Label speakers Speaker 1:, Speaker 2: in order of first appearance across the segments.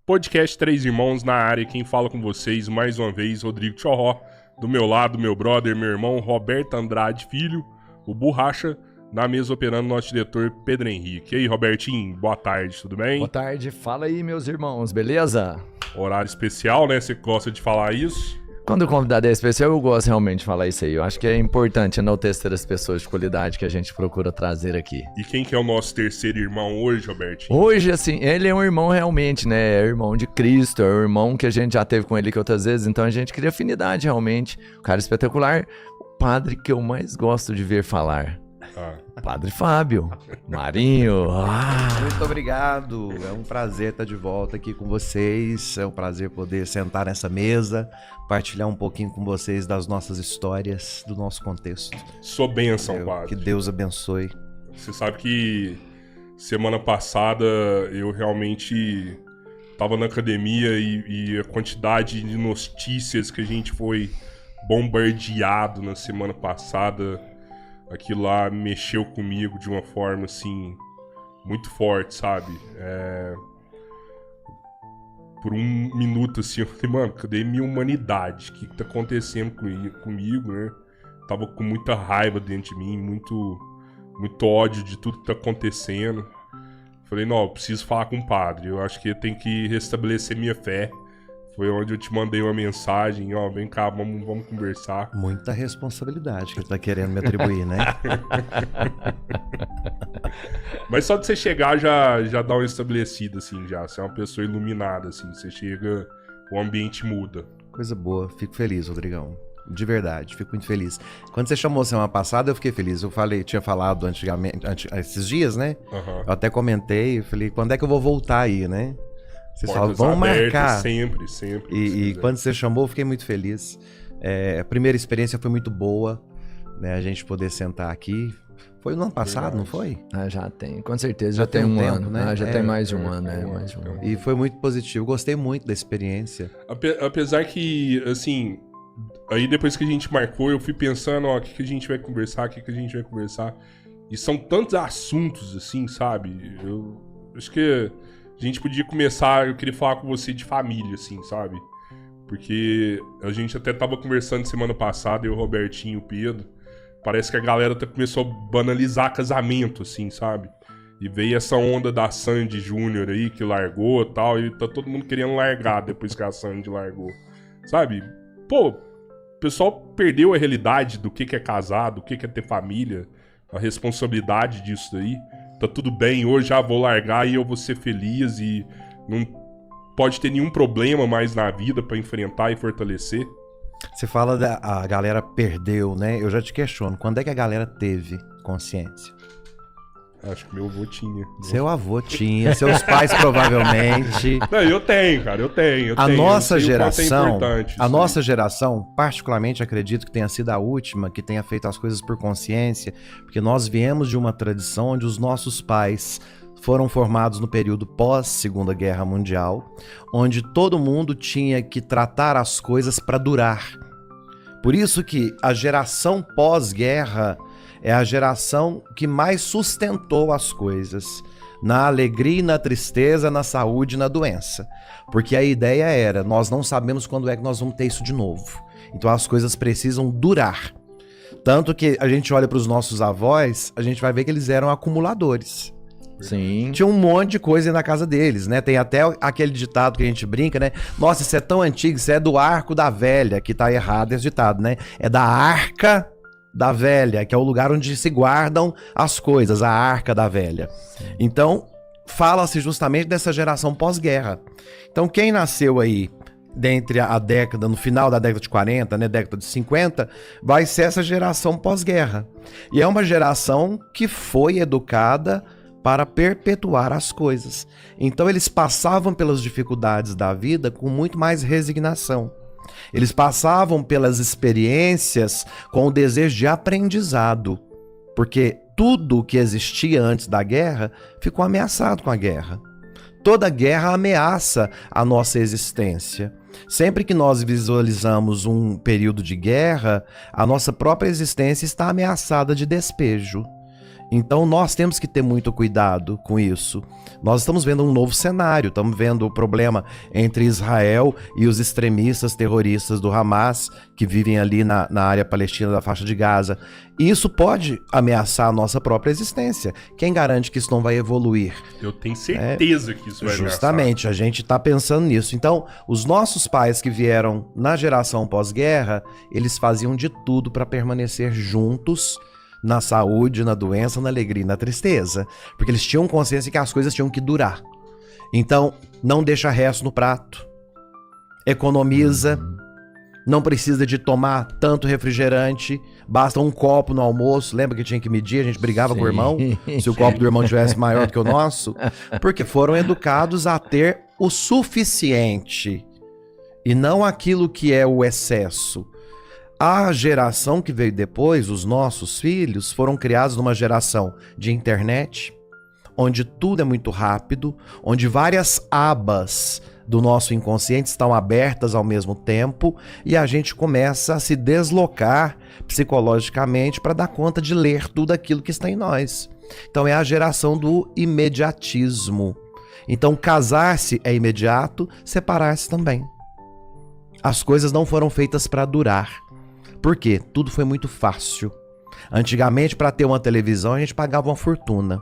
Speaker 1: Podcast Três Irmãos na área, quem fala com vocês mais uma vez, Rodrigo Tchorró. Do meu lado, meu brother, meu irmão, Roberto Andrade Filho, o Borracha. Na mesa operando nosso diretor Pedro Henrique. E aí, Robertinho, boa tarde, tudo bem?
Speaker 2: Boa tarde, fala aí, meus irmãos, beleza?
Speaker 1: Horário especial, né? Você gosta de falar isso?
Speaker 2: Quando o convidado é especial, eu gosto realmente de falar isso aí. Eu acho que é importante enaltecer as pessoas de qualidade que a gente procura trazer aqui.
Speaker 1: E quem que é o nosso terceiro irmão hoje, Robertinho?
Speaker 2: Hoje, assim, ele é um irmão realmente, né? É irmão de Cristo, é um irmão que a gente já teve com ele que outras vezes, então a gente cria afinidade realmente. Um cara espetacular, o padre que eu mais gosto de ver falar. Padre Fábio, Marinho.
Speaker 3: Muito obrigado, é um prazer estar de volta aqui com vocês, é um prazer poder sentar nessa mesa, partilhar um pouquinho com vocês das nossas histórias, do nosso contexto.
Speaker 1: Sua bênção, padre.
Speaker 3: Que Deus abençoe.
Speaker 1: Você sabe que semana passada eu realmente estava na academia e a quantidade de notícias que a gente foi bombardeado na semana passada, aquilo lá mexeu comigo de uma forma, assim, muito forte, sabe? Por um minuto, assim, eu falei, mano, cadê minha humanidade? O que tá acontecendo comigo, né? Tava com muita raiva dentro de mim, muito ódio de tudo que tá acontecendo. Falei, não, eu preciso falar com o padre. Eu acho que eu tenho que restabelecer minha fé. Foi onde eu te mandei uma mensagem, ó, vem cá, vamos conversar.
Speaker 3: Muita responsabilidade que ele tá querendo me atribuir, né?
Speaker 1: Mas só de você chegar já dá uma estabelecida, assim, já. Você é uma pessoa iluminada, assim. Você chega, o ambiente muda.
Speaker 3: Coisa boa, fico feliz, Rodrigão. De verdade, fico muito feliz. Quando você chamou semana passada, eu fiquei feliz. Eu tinha falado antigamente, esses dias, né?
Speaker 1: Uhum.
Speaker 3: Eu até comentei, falei, quando é que eu vou voltar aí, né? Vocês falam,
Speaker 1: Portas
Speaker 3: vamos
Speaker 1: abertas,
Speaker 3: marcar.
Speaker 1: Sempre.
Speaker 3: E quando você chamou, eu fiquei muito feliz. A primeira experiência foi muito boa, né? A gente poder sentar aqui. Foi no ano passado, não foi?
Speaker 2: Já tem, com certeza, já tem um
Speaker 3: tempo,
Speaker 2: ano,
Speaker 3: né?
Speaker 2: Já tem mais de um ano, né? Mais de um ano.
Speaker 3: E foi muito positivo, gostei muito da experiência.
Speaker 1: Apesar que, assim, aí depois que a gente marcou, eu fui pensando, ó, o que a gente vai conversar, E são tantos assuntos, assim, sabe? Eu acho que a gente podia começar, eu queria falar com você de família, assim, sabe? Porque a gente até tava conversando semana passada, eu, o Robertinho e o Pedro. Parece que a galera até começou a banalizar casamento, assim, sabe? E veio essa onda da Sandy Júnior aí, que largou e tal, e tá todo mundo querendo largar depois que a Sandy largou, sabe? Pô, o pessoal perdeu a realidade do que é casar, do que é ter família, a responsabilidade disso daí. Tá tudo bem, hoje já vou largar e eu vou ser feliz e não pode ter nenhum problema mais na vida pra enfrentar e fortalecer.
Speaker 3: Você fala a galera perdeu, né? Eu já te questiono, quando é que a galera teve consciência?
Speaker 1: Acho que meu avô tinha.
Speaker 3: Seu avô tinha, seus pais provavelmente.
Speaker 1: Não, eu tenho, cara, eu tenho.
Speaker 3: A nossa
Speaker 1: geração,
Speaker 3: particularmente acredito que tenha sido a última que tenha feito as coisas por consciência, porque nós viemos de uma tradição onde os nossos pais foram formados no período pós-Segunda Guerra Mundial, onde todo mundo tinha que tratar as coisas para durar. Por isso que a geração pós-guerra é a geração que mais sustentou as coisas, na alegria e na tristeza, na saúde e na doença. Porque a ideia era, nós não sabemos quando é que nós vamos ter isso de novo. Então as coisas precisam durar. Tanto que a gente olha para os nossos avós, a gente vai ver que eles eram acumuladores.
Speaker 2: Sim.
Speaker 3: Tinha um monte de coisa na casa deles, né? Tem até aquele ditado que a gente brinca, né? Nossa, isso é tão antigo, isso é do arco da velha, que tá errado esse ditado, né? É da arca da velha, que é o lugar onde se guardam as coisas, a arca da velha. Então, fala-se justamente dessa geração pós-guerra. Então, quem nasceu aí dentre a década, no final da década de 40, né, década de 50, vai ser essa geração pós-guerra. E é uma geração que foi educada para perpetuar as coisas. Então eles passavam pelas dificuldades da vida com muito mais resignação. Eles passavam pelas experiências com o desejo de aprendizado, porque tudo o que existia antes da guerra ficou ameaçado com a guerra. Toda guerra ameaça a nossa existência. Sempre que nós visualizamos um período de guerra, a nossa própria existência está ameaçada de despejo. Então nós temos que ter muito cuidado com isso. Nós estamos vendo um novo cenário, estamos vendo o problema entre Israel e os extremistas terroristas do Hamas, que vivem ali na área palestina da faixa de Gaza. E isso pode ameaçar a nossa própria existência. Quem garante que isso não vai evoluir?
Speaker 1: Eu tenho certeza que isso vai
Speaker 3: Justamente, a gente está pensando nisso. Então, os nossos pais que vieram na geração pós-guerra, eles faziam de tudo para permanecer juntos na saúde, na doença, na alegria e na tristeza. Porque eles tinham consciência que as coisas tinham que durar. Então, não deixa resto no prato. Economiza. Não precisa de tomar tanto refrigerante. Basta um copo no almoço. Lembra que tinha que medir? A gente brigava com o irmão. Se o copo do irmão tivesse maior do que o nosso. Porque foram educados a ter o suficiente. E não aquilo que é o excesso. A geração que veio depois, os nossos filhos, foram criados numa geração de internet, onde tudo é muito rápido, onde várias abas do nosso inconsciente estão abertas ao mesmo tempo e a gente começa a se deslocar psicologicamente para dar conta de ler tudo aquilo que está em nós. Então é a geração do imediatismo. Então casar-se é imediato, separar-se também. As coisas não foram feitas para durar. Por quê? Tudo foi muito fácil. Antigamente, para ter uma televisão, a gente pagava uma fortuna.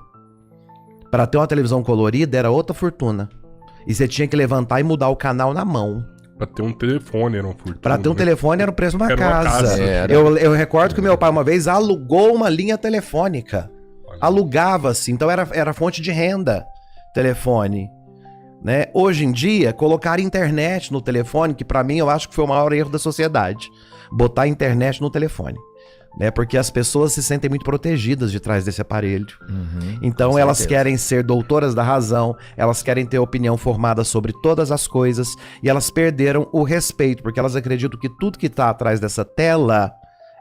Speaker 3: Para ter uma televisão colorida, era outra fortuna. E você tinha que levantar e mudar o canal na mão.
Speaker 1: Pra ter um telefone era uma fortuna.
Speaker 3: Pra ter um telefone era o preço de uma
Speaker 1: Era uma
Speaker 3: casa.
Speaker 1: casa.
Speaker 3: Eu recordo que meu pai uma vez alugou uma linha telefônica. Alugava-se, então era fonte de renda, telefone. Né? Hoje em dia, colocar internet no telefone, que pra mim eu acho que foi o maior erro da sociedade. Botar internet no telefone. Né? Porque as pessoas se sentem muito protegidas de trás desse aparelho. Então elas querem ser doutoras da razão, elas querem ter opinião formada sobre todas as coisas e elas perderam o respeito, porque elas acreditam que tudo que está atrás dessa tela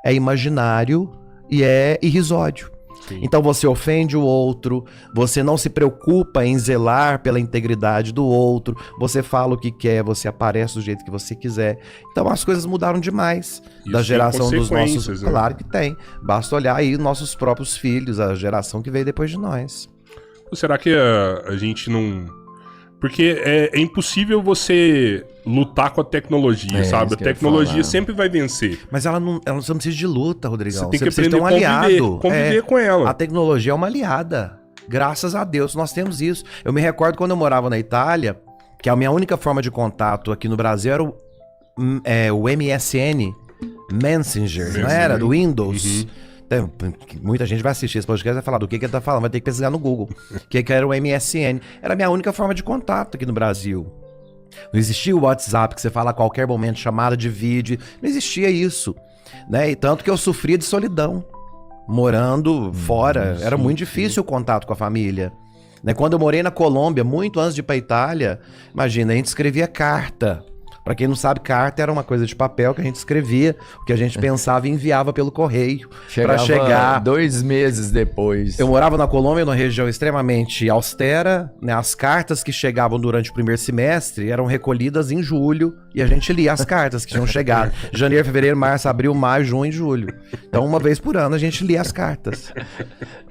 Speaker 3: é imaginário e é irrisório.
Speaker 1: Sim.
Speaker 3: Então você ofende o outro, você não se preocupa em zelar pela integridade do outro, você fala o que quer, você aparece do jeito que você quiser. Então as coisas mudaram demais da geração dos nossos...
Speaker 1: Né?
Speaker 3: Claro que tem. Basta olhar aí nossos próprios filhos, a geração que veio depois de nós.
Speaker 1: Será que a gente não... Porque é impossível você lutar com a tecnologia, sabe? A tecnologia sempre vai vencer.
Speaker 3: Mas ela não precisa de luta, Rodrigão.
Speaker 1: Você tem que
Speaker 3: precisa
Speaker 1: aprender
Speaker 3: ter um aliado.
Speaker 1: conviver com ela.
Speaker 3: A tecnologia é uma aliada. Graças a Deus, nós temos isso. Eu me recordo quando eu morava na Itália, que a minha única forma de contato aqui no Brasil era o MSN, Messenger, não era? Do Windows. Então, muita gente vai assistir esse podcast e vai falar do que ele tá falando, vai ter que pesquisar no Google. Que era o MSN. Era a minha única forma de contato aqui no Brasil. Não existia o WhatsApp, que você fala a qualquer momento, chamada de vídeo. Não existia isso. Né? E tanto que eu sofria de solidão. Morando fora. Era muito difícil o contato com a família. Né? Quando eu morei na Colômbia, muito antes de ir pra Itália, imagina, a gente escrevia carta. Pra quem não sabe, carta era uma coisa de papel que a gente escrevia, o que a gente pensava e enviava pelo correio.
Speaker 2: Chegava
Speaker 3: pra chegar
Speaker 2: 2 meses depois.
Speaker 3: Eu morava na Colômbia, numa região extremamente austera, né? As cartas que chegavam durante o primeiro semestre eram recolhidas em julho e a gente lia as cartas que tinham chegado. Janeiro, fevereiro, março, abril, maio, junho e julho. Então, uma vez por ano, a gente lia as cartas.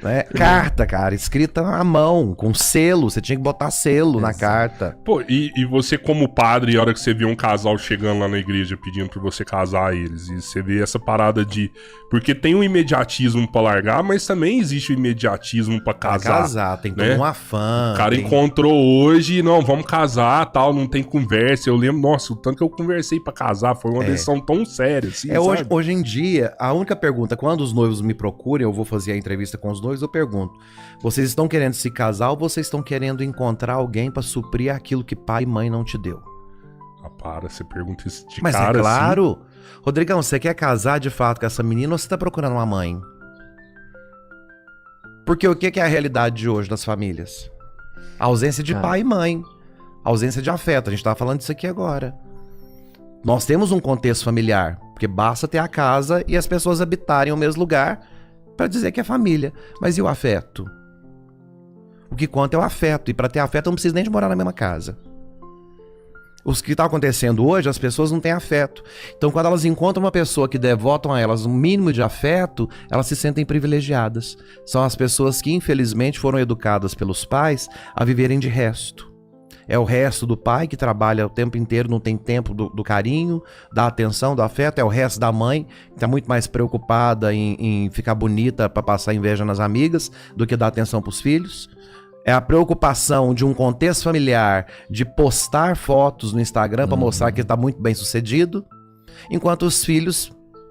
Speaker 3: Né? Carta, cara, escrita à mão, com selo. Você tinha que botar selo na carta.
Speaker 1: Pô, e você como padre, a hora que você viu um casal chegando lá na igreja pedindo pra você casar eles, e você vê essa parada de... Porque tem um imediatismo pra largar, mas também existe o imediatismo pra casar.
Speaker 3: Tem todo
Speaker 1: né?
Speaker 3: um afã.
Speaker 1: O cara encontrou hoje, não, vamos casar, tal, não tem conversa. Eu lembro, nossa, o tanto que eu conversei pra casar, foi uma decisão tão séria, assim,
Speaker 3: hoje em dia, a única pergunta, quando os noivos me procuram, eu vou fazer a entrevista com os noivos, eu pergunto, vocês estão querendo se casar ou vocês estão querendo encontrar alguém pra suprir aquilo que pai e mãe não te deu?
Speaker 1: Ah, para, você pergunta isso de
Speaker 3: Mas
Speaker 1: cara,
Speaker 3: é claro.
Speaker 1: assim.
Speaker 3: Rodrigão, você quer casar de fato com essa menina ou você tá procurando uma mãe? Porque o que é a realidade de hoje das famílias? A ausência de pai e mãe. A ausência de afeto. A gente tá falando disso aqui agora. Nós temos um contexto familiar, porque basta ter a casa e as pessoas habitarem o mesmo lugar pra dizer que é família. Mas e o afeto? O que conta é o afeto. E pra ter afeto eu não preciso nem de morar na mesma casa. Os que está acontecendo hoje, as pessoas não têm afeto. Então, quando elas encontram uma pessoa que devotam a elas um mínimo de afeto, elas se sentem privilegiadas. São as pessoas que, infelizmente, foram educadas pelos pais a viverem de resto. É o resto do pai que trabalha o tempo inteiro, não tem tempo do carinho, da atenção, do afeto. É o resto da mãe, que está muito mais preocupada em ficar bonita para passar inveja nas amigas do que dar atenção para os filhos. É a preocupação de um contexto familiar de postar fotos no Instagram para mostrar que está muito bem sucedido, enquanto os filhos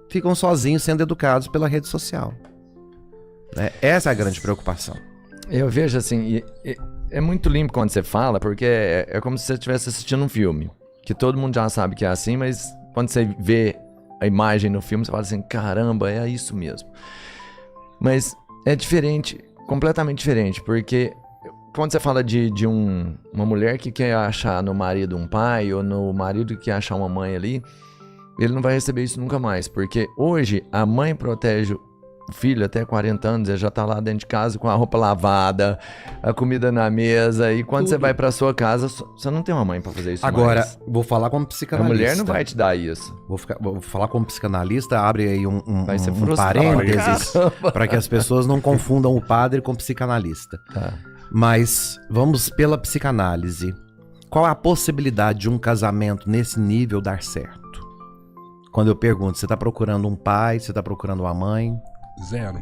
Speaker 3: ficam sozinhos sendo educados pela rede social. Né? Essa é a grande preocupação.
Speaker 2: Eu vejo assim, é muito limpo quando você fala, porque é como se você estivesse assistindo um filme, que todo mundo já sabe que é assim, mas quando você vê a imagem no filme, você fala assim, caramba, é isso mesmo. Mas é diferente, completamente diferente, porque quando você fala de uma mulher que quer achar no marido um pai, ou no marido que quer achar uma mãe ali, ele não vai receber isso nunca mais, porque hoje a mãe protege o filho até 40 anos, ele já tá lá dentro de casa com a roupa lavada, a comida na mesa, e quando você vai pra sua casa, você não tem uma mãe pra fazer isso
Speaker 3: Agora,
Speaker 2: mais.
Speaker 3: vou falar como
Speaker 2: A
Speaker 3: psicanalista.
Speaker 2: mulher não vai te dar isso.
Speaker 3: Vou falar como psicanalista, abre aí
Speaker 2: Vai ser
Speaker 3: um
Speaker 2: frustrado.
Speaker 3: parênteses para que as pessoas não confundam o padre com o psicanalista.
Speaker 2: Tá.
Speaker 3: Mas vamos pela psicanálise. Qual a possibilidade de um casamento nesse nível dar certo? Quando eu pergunto, você tá procurando um pai, você tá procurando uma mãe?
Speaker 1: Zero.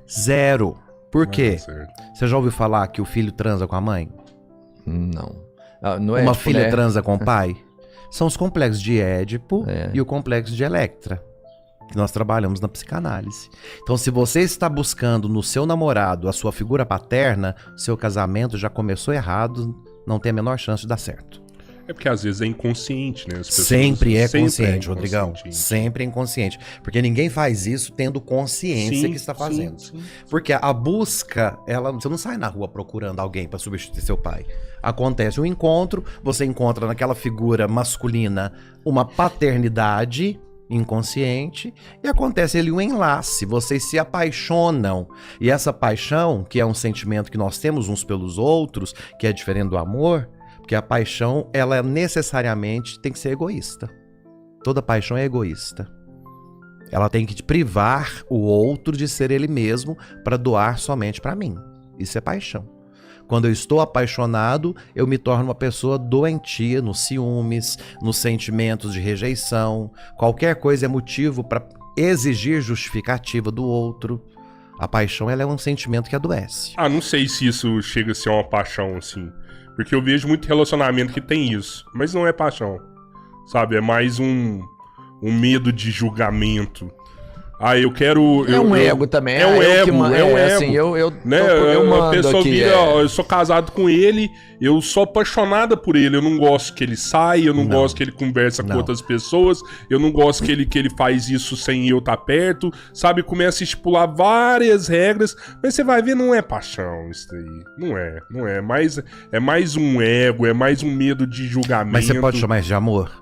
Speaker 3: Zero. Por
Speaker 1: Não
Speaker 3: quê?
Speaker 1: dá certo.
Speaker 3: Você já ouviu falar que o filho transa com a mãe?
Speaker 2: Não. Não é
Speaker 3: Uma
Speaker 2: tipo,
Speaker 3: filha
Speaker 2: né?
Speaker 3: transa com o pai? São os complexos de Édipo e o complexo de Electra, que nós trabalhamos na psicanálise. Então, se você está buscando no seu namorado a sua figura paterna, seu casamento já começou errado, não tem a menor chance de dar certo.
Speaker 1: É porque às vezes é inconsciente, né? As pessoas
Speaker 3: Sempre é
Speaker 1: sempre
Speaker 3: consciente, Rodrigão.
Speaker 1: inconsciente.
Speaker 3: Sempre é inconsciente. Porque ninguém faz isso tendo consciência
Speaker 1: Sim,
Speaker 3: que está fazendo.
Speaker 1: sim.
Speaker 3: Porque a busca, você não sai na rua procurando alguém para substituir seu pai. Acontece um encontro, você encontra naquela figura masculina uma paternidade inconsciente e acontece ali um enlace, vocês se apaixonam. E essa paixão, que é um sentimento que nós temos uns pelos outros, que é diferente do amor, porque a paixão, ela necessariamente tem que ser egoísta. Toda paixão é egoísta. Ela tem que privar o outro de ser ele mesmo para doar somente para mim. Isso é paixão. Quando eu estou apaixonado, eu me torno uma pessoa doentia nos ciúmes, nos sentimentos de rejeição. Qualquer coisa é motivo para exigir justificativa do outro. A paixão, ela é um sentimento que adoece.
Speaker 1: Ah, não sei se isso chega a ser uma paixão, assim. Porque eu vejo muito relacionamento que tem isso. Mas não é paixão. Sabe? É mais um medo de julgamento. Ah, eu quero...
Speaker 2: É um ego também.
Speaker 1: É um ego, é um ego.
Speaker 2: Assim, eu
Speaker 1: a
Speaker 2: mando
Speaker 1: pessoa
Speaker 2: aqui,
Speaker 1: vira, ó, eu sou casado com ele, eu sou apaixonada por ele, eu não gosto que ele saia, eu não gosto que ele conversa com outras pessoas, eu não gosto que ele faz isso sem eu estar perto, sabe? Começa a estipular várias regras, mas você vai ver, não é paixão isso daí. Não é. É mais um ego, é mais um medo de julgamento.
Speaker 3: Mas você pode chamar isso de amor?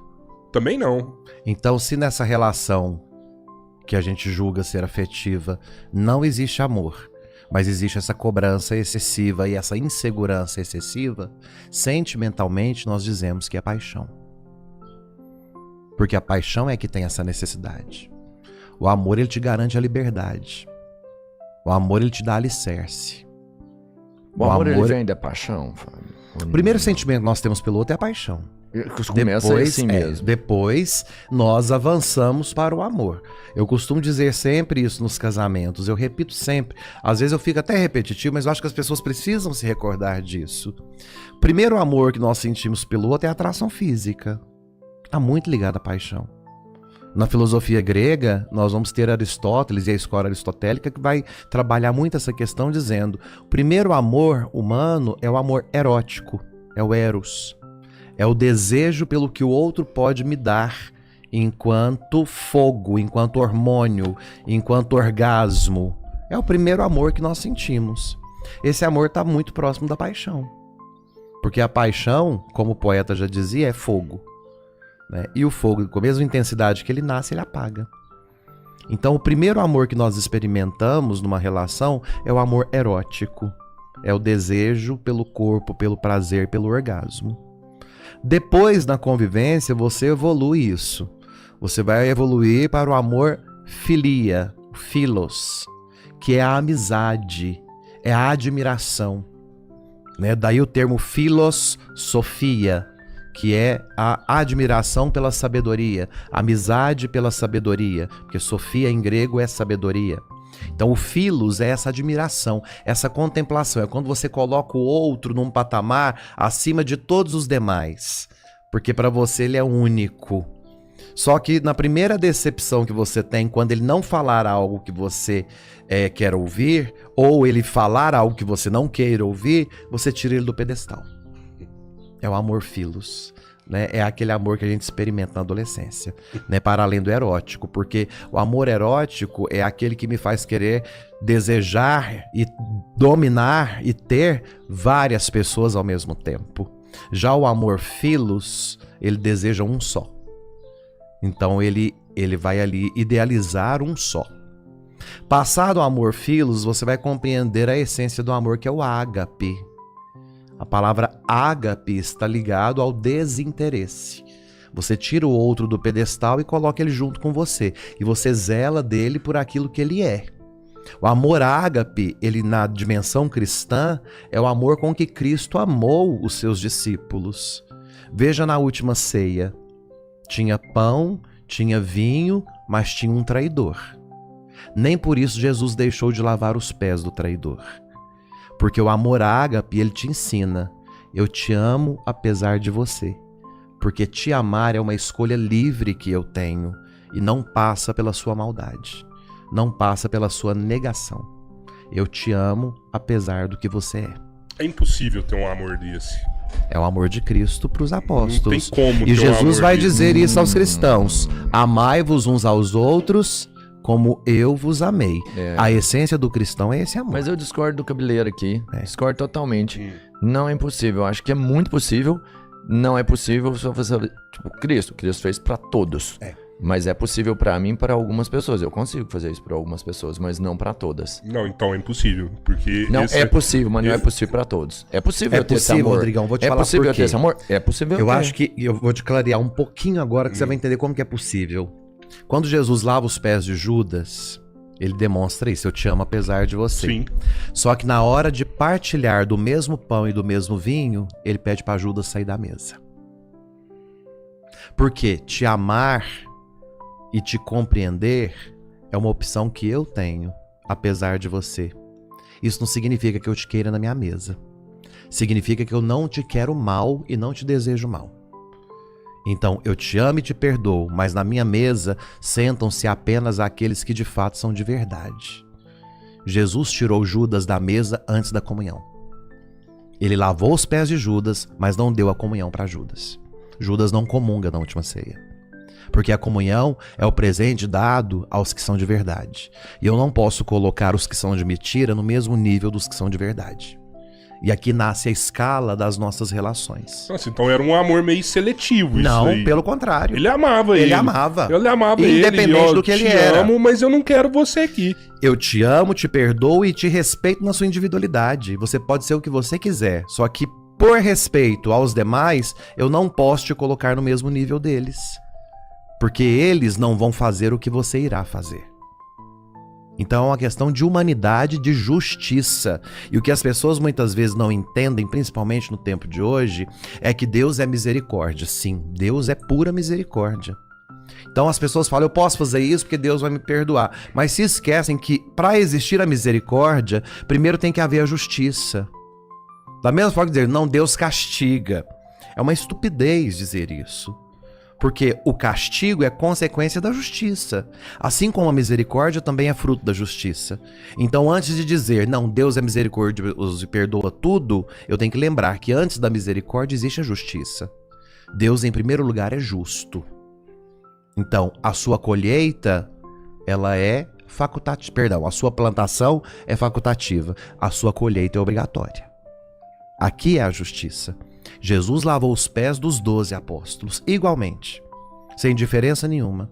Speaker 1: Também não.
Speaker 3: Então, se nessa relação que a gente julga ser afetiva não existe amor, mas existe essa cobrança excessiva e essa insegurança excessiva, sentimentalmente nós dizemos que é paixão. Porque a paixão é que tem essa necessidade. O amor, ele te garante a liberdade. O amor, ele te dá alicerce.
Speaker 2: O amor ele vem da paixão, Fábio?
Speaker 3: O primeiro sentimento que nós temos pelo outro é a paixão.
Speaker 2: Começa assim mesmo.
Speaker 3: Depois nós avançamos para o amor. Eu costumo dizer sempre isso nos casamentos, eu repito sempre. Às vezes eu fico até repetitivo, mas eu acho que as pessoas precisam se recordar disso. O primeiro amor que nós sentimos pelo outro é a atração física. Está muito ligado à paixão. Na filosofia grega, nós vamos ter Aristóteles e a escola aristotélica que vai trabalhar muito essa questão dizendo: o primeiro amor humano é o amor erótico, é o eros. É o desejo pelo que o outro pode me dar enquanto fogo, enquanto hormônio, enquanto orgasmo. É o primeiro amor que nós sentimos. Esse amor está muito próximo da paixão. Porque a paixão, como o poeta já dizia, é fogo. Né? E o fogo, com a mesma intensidade que ele nasce, ele apaga. Então, o primeiro amor que nós experimentamos numa relação é o amor erótico. É o desejo pelo corpo, pelo prazer, pelo orgasmo. Depois, na convivência, você evolui isso. Você vai evoluir para o amor filia, philos, que é a amizade, é a admiração, né? Daí o termo filosofia, que é a admiração pela sabedoria, amizade pela sabedoria, porque sofia em grego é sabedoria. Então o philos é essa admiração, essa contemplação, é quando você coloca o outro num patamar acima de todos os demais, porque para você ele é único. Só que na primeira decepção que você tem, quando ele não falar algo que você quer ouvir, ou ele falar algo que você não queira ouvir, você tira ele do pedestal. É o amor philos, né? É aquele amor que a gente experimenta na adolescência, né? Para além do erótico, porque o amor erótico é aquele que me faz querer desejar e dominar e ter várias pessoas ao mesmo tempo. Já o amor philos, ele deseja um só. Então ele vai ali idealizar um só. Passado o amor philos, você vai compreender a essência do amor, que é o ágape. A palavra ágape está ligado ao desinteresse. Você tira o outro do pedestal e coloca ele junto com você. E você zela dele por aquilo que ele é. O amor ágape, ele na dimensão cristã, é o amor com que Cristo amou os seus discípulos. Veja na última ceia. Tinha pão, tinha vinho, mas tinha um traidor. Nem por isso Jesus deixou de lavar os pés do traidor. Porque o amor ágape, ele te ensina: eu te amo apesar de você. Porque te amar é uma escolha livre que eu tenho e não passa pela sua maldade, não passa pela sua negação. Eu te amo apesar do que você é.
Speaker 1: É impossível ter um amor desse.
Speaker 3: É o amor de Cristo para os apóstolos.
Speaker 1: Não tem como ter
Speaker 3: e
Speaker 1: um
Speaker 3: Jesus
Speaker 1: amor
Speaker 3: vai
Speaker 1: desse.
Speaker 3: dizer isso aos cristãos: amai-vos uns aos outros como eu vos amei. A essência do cristão é esse amor.
Speaker 2: Mas eu discordo do cabeleiro aqui. Discordo totalmente.
Speaker 1: Hum.
Speaker 2: Não é impossível. Eu acho que é muito possível. Não é possível só fazer. Tipo, Cristo fez pra todos. Mas é possível pra mim e pra algumas pessoas. Eu consigo fazer isso pra algumas pessoas, mas não pra todas.
Speaker 1: Não, então é impossível. Porque
Speaker 2: Não, é possível, mas não é possível pra todos. É possível
Speaker 3: É
Speaker 2: ter esse
Speaker 3: possível,
Speaker 2: amor.
Speaker 3: Rodrigão, vou te
Speaker 2: é
Speaker 3: falar
Speaker 2: possível
Speaker 3: por quê.
Speaker 2: ter esse amor? É possível
Speaker 3: Eu
Speaker 2: ter.
Speaker 3: acho que eu vou te clarear um pouquinho agora que você vai entender como que é possível. Quando Jesus lava os pés de Judas, ele demonstra isso: eu te amo apesar de você.
Speaker 1: Sim.
Speaker 3: Só que na hora de partilhar do mesmo pão e do mesmo vinho, ele pede para Judas sair da mesa. Porque te amar e te compreender é uma opção que eu tenho, apesar de você. Isso não significa que eu te queira na minha mesa. Significa que eu não te quero mal e não te desejo mal. Então, eu te amo e te perdoo, mas na minha mesa sentam-se apenas aqueles que de fato são de verdade. Jesus tirou Judas da mesa antes da comunhão. Ele lavou os pés de Judas, mas não deu a comunhão para Judas. Judas não comunga na última ceia. Porque a comunhão é o presente dado aos que são de verdade. E eu não posso colocar os que são de mentira no mesmo nível dos que são de verdade. E aqui nasce a escala das nossas relações.
Speaker 1: Nossa, então era um amor meio seletivo.
Speaker 3: Não,
Speaker 1: isso aí.
Speaker 3: pelo contrário.
Speaker 1: Ele amava ele.
Speaker 3: Ele amava.
Speaker 1: Ele amava ele.
Speaker 3: Independente do que ele era.
Speaker 1: Eu te amo, mas eu não quero você aqui.
Speaker 3: Eu te amo, te perdoo e te respeito na sua individualidade. Você pode ser o que você quiser. Só que, por respeito aos demais, eu não posso te colocar no mesmo nível deles. Porque eles não vão fazer o que você irá fazer. Então é uma questão de humanidade, de justiça. E o que as pessoas muitas vezes não entendem, principalmente no tempo de hoje, é que Deus é misericórdia. Sim, Deus é pura misericórdia. Então as pessoas falam: eu posso fazer isso porque Deus vai me perdoar. Mas se esquecem que para existir a misericórdia, primeiro tem que haver a justiça. Da mesma forma que dizer: não, Deus castiga. É uma estupidez dizer isso. Porque o castigo é consequência da justiça. Assim como a misericórdia também é fruto da justiça. Então, antes de dizer, não, Deus é misericordioso e perdoa tudo, eu tenho que lembrar que antes da misericórdia existe a justiça. Deus, em primeiro lugar, é justo. Então, a sua colheita, ela é facultativa. Perdão, a sua plantação é facultativa. A sua colheita é obrigatória. Aqui é a justiça. Jesus lavou os pés dos 12 apóstolos, igualmente, sem diferença nenhuma,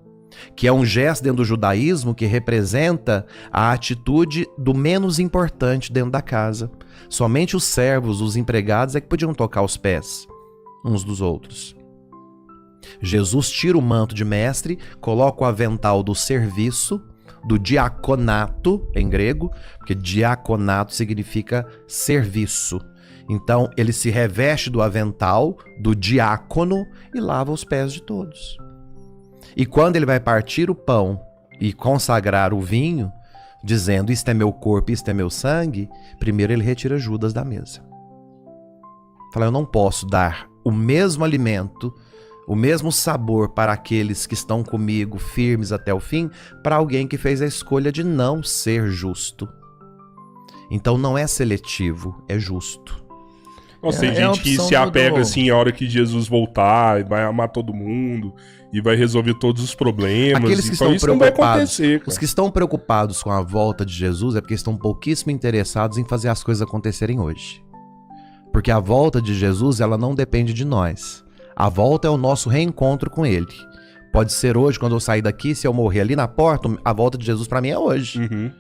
Speaker 3: que é um gesto dentro do judaísmo que representa a atitude do menos importante dentro da casa. Somente os servos, os empregados é que podiam tocar os pés. uns dos outros. Jesus tira o manto de mestre, coloca o avental do serviço, do diaconato em grego, porque diaconato significa serviço. Então ele se reveste do avental do diácono e lava os pés de todos. E quando ele vai partir o pão e consagrar o vinho, dizendo isto é meu corpo, isto é meu sangue, primeiro ele retira Judas da mesa. Fala, eu não posso dar o mesmo alimento, o mesmo sabor para aqueles que estão comigo firmes até o fim, para alguém que fez a escolha de não ser justo. Então não é seletivo, é justo.
Speaker 1: Nossa, tem gente que se apega assim a hora que Jesus voltar e vai amar todo mundo e vai resolver todos os problemas.
Speaker 3: Aqueles que
Speaker 1: então
Speaker 3: estão
Speaker 1: isso não vai
Speaker 3: preocupados,
Speaker 1: acontecer, cara.
Speaker 3: os que estão preocupados com a volta de Jesus é porque estão pouquíssimo interessados em fazer as coisas acontecerem hoje. Porque a volta de Jesus, ela não depende de nós. A volta é o nosso reencontro com Ele. Pode ser hoje, quando eu sair daqui, se eu morrer ali na porta, a volta de Jesus para mim é hoje.
Speaker 1: Uhum.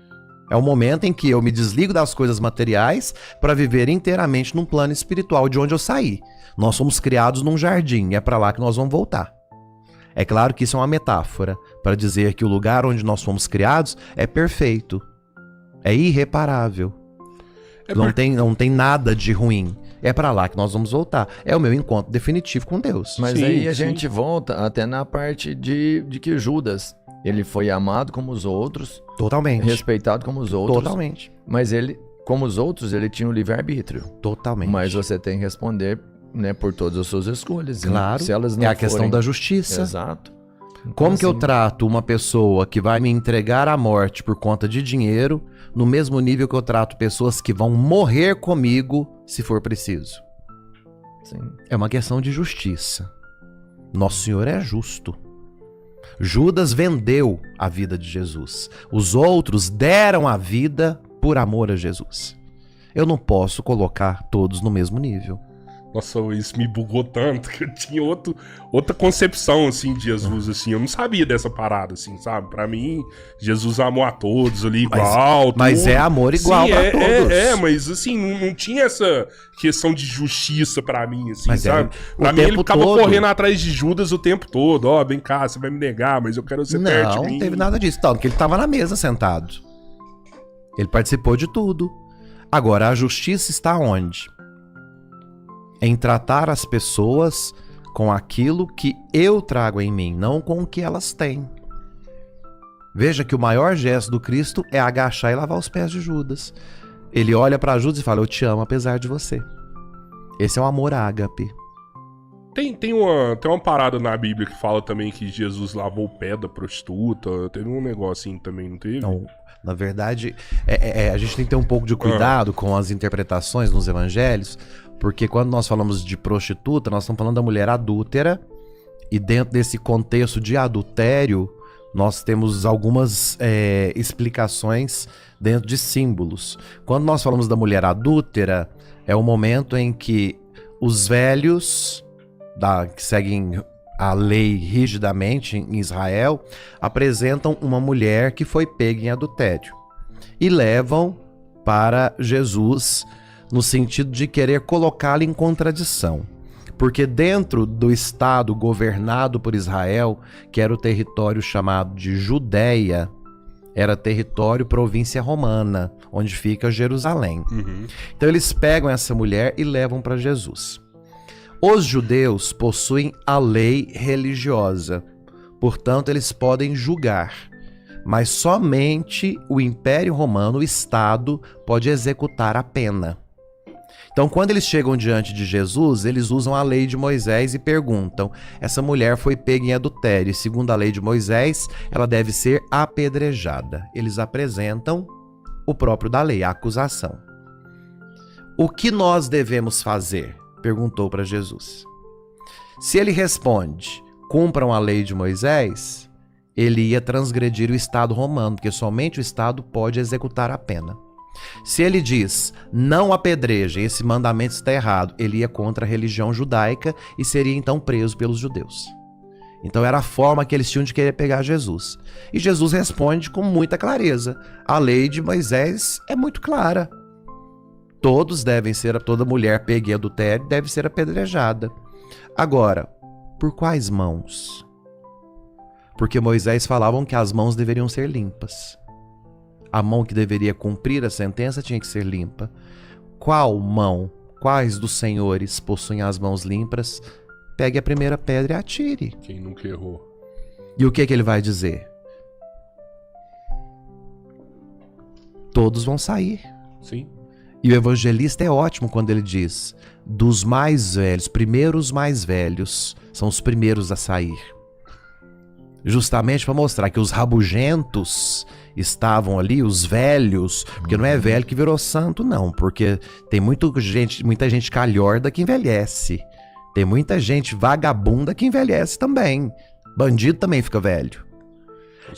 Speaker 3: É o momento em que eu me desligo das coisas materiais para viver inteiramente num plano espiritual de onde eu saí. Nós somos criados num jardim e é para lá que nós vamos voltar. É claro que isso é uma metáfora para dizer que o lugar onde nós fomos criados é perfeito, é irreparável. Não tem nada de ruim. É para lá que nós vamos voltar. É o meu encontro definitivo com Deus.
Speaker 2: Mas
Speaker 1: Sim,
Speaker 2: aí a
Speaker 1: sim.
Speaker 2: gente volta até na parte de que Judas, ele foi amado como os outros,
Speaker 3: Totalmente.
Speaker 2: respeitado como os outros.
Speaker 3: Totalmente.
Speaker 2: Mas ele, como os outros, ele tinha o livre-arbítrio.
Speaker 3: Totalmente.
Speaker 2: Mas você tem que responder, né, por todas as suas escolhas.
Speaker 3: Claro.
Speaker 2: Se elas não
Speaker 3: É a questão
Speaker 2: forem...
Speaker 3: da justiça.
Speaker 2: Exato. Então,
Speaker 3: Como que eu
Speaker 2: assim,
Speaker 3: trato uma pessoa que vai me entregar à morte por conta de dinheiro, no mesmo nível que eu trato pessoas que vão morrer comigo se for preciso?
Speaker 2: sim.
Speaker 3: É uma questão de justiça. Nosso Senhor é justo. Judas vendeu a vida de Jesus. Os outros deram a vida por amor a Jesus. Eu não posso colocar todos no mesmo nível.
Speaker 1: Nossa, isso me bugou tanto que eu tinha outra concepção, assim, de Jesus, assim. Eu não sabia dessa parada, assim, sabe? Pra mim, Jesus amou a todos ali igual.
Speaker 3: Mas
Speaker 1: tudo.
Speaker 3: é amor igual
Speaker 1: Sim,
Speaker 3: pra todos.
Speaker 1: mas assim, não tinha essa questão de justiça pra mim, assim,
Speaker 3: Mas
Speaker 1: sabe?
Speaker 3: o
Speaker 1: Pra mim, ele
Speaker 3: tempo
Speaker 1: ficava
Speaker 3: todo.
Speaker 1: correndo atrás de Judas o tempo todo. Ó, vem cá, você vai me negar, mas eu quero ser perto de
Speaker 3: Não,
Speaker 1: mim.
Speaker 3: não teve nada disso. Não, porque ele estava na mesa sentado. Ele participou de tudo. Agora, a justiça está onde? Em tratar as pessoas com aquilo que eu trago em mim, não com o que elas têm. Veja que o maior gesto do Cristo é agachar e lavar os pés de Judas. Ele olha para Judas e fala, eu te amo apesar de você. Esse é o amor ágape.
Speaker 1: Tem uma parada na Bíblia que fala também que Jesus lavou o pé da prostituta. Teve um negocinho também, não teve?
Speaker 3: Não, na verdade, a gente tem que ter um pouco de cuidado com as interpretações nos evangelhos, porque quando nós falamos de prostituta, nós estamos falando da mulher adúltera, e dentro desse contexto de adultério, nós temos algumas explicações dentro de símbolos. Quando nós falamos da mulher adúltera, é o momento em que os velhos, que seguem a lei rigidamente em Israel, apresentam uma mulher que foi pega em adultério e levam para Jesus no sentido de querer colocá-la em contradição. Porque dentro do estado governado por Israel, que era o território chamado de Judéia, era território província romana, onde fica Jerusalém.
Speaker 1: Uhum.
Speaker 3: Então eles pegam essa mulher e levam para Jesus. Os judeus possuem a lei religiosa, portanto eles podem julgar, mas somente o Império Romano, o Estado, pode executar a pena. Então, quando eles chegam diante de Jesus, eles usam a lei de Moisés e perguntam: essa mulher foi pega em adultério, e segundo a lei de Moisés, ela deve ser apedrejada. Eles apresentam o próprio da lei, a acusação. O que nós devemos fazer? Perguntou para Jesus. Se ele responde: cumpram a lei de Moisés, ele ia transgredir o Estado romano, porque somente o Estado pode executar a pena. Se ele diz, não apedrejem, esse mandamento está errado, ele ia contra a religião judaica e seria então preso pelos judeus. Então era a forma que eles tinham de querer pegar Jesus. E Jesus responde com muita clareza. A lei de Moisés é muito clara. Toda mulher pega em adultério deve ser apedrejada. Agora, por quais mãos? Porque Moisés falavam que as mãos deveriam ser limpas. A mão que deveria cumprir a sentença tinha que ser limpa. Qual mão? Quais dos senhores possuem as mãos limpas? Pegue a primeira pedra e atire.
Speaker 1: Quem nunca errou?
Speaker 3: E o que ele vai dizer? Todos vão sair.
Speaker 1: Sim.
Speaker 3: E o evangelista é ótimo quando ele diz: dos mais velhos, primeiro os mais velhos são os primeiros a sair. Justamente para mostrar que os rabugentos estavam ali, os velhos, porque não é velho que virou santo, não, porque tem muita gente calhorda que envelhece. Tem muita gente vagabunda que envelhece também. Bandido também fica velho.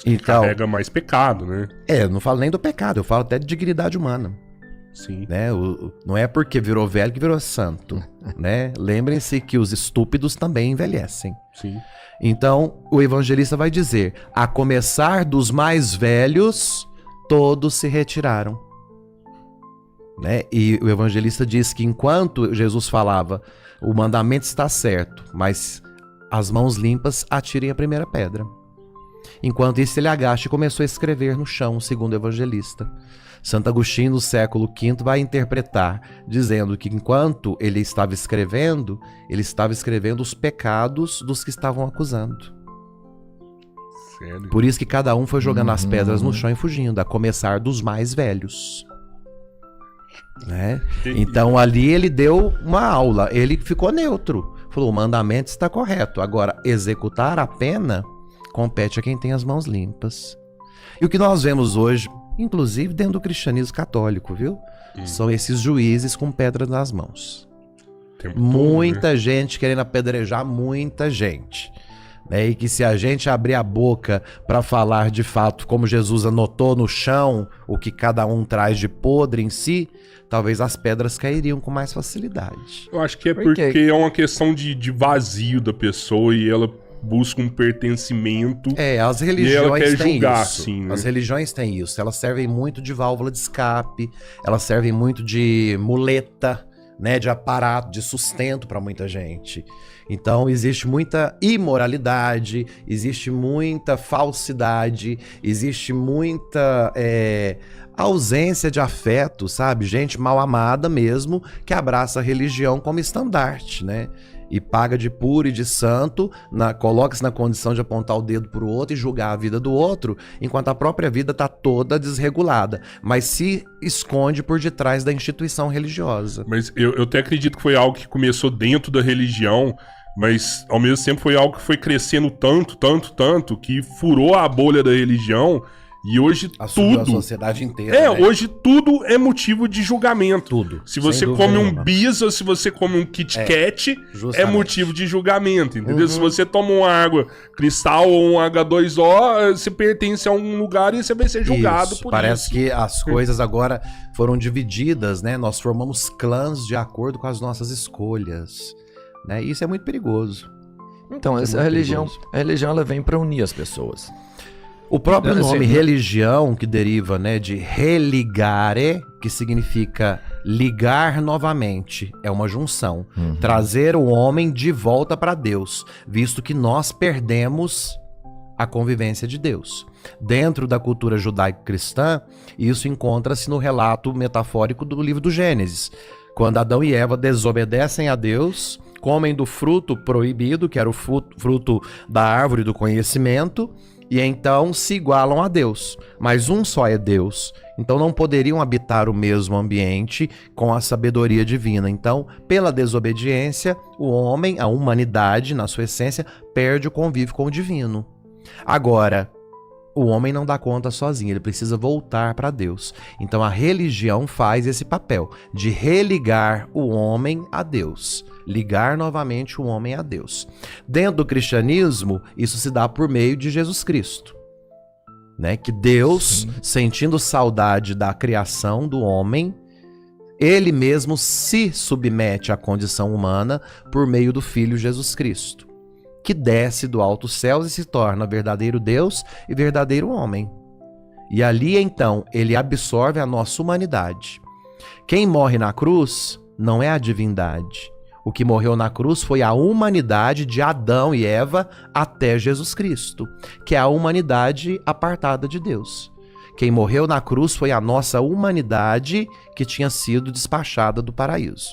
Speaker 1: Então, carrega mais pecado, né?
Speaker 3: Eu não falo nem do pecado, eu falo até de dignidade humana.
Speaker 1: Sim.
Speaker 3: Né? Não é porque virou velho que virou santo. Né? Lembrem-se que os estúpidos também envelhecem.
Speaker 1: Sim.
Speaker 3: Então, o evangelista vai dizer: a começar dos mais velhos, todos se retiraram. Né? E o evangelista diz que enquanto Jesus falava, o mandamento está certo, mas as mãos limpas atirem a primeira pedra. Enquanto isso, ele agacha e começou a escrever no chão, segundo o evangelista. Santo Agostinho, no século V, vai interpretar, dizendo que enquanto ele estava escrevendo os pecados dos que estavam acusando.
Speaker 1: Sério?
Speaker 3: Por isso que cada um foi jogando as pedras no chão e fugindo, a começar dos mais velhos. Né? Então ali ele deu uma aula, ele ficou neutro. Falou, o mandamento está correto. Agora, executar a pena compete a quem tem as mãos limpas. E o que nós vemos hoje, inclusive dentro do cristianismo católico, viu? São esses juízes com pedra nas mãos. Muita gente querendo apedrejar muita gente. Né? E que se a gente abrir a boca para falar de fato, como Jesus anotou no chão, o que cada um traz de podre em si, talvez as pedras cairiam com mais facilidade.
Speaker 1: Eu acho que é porque é uma questão de vazio da pessoa e ela busca um pertencimento.
Speaker 3: As religiões têm
Speaker 1: julgar,
Speaker 3: isso.
Speaker 1: assim, né?
Speaker 3: As religiões têm isso. Elas servem muito de válvula de escape, elas servem muito de muleta, né, de aparato, de sustento para muita gente. Então existe muita imoralidade, existe muita falsidade, existe muita ausência de afeto, sabe? Gente mal amada mesmo, que abraça a religião como estandarte, né? E paga de puro e de santo, coloca-se na condição de apontar o dedo pro outro e julgar a vida do outro, enquanto a própria vida tá toda desregulada, mas se esconde por detrás da instituição religiosa.
Speaker 1: Mas eu até acredito que foi algo que começou dentro da religião, mas ao mesmo tempo foi algo que foi crescendo tanto, que furou a bolha da religião. E hoje
Speaker 3: assumiu
Speaker 1: tudo...
Speaker 3: a sociedade inteira, né?
Speaker 1: Hoje tudo é motivo de julgamento.
Speaker 3: Tudo.
Speaker 1: Se você come um bis ou se você come um Kit Kat, é motivo de julgamento, entendeu? Se você toma uma água cristal ou um H2O, você pertence a um lugar e você vai ser julgado por
Speaker 3: Parece
Speaker 1: isso.
Speaker 3: que as coisas agora foram divididas, né? Nós formamos clãs de acordo com as nossas escolhas, né? Isso é muito perigoso.
Speaker 2: Então, a religião ela vem para unir as pessoas.
Speaker 3: O próprio nome religião, que deriva, né, de religare, que significa ligar novamente, é uma junção. Trazer o homem de volta para Deus, visto que nós perdemos a convivência de Deus. Dentro da cultura judaico-cristã, isso encontra-se no relato metafórico do livro do Gênesis. Quando Adão e Eva desobedecem a Deus, comem do fruto proibido, que era o fruto da árvore do conhecimento, e então se igualam a Deus. Mas um só é Deus. Então não poderiam habitar o mesmo ambiente com a sabedoria divina. Então, pela desobediência, o homem, a humanidade, na sua essência, perde o convívio com o divino. Agora, o homem não dá conta sozinho, ele precisa voltar para Deus. Então a religião faz esse papel de religar o homem a Deus. Ligar novamente o homem a Deus. Dentro do cristianismo, isso se dá por meio de Jesus Cristo. Né? Que Deus, sentindo saudade da criação do homem, ele mesmo se submete à condição humana por meio do Filho Jesus Cristo, que desce do alto céus e se torna verdadeiro Deus e verdadeiro homem. E ali, então, ele absorve a nossa humanidade. Quem morre na cruz não é a divindade. O que morreu na cruz foi a humanidade de Adão e Eva até Jesus Cristo, que é a humanidade apartada de Deus. Quem morreu na cruz foi a nossa humanidade que tinha sido despachada do paraíso.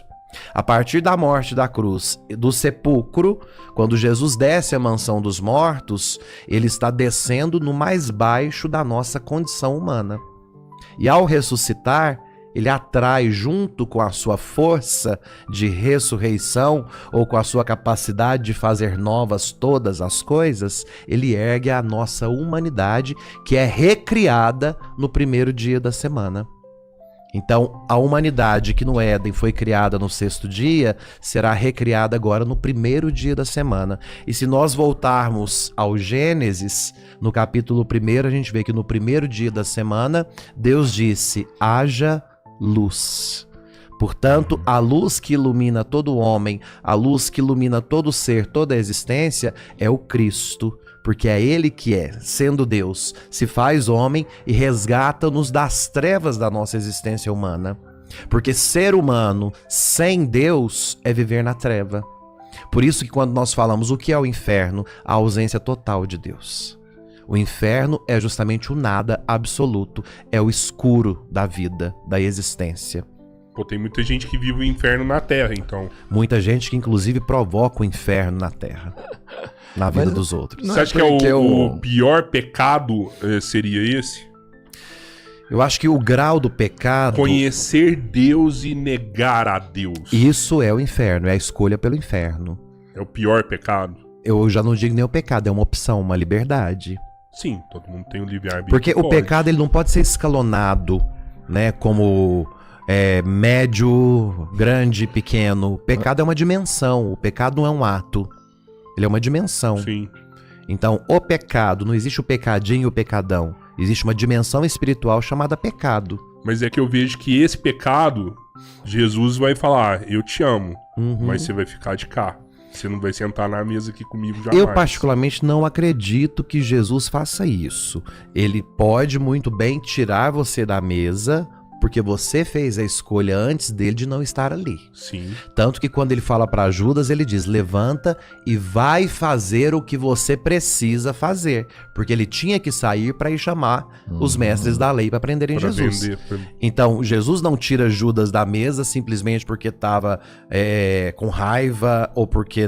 Speaker 3: A partir da morte da cruz, do sepulcro, quando Jesus desce à mansão dos mortos, ele está descendo no mais baixo da nossa condição humana. E ao ressuscitar, ele atrai junto com a sua força de ressurreição ou com a sua capacidade de fazer novas todas as coisas, ele ergue a nossa humanidade que é recriada no primeiro dia da semana. Então, a humanidade que no Éden foi criada no sexto dia, será recriada agora no primeiro dia da semana. E se nós voltarmos ao Gênesis, no capítulo 1, a gente vê que no primeiro dia da semana, Deus disse, haja luz. Portanto, a luz que ilumina todo homem, a luz que ilumina todo ser, toda a existência, é o Cristo. Porque é Ele que sendo Deus, se faz homem e resgata-nos das trevas da nossa existência humana. Porque ser humano sem Deus é viver na treva. Por isso que quando nós falamos o que é o inferno, a ausência total de Deus. O inferno é justamente o nada absoluto, é o escuro da vida, da existência.
Speaker 1: Pô, tem muita gente que vive o inferno na Terra, então.
Speaker 3: Muita gente que inclusive provoca o inferno na Terra. Na vida dos outros.
Speaker 1: Você acha que o pior pecado seria esse?
Speaker 3: Eu acho que o grau do pecado...
Speaker 1: Conhecer Deus e negar a Deus.
Speaker 3: Isso é o inferno, é a escolha pelo inferno.
Speaker 1: É o pior pecado?
Speaker 3: Eu já não digo nem o pecado, é uma opção, uma liberdade.
Speaker 1: Sim, todo mundo tem o livre-arbítrio.
Speaker 3: Porque o pecado ele não pode ser escalonado, né? Como médio, grande, pequeno. O pecado é uma dimensão, o pecado não é um ato. Ele é uma dimensão.
Speaker 1: Sim.
Speaker 3: Então, o pecado, não existe o pecadinho e o pecadão. Existe uma dimensão espiritual chamada pecado.
Speaker 1: Mas é que eu vejo que esse pecado, Jesus vai falar, eu te amo, mas você vai ficar de cá. Você não vai sentar na mesa aqui comigo jamais.
Speaker 3: Eu particularmente não acredito que Jesus faça isso. Ele pode muito bem tirar você da mesa... porque você fez a escolha antes dele de não estar ali.
Speaker 1: Sim.
Speaker 3: Tanto que quando ele fala para Judas, ele diz, levanta e vai fazer o que você precisa fazer. Porque ele tinha que sair para ir chamar os mestres da lei para prenderem Jesus. Então, Jesus não tira Judas da mesa simplesmente porque estava com raiva ou porque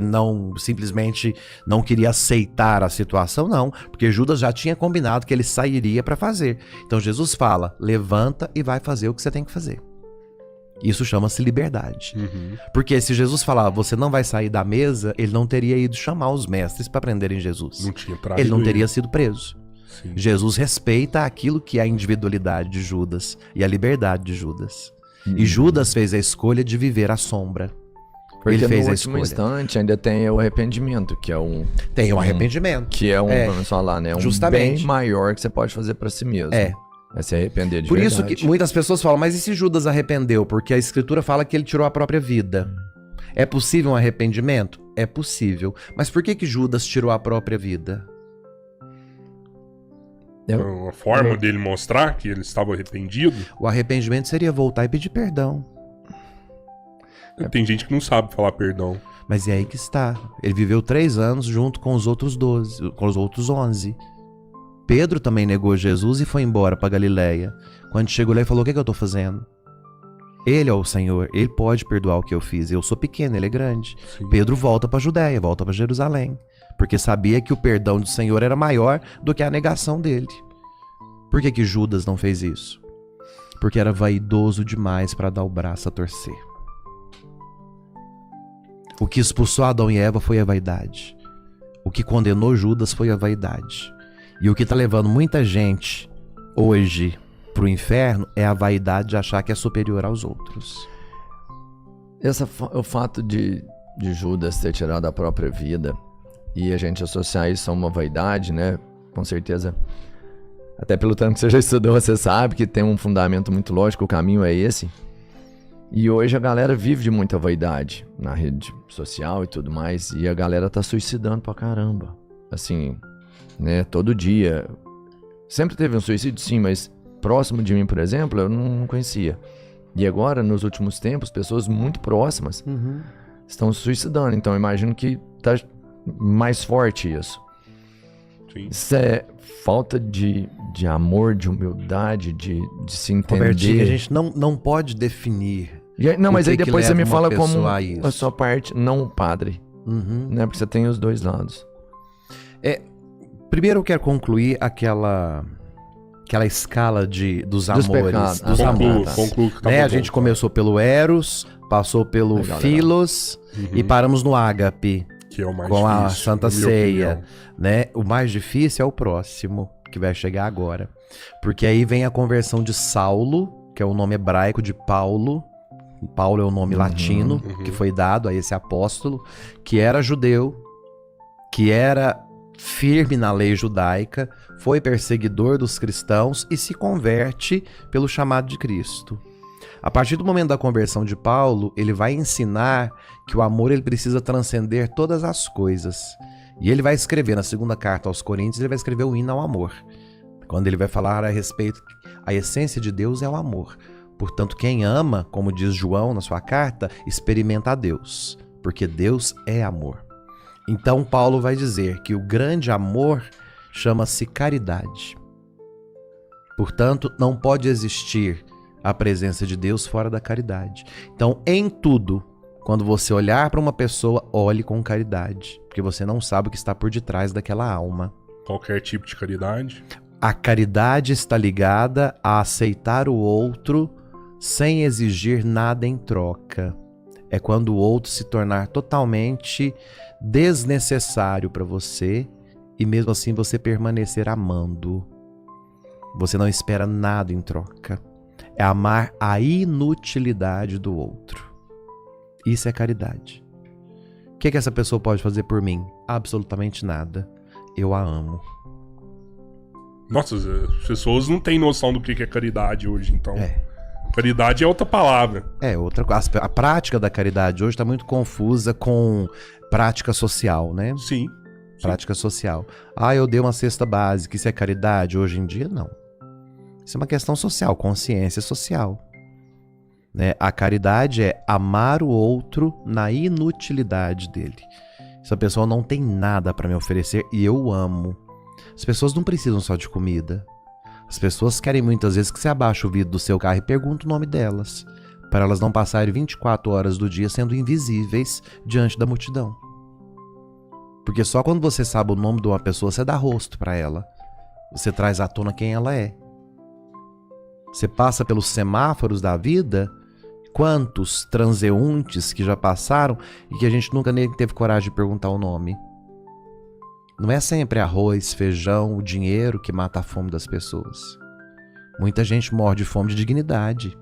Speaker 3: simplesmente não queria aceitar a situação, não. Porque Judas já tinha combinado que ele sairia para fazer. Então, Jesus fala, levanta e vai fazer o que você tem que fazer. Isso chama-se liberdade. Porque se Jesus falar, você não vai sair da mesa, ele não teria ido chamar os mestres para prenderem Jesus.
Speaker 1: Não tinha traído
Speaker 3: ele não teria sido preso.
Speaker 1: Sim.
Speaker 3: Jesus respeita aquilo que é a individualidade de Judas e a liberdade de Judas. E Judas fez a escolha de viver à sombra.
Speaker 2: Porque
Speaker 3: ele fez
Speaker 2: no
Speaker 3: a
Speaker 2: último
Speaker 3: escolha.
Speaker 2: instante ainda tem o arrependimento, que é
Speaker 3: Tem o arrependimento.
Speaker 2: Que é vamos falar, né? Um
Speaker 3: justamente.
Speaker 2: bem maior que você pode fazer para si mesmo. É se arrepender de
Speaker 3: Por
Speaker 2: verdade.
Speaker 3: isso que muitas pessoas falam, mas e se Judas arrependeu? Porque a escritura fala que ele tirou a própria vida. É possível um arrependimento? É possível. Mas por que Judas tirou a própria vida?
Speaker 1: Uma forma dele mostrar que ele estava arrependido?
Speaker 3: O arrependimento seria voltar e pedir perdão.
Speaker 1: Tem gente que não sabe falar perdão.
Speaker 3: Mas é aí que está. Ele viveu 3 anos junto com os outros 12, com os outros 11. Pedro também negou Jesus e foi embora para Galileia. Quando chegou lá, ele falou, o que eu tô fazendo? Ele é o Senhor, ele pode perdoar o que eu fiz. Eu sou pequeno, ele é grande.
Speaker 1: Sim.
Speaker 3: Pedro volta para Judéia, volta para Jerusalém. Porque sabia que o perdão do Senhor era maior do que a negação dele. Por que Judas não fez isso? Porque era vaidoso demais para dar o braço a torcer. O que expulsou Adão e Eva foi a vaidade. O que condenou Judas foi a vaidade. E o que está levando muita gente hoje pro inferno é a vaidade de achar que é superior aos outros.
Speaker 2: O fato de Judas ter tirado a própria vida e a gente associar isso a uma vaidade, né? Com certeza, até pelo tanto que você já estudou, você sabe que tem um fundamento muito lógico, o caminho é esse. E hoje a galera vive de muita vaidade na rede social e tudo mais, e a galera tá suicidando pra caramba. Assim, né, todo dia. Sempre teve um suicídio, sim, mas próximo de mim, por exemplo, eu não conhecia. E agora, nos últimos tempos, pessoas muito próximas estão se suicidando. Então eu imagino que tá mais forte isso.
Speaker 1: Sim.
Speaker 2: Isso é falta de amor, de humildade, de se entender.
Speaker 3: Robertinho, a gente não pode definir.
Speaker 2: Não, mas aí
Speaker 3: que
Speaker 2: depois você
Speaker 3: leva
Speaker 2: me
Speaker 3: uma
Speaker 2: fala como
Speaker 3: pessoa a isso?
Speaker 2: a sua parte, não o padre.
Speaker 3: Uhum.
Speaker 2: Né? Porque você tem os dois lados.
Speaker 3: Primeiro eu quero concluir aquela escala dos amores.
Speaker 2: pecados.
Speaker 3: Dos
Speaker 2: Conclua,
Speaker 3: amores.
Speaker 1: Concluo que tá
Speaker 3: Né?
Speaker 1: bom.
Speaker 3: A gente começou pelo Eros, passou pelo
Speaker 2: Legal,
Speaker 3: Philos e paramos no Ágape,
Speaker 1: Que é o mais
Speaker 3: com a
Speaker 1: difícil,
Speaker 3: Santa
Speaker 1: na minha
Speaker 3: Ceia.
Speaker 1: opinião.
Speaker 3: Né? O mais difícil é o próximo, que vai chegar agora. Porque aí vem a conversão de Saulo, que é o nome hebraico de Paulo. Paulo é o nome latino que foi dado a esse apóstolo, que era judeu, que era firme na lei judaica, foi perseguidor dos cristãos e se converte pelo chamado de Cristo. A partir do momento da conversão de Paulo, ele vai ensinar que o amor ele precisa transcender todas as coisas. E ele vai escrever na segunda carta aos Coríntios, ele vai escrever o hino ao amor. Quando ele vai falar a respeito, a essência de Deus é o amor. Portanto, quem ama, como diz João na sua carta, experimenta a Deus, porque Deus é amor. Então Paulo vai dizer que o grande amor chama-se caridade. Portanto, não pode existir a presença de Deus fora da caridade. Então, em tudo, quando você olhar para uma pessoa, olhe com caridade, porque você não sabe o que está por detrás daquela alma.
Speaker 1: Qualquer tipo de caridade.
Speaker 3: A caridade está ligada a aceitar o outro sem exigir nada em troca. É quando o outro se tornar totalmente desnecessário para você e mesmo assim você permanecer amando. Você não espera nada em troca. É amar a inutilidade do outro. Isso é caridade. O que essa pessoa pode fazer por mim? Absolutamente nada. Eu a amo.
Speaker 1: Nossa, as pessoas não têm noção do que é caridade hoje, então.
Speaker 3: É.
Speaker 1: Caridade é outra palavra.
Speaker 3: Outra coisa. A prática da caridade hoje está muito confusa com prática social, né?
Speaker 1: Sim.
Speaker 3: Prática social. Eu dei uma cesta básica. Isso é caridade? Hoje em dia, não. Isso é uma questão social, consciência social. Né? A caridade é amar o outro na inutilidade dele. Essa pessoa não tem nada para me oferecer e eu o amo. As pessoas não precisam só de comida. As pessoas querem muitas vezes que você abaixe o vidro do seu carro e pergunte o nome delas, para elas não passarem 24 horas do dia sendo invisíveis diante da multidão. Porque só quando você sabe o nome de uma pessoa, você dá rosto para ela. Você traz à tona quem ela é. Você passa pelos semáforos da vida, quantos transeuntes que já passaram e que a gente nunca nem teve coragem de perguntar o nome. Não é sempre arroz, feijão, o dinheiro que mata a fome das pessoas. Muita gente morre de fome de dignidade.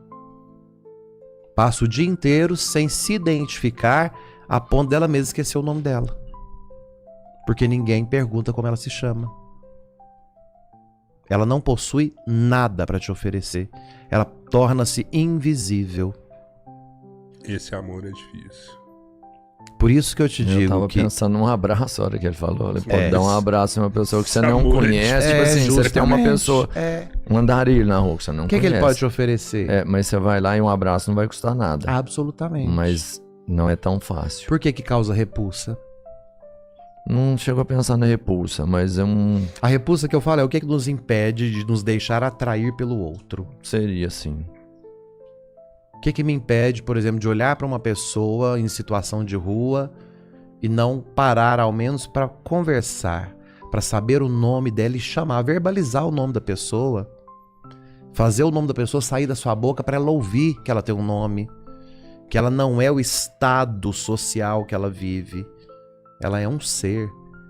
Speaker 3: Passa o dia inteiro sem se identificar a ponto dela mesma esquecer o nome dela. Porque ninguém pergunta como ela se chama. Ela não possui nada para te oferecer. Ela torna-se invisível.
Speaker 1: Esse amor é difícil.
Speaker 3: Por isso que eu te
Speaker 2: Eu
Speaker 3: digo
Speaker 2: tava
Speaker 3: que...
Speaker 2: pensando num abraço a hora que ele falou. Ele pode
Speaker 3: É.
Speaker 2: dar um abraço em uma pessoa que você
Speaker 1: Esse
Speaker 2: não
Speaker 1: amor é
Speaker 2: conhece. Tipo assim, você tem uma
Speaker 3: justamente.
Speaker 2: pessoa, um andarilho na rua que você não
Speaker 3: O que
Speaker 2: conhece.
Speaker 3: ele pode te oferecer?
Speaker 2: Mas você vai lá e um abraço não vai custar nada.
Speaker 3: Absolutamente.
Speaker 2: Mas não é tão fácil.
Speaker 3: Por que causa repulsa?
Speaker 2: Não chego a pensar na repulsa, mas é um...
Speaker 3: A repulsa que eu falo é o que nos impede de nos deixar atrair pelo outro.
Speaker 2: Seria assim.
Speaker 3: O que me impede, por exemplo, de olhar para uma pessoa em situação de rua e não parar ao menos para conversar, para saber o nome dela e chamar, verbalizar o nome da pessoa, fazer o nome da pessoa sair da sua boca para ela ouvir que ela tem um nome, que ela não é o estado social que ela vive, ela é um ser,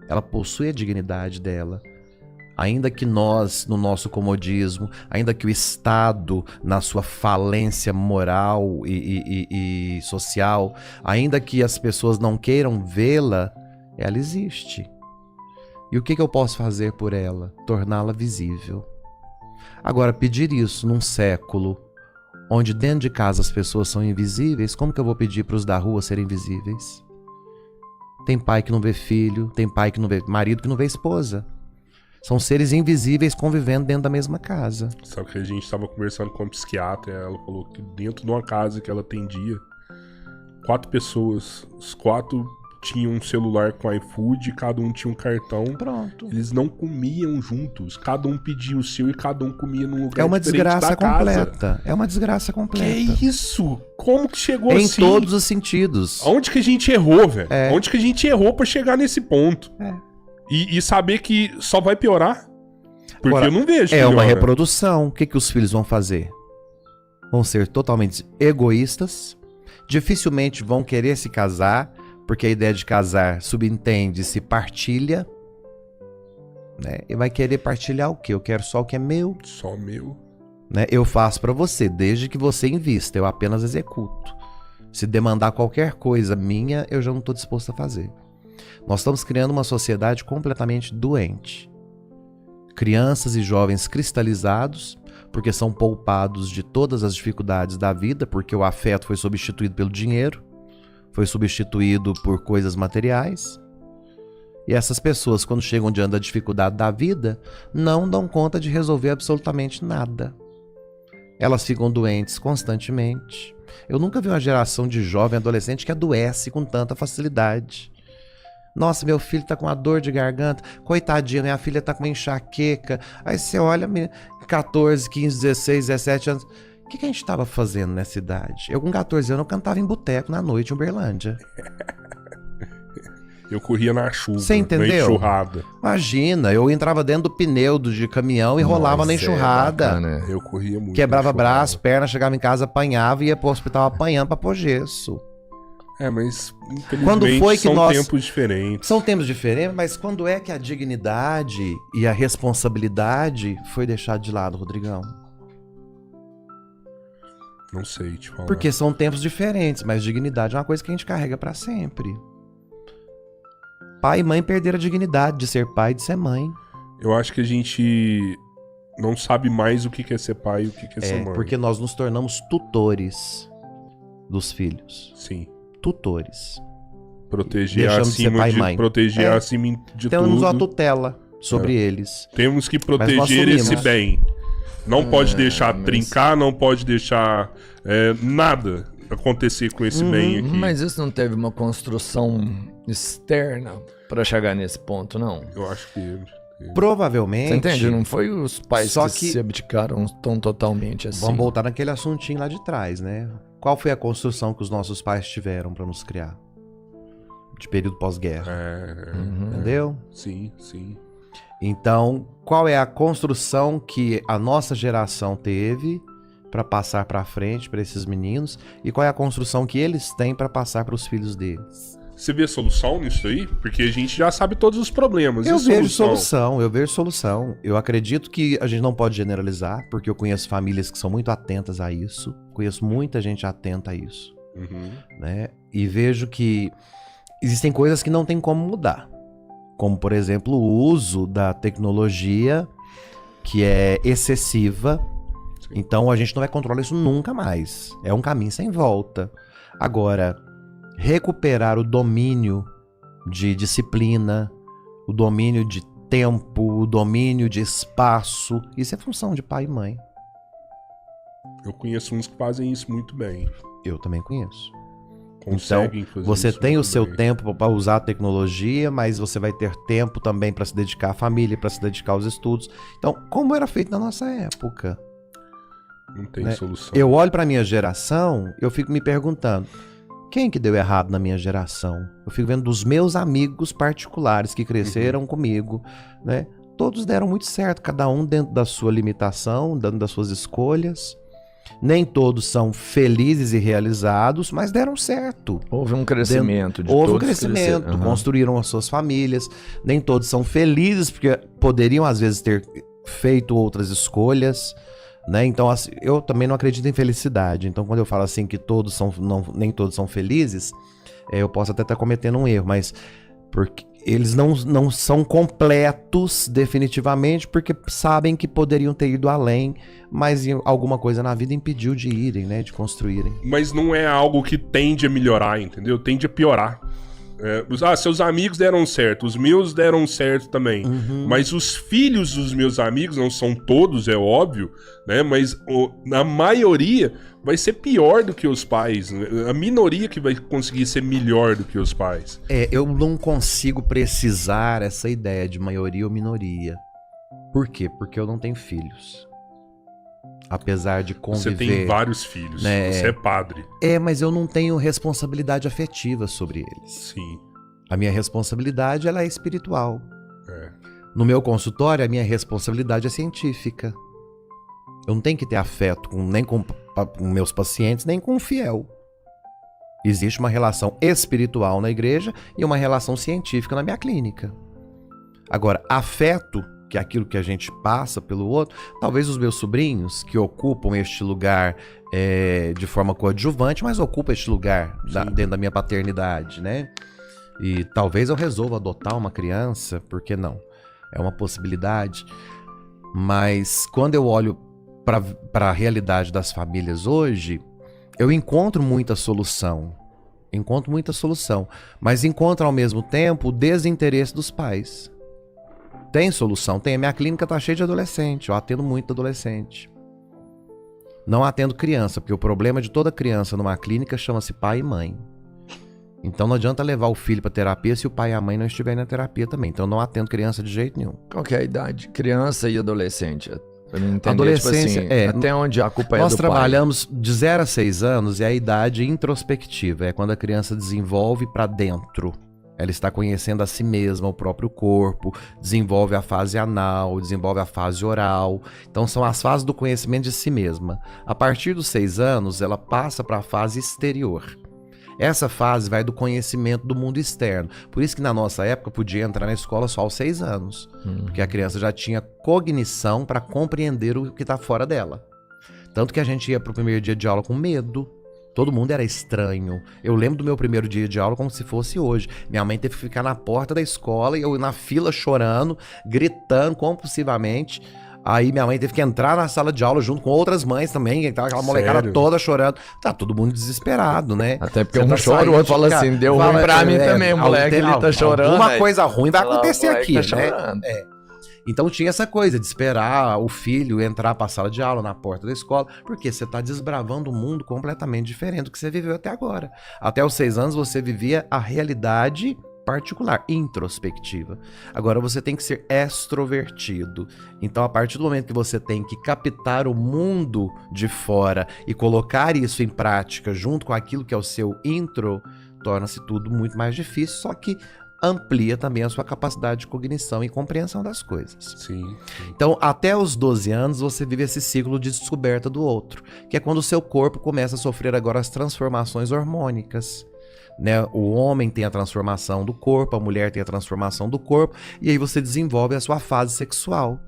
Speaker 3: ela possui a dignidade dela. Ainda que nós, no nosso comodismo, ainda que o Estado, na sua falência moral e social, ainda que as pessoas não queiram vê-la, ela existe. E o que eu posso fazer por ela? Torná-la visível. Agora, pedir isso num século onde dentro de casa as pessoas são invisíveis, como que eu vou pedir para os da rua serem visíveis? Tem pai que não vê filho, tem pai que não vê marido, que não vê esposa. São seres invisíveis convivendo dentro da mesma casa.
Speaker 1: Sabe que a gente estava conversando com um psiquiatra e ela falou que dentro de uma casa que ela atendia, 4 pessoas. Os 4 tinham um celular com iFood, cada um tinha um cartão.
Speaker 3: Pronto.
Speaker 1: Eles não comiam juntos. Cada um pedia o seu e cada um comia num lugar
Speaker 3: É uma
Speaker 1: diferente
Speaker 3: desgraça
Speaker 1: da casa.
Speaker 3: completa. É uma desgraça completa.
Speaker 1: Que isso? Como que chegou
Speaker 3: Em
Speaker 1: assim?
Speaker 3: todos os sentidos.
Speaker 1: Onde que a gente errou, velho?
Speaker 3: É.
Speaker 1: Onde que a gente errou pra chegar nesse ponto?
Speaker 3: É.
Speaker 1: E saber que só vai piorar? Porque
Speaker 3: Agora,
Speaker 1: eu não vejo.
Speaker 3: É uma
Speaker 1: melhora.
Speaker 3: reprodução. O que, que os filhos vão fazer? Vão ser totalmente egoístas, dificilmente vão querer se casar, porque a ideia de casar subentende-se partilha, né? E vai querer partilhar o quê? Eu quero só o que é meu,
Speaker 1: Só meu.
Speaker 3: né? Eu faço pra você, desde que você invista, eu apenas executo. Se demandar qualquer coisa minha, eu já não estou disposto a fazer. Nós estamos criando uma sociedade completamente doente. Crianças e jovens cristalizados, porque são poupados de todas as dificuldades da vida, porque o afeto foi substituído pelo dinheiro, foi substituído por coisas materiais. E essas pessoas, quando chegam diante da dificuldade da vida, não dão conta de resolver absolutamente nada. Elas ficam doentes constantemente. Eu nunca vi uma geração de jovem adolescente que adoece com tanta facilidade. Nossa, meu filho tá com uma dor de garganta. Coitadinha, minha filha tá com uma enxaqueca. Aí você olha, 14, 15, 16, 17 anos. O que a gente tava fazendo nessa idade? Eu com 14 anos eu cantava em boteco na noite em Uberlândia.
Speaker 1: Eu corria na chuva,
Speaker 3: Você entendeu?
Speaker 1: na enxurrada.
Speaker 3: Imagina, eu entrava dentro do pneu de caminhão e rolava na enxurrada.
Speaker 2: bacana.
Speaker 1: Eu corria muito.
Speaker 3: Quebrava
Speaker 1: na enxurrada.
Speaker 3: braço, perna, chegava em casa, apanhava e ia pro hospital apanhando pra pôr gesso.
Speaker 1: É, mas infelizmente
Speaker 3: Quando foi que
Speaker 1: são
Speaker 3: nós-
Speaker 1: tempos diferentes.
Speaker 3: São tempos diferentes, mas quando é que a dignidade e a responsabilidade foi deixada de lado, Rodrigão?
Speaker 1: Não sei te falar.
Speaker 3: Porque são tempos diferentes, mas dignidade é uma coisa que a gente carrega pra sempre. Pai e mãe perderam a dignidade de ser pai e de ser mãe.
Speaker 1: Eu acho que a gente não sabe mais o que é ser pai e o que é ser mãe.
Speaker 3: Porque nós nos tornamos tutores dos filhos.
Speaker 1: Sim.
Speaker 3: Tutores.
Speaker 1: Proteger
Speaker 3: Deixamos de ser
Speaker 1: acima
Speaker 3: pai e
Speaker 1: de,
Speaker 3: mãe.
Speaker 1: proteger
Speaker 3: É.
Speaker 1: acima de
Speaker 3: Temos uma
Speaker 1: tudo.
Speaker 3: tutela sobre eles.
Speaker 1: Temos que
Speaker 3: Mas nós
Speaker 1: proteger esse
Speaker 3: assumimos.
Speaker 1: bem. Não pode deixar
Speaker 2: mas-
Speaker 1: trincar, não pode deixar nada acontecer com esse bem aqui.
Speaker 2: Mas isso não teve uma construção externa pra chegar nesse ponto, não?
Speaker 1: Eu acho que...
Speaker 3: Provavelmente.
Speaker 2: Você entende? Não foi os pais
Speaker 3: Só
Speaker 2: que
Speaker 3: que-
Speaker 2: se abdicaram tão totalmente assim.
Speaker 3: Vamos voltar naquele assuntinho lá de trás, né? Qual foi a construção que os nossos pais tiveram pra nos criar? De período pós-guerra.
Speaker 2: Uhum.
Speaker 3: Entendeu?
Speaker 1: Sim, sim.
Speaker 3: Então, qual é a construção que a nossa geração teve pra passar pra frente pra esses meninos e qual é a construção que eles têm pra passar para os filhos deles?
Speaker 1: Você vê solução nisso aí? Porque a gente já sabe todos os problemas.
Speaker 3: Eu
Speaker 1: E
Speaker 3: vejo solução, eu vejo solução. Eu acredito que a gente não pode generalizar, porque eu conheço famílias que são muito atentas a isso, conheço muita gente atenta a isso,
Speaker 1: Uhum.
Speaker 3: né? E vejo que existem coisas que não tem como mudar. Como, por exemplo, o uso da tecnologia, que é excessiva.
Speaker 1: Sim.
Speaker 3: Então a gente não vai controlar isso nunca mais. É um caminho sem volta. Agora, recuperar o domínio de disciplina, o domínio de tempo, o domínio de espaço, isso é função de pai e mãe.
Speaker 1: Eu conheço uns que fazem isso muito bem.
Speaker 3: Eu também conheço.
Speaker 1: Conseguem fazer
Speaker 3: Você
Speaker 1: isso
Speaker 3: tem o
Speaker 1: muito
Speaker 3: seu
Speaker 1: bem.
Speaker 3: tempo para usar a tecnologia, mas você vai ter tempo também para se dedicar à família, para se dedicar aos estudos. Então, como era feito na nossa época?
Speaker 1: Não tem
Speaker 3: né?
Speaker 1: solução.
Speaker 3: Eu olho para minha geração, eu fico me perguntando, quem que deu errado na minha geração? Eu fico vendo dos meus amigos particulares que cresceram comigo, né? Todos deram muito certo, cada um dentro da sua limitação, dentro das suas escolhas. Nem todos são felizes e realizados, mas deram certo.
Speaker 2: Houve um crescimento de
Speaker 3: Houve um
Speaker 2: todos
Speaker 3: crescimento,
Speaker 2: cresceram. Aham.
Speaker 3: construíram as suas famílias. Nem todos são felizes, porque poderiam às vezes ter feito outras escolhas, né? Então, assim, eu também não acredito em felicidade. Então, quando eu falo assim que nem todos são felizes, eu posso até estar cometendo um erro, mas porque eles não são completos definitivamente, porque sabem que poderiam ter ido além, mas alguma coisa na vida impediu de irem, né? De construírem.
Speaker 1: Mas não é algo que tende a melhorar, entendeu? Tende a piorar. Seus amigos deram certo, os meus deram certo também.
Speaker 3: Uhum.
Speaker 1: Mas os filhos dos meus amigos, não são todos, é óbvio, né? Mas a maioria vai ser pior do que os pais. Né? A minoria que vai conseguir ser melhor do que os pais.
Speaker 3: Eu não consigo precisar essa ideia de maioria ou minoria. Por quê? Porque eu não tenho filhos. Apesar de conviver...
Speaker 1: Você tem vários filhos,
Speaker 3: né?
Speaker 1: Você é padre.
Speaker 3: Mas eu não tenho responsabilidade afetiva sobre eles.
Speaker 1: Sim.
Speaker 3: A minha responsabilidade, ela é espiritual.
Speaker 1: É.
Speaker 3: No meu consultório, a minha responsabilidade é científica. Eu não tenho que ter afeto nem com meus pacientes, nem com o fiel. Existe uma relação espiritual na igreja e uma relação científica na minha clínica. Agora, afeto, que é aquilo que a gente passa pelo outro, talvez os meus sobrinhos, que ocupam este lugar de forma coadjuvante, mas ocupam este lugar dentro da minha paternidade, né? E talvez eu resolva adotar uma criança, por que não? É uma possibilidade. Mas quando eu olho para a realidade das famílias hoje, eu encontro muita solução. Mas encontro ao mesmo tempo o desinteresse dos pais. Tem solução? Tem. A minha clínica tá cheia de adolescente. Eu atendo muito adolescente. Não atendo criança, porque o problema de toda criança numa clínica chama-se pai e mãe. Então não adianta levar o filho para terapia se o pai e a mãe não estiverem na terapia também. Então eu não atendo criança de jeito nenhum.
Speaker 2: Qual que é a idade? Criança e adolescente? Pra mim entender,
Speaker 3: Adolescência,
Speaker 2: tipo assim, até onde a culpa é do pai.
Speaker 3: Nós trabalhamos de 0 a 6 anos e a idade introspectiva. É quando a criança desenvolve para dentro. Ela está conhecendo a si mesma, o próprio corpo, desenvolve a fase anal, desenvolve a fase oral. Então são as fases do conhecimento de si mesma. A partir dos 6 anos, ela passa para a fase exterior. Essa fase vai do conhecimento do mundo externo. Por isso que na nossa época podia entrar na escola só aos 6 anos. Porque a criança já tinha cognição para compreender o que está fora dela. Tanto que a gente ia para o primeiro dia de aula com medo. Todo mundo era estranho. Eu lembro do meu primeiro dia de aula como se fosse hoje. Minha mãe teve que ficar na porta da escola e eu na fila chorando, gritando compulsivamente. Aí minha mãe teve que entrar na sala de aula junto com outras mães também, que tava aquela molecada toda chorando. Tá todo mundo desesperado, né?
Speaker 2: Até porque um chora, o outro fala assim, deu ruim pra mim também, o moleque ele tá chorando.
Speaker 3: Alguma coisa ruim vai acontecer aqui,
Speaker 2: tá
Speaker 3: né? Então tinha essa coisa de esperar o filho entrar para a sala de aula, na porta da escola, porque você está desbravando um mundo completamente diferente do que você viveu até agora. Até os 6 anos você vivia a realidade particular, introspectiva. Agora você tem que ser extrovertido. Então a partir do momento que você tem que captar o mundo de fora e colocar isso em prática junto com aquilo que é o seu intro, torna-se tudo muito mais difícil, só que amplia também a sua capacidade de cognição e compreensão das coisas.
Speaker 1: Sim.
Speaker 3: Então, até os 12 anos, você vive esse ciclo de descoberta do outro, que é quando o seu corpo começa a sofrer agora as transformações hormônicas. Né? O homem tem a transformação do corpo, a mulher tem a transformação do corpo, e aí você desenvolve a sua fase sexual.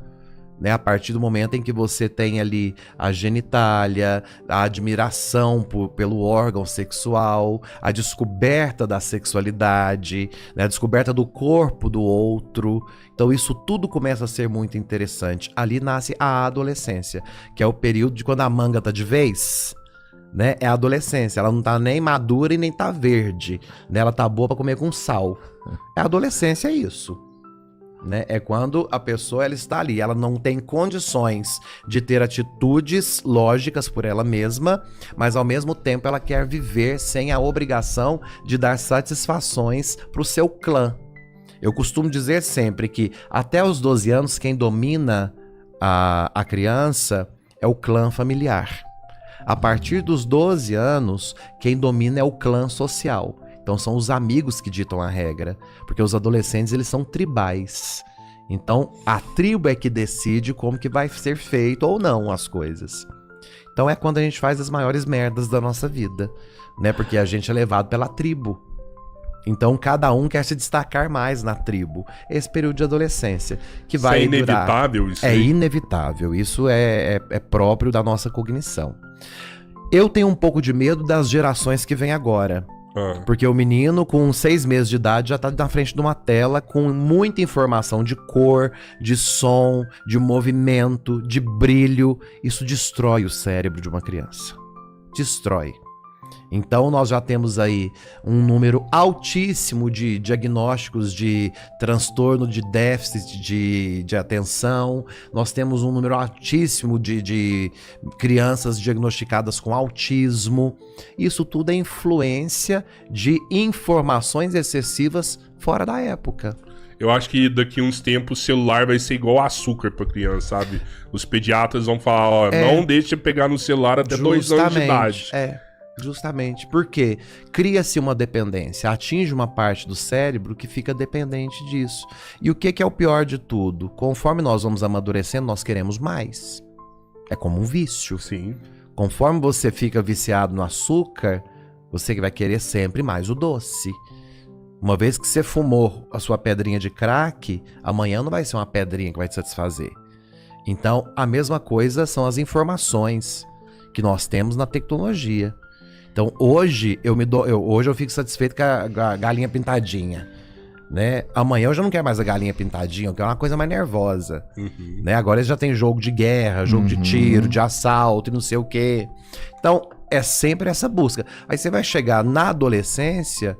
Speaker 3: Né? A partir do momento em que você tem ali a genitália, a admiração pelo órgão sexual, a descoberta da sexualidade, né? A descoberta do corpo do outro. Então isso tudo começa a ser muito interessante. Ali nasce a adolescência, que é o período de quando a manga tá de vez. Né? É a adolescência, ela não tá nem madura e nem tá verde, né? Ela tá boa pra comer com sal. A adolescência é isso. Né? É quando a pessoa ela está ali, ela não tem condições de ter atitudes lógicas por ela mesma, mas ao mesmo tempo ela quer viver sem a obrigação de dar satisfações para o seu clã. Eu costumo dizer sempre que até os 12 anos quem domina a criança é o clã familiar. A partir dos 12 anos quem domina é o clã social. Então são os amigos que ditam a regra, porque os adolescentes eles são tribais. Então a tribo é que decide como que vai ser feito ou não as coisas. Então é quando a gente faz as maiores merdas da nossa vida, né? Porque a gente é levado pela tribo. Então cada um quer se destacar mais na tribo. Esse período de adolescência que vai
Speaker 1: Isso é inevitável,
Speaker 3: durar.
Speaker 1: isso
Speaker 3: É
Speaker 1: aí?
Speaker 3: inevitável. Isso é próprio da nossa cognição. Eu tenho um pouco de medo das gerações que vêm agora. Porque o menino com 6 meses de idade já tá na frente de uma tela com muita informação de cor, de som, de movimento, de brilho. Isso destrói o cérebro de uma criança. Destrói. Então, nós já temos aí um número altíssimo de diagnósticos de transtorno de déficit de atenção. Nós temos um número altíssimo de crianças diagnosticadas com autismo. Isso tudo é influência de informações excessivas fora da época.
Speaker 1: Eu acho que daqui a uns tempos o celular vai ser igual açúcar pra criança, sabe? Os pediatras vão falar, ó, não deixa pegar no celular até 2 anos de idade.
Speaker 3: Justamente, porque cria-se uma dependência, atinge uma parte do cérebro que fica dependente disso. E o que é o pior de tudo? Conforme nós vamos amadurecendo, nós queremos mais. É como um vício.
Speaker 1: Sim.
Speaker 3: Conforme você fica viciado no açúcar, você vai querer sempre mais o doce. Uma vez que você fumou a sua pedrinha de crack, amanhã não vai ser uma pedrinha que vai te satisfazer. Então, a mesma coisa são as informações que nós temos na tecnologia. Então, hoje eu fico satisfeito com a galinha pintadinha, né? Amanhã eu já não quero mais a galinha pintadinha, eu quero uma coisa mais nervosa, né? Agora já tem jogo de guerra, jogo de tiro, de assalto e não sei o quê. Então, é sempre essa busca. Aí você vai chegar na adolescência,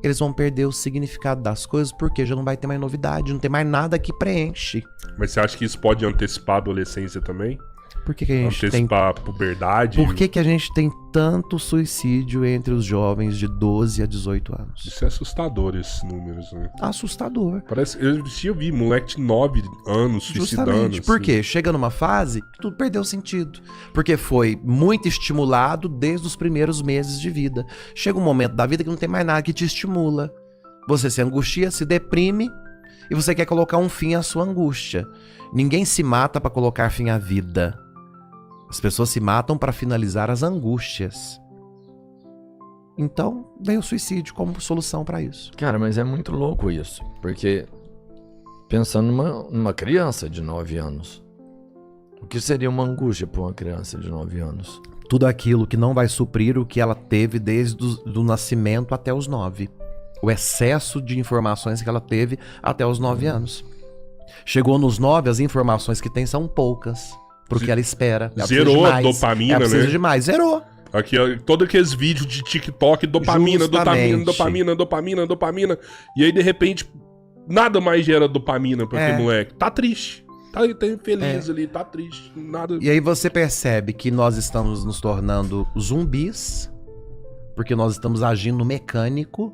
Speaker 3: eles vão perder o significado das coisas porque já não vai ter mais novidade, não tem mais nada que preenche.
Speaker 1: Mas você acha que isso pode antecipar a adolescência também?
Speaker 3: Por que a gente
Speaker 1: antecipar a puberdade?
Speaker 3: Por que a gente tem tanto suicídio entre os jovens de 12 a 18 anos?
Speaker 1: Isso é assustador, esses números, né?
Speaker 3: Assustador.
Speaker 1: Parece, eu vi moleque de 9 anos suicidando.
Speaker 3: Justamente,
Speaker 1: assim.
Speaker 3: porque chega numa fase que tudo perdeu sentido. Porque foi muito estimulado desde os primeiros meses de vida. Chega um momento da vida que não tem mais nada que te estimula. Você se angustia, se deprime e você quer colocar um fim à sua angústia. Ninguém se mata para colocar fim à vida. As pessoas se matam para finalizar as angústias. Então, vem o suicídio como solução para isso.
Speaker 2: Cara, mas é muito louco isso. Porque, pensando numa criança de 9 anos, o que seria uma angústia para uma criança de 9 anos?
Speaker 3: Tudo aquilo que não vai suprir o que ela teve desde o nascimento até os 9. O excesso de informações que ela teve até os 9 anos. Chegou nos 9, as informações que tem são poucas. Pro que ela espera. Ela
Speaker 1: zerou a dopamina,
Speaker 3: ela precisa
Speaker 1: né?
Speaker 3: de mais, zerou.
Speaker 1: Aqui, ó, todos aqueles vídeos de TikTok, dopamina. E aí, de repente, nada mais gera dopamina pra aquele moleque. Tá triste. Tá infeliz ali, tá triste. Nada.
Speaker 3: E aí você percebe que nós estamos nos tornando zumbis, porque nós estamos agindo no mecânico.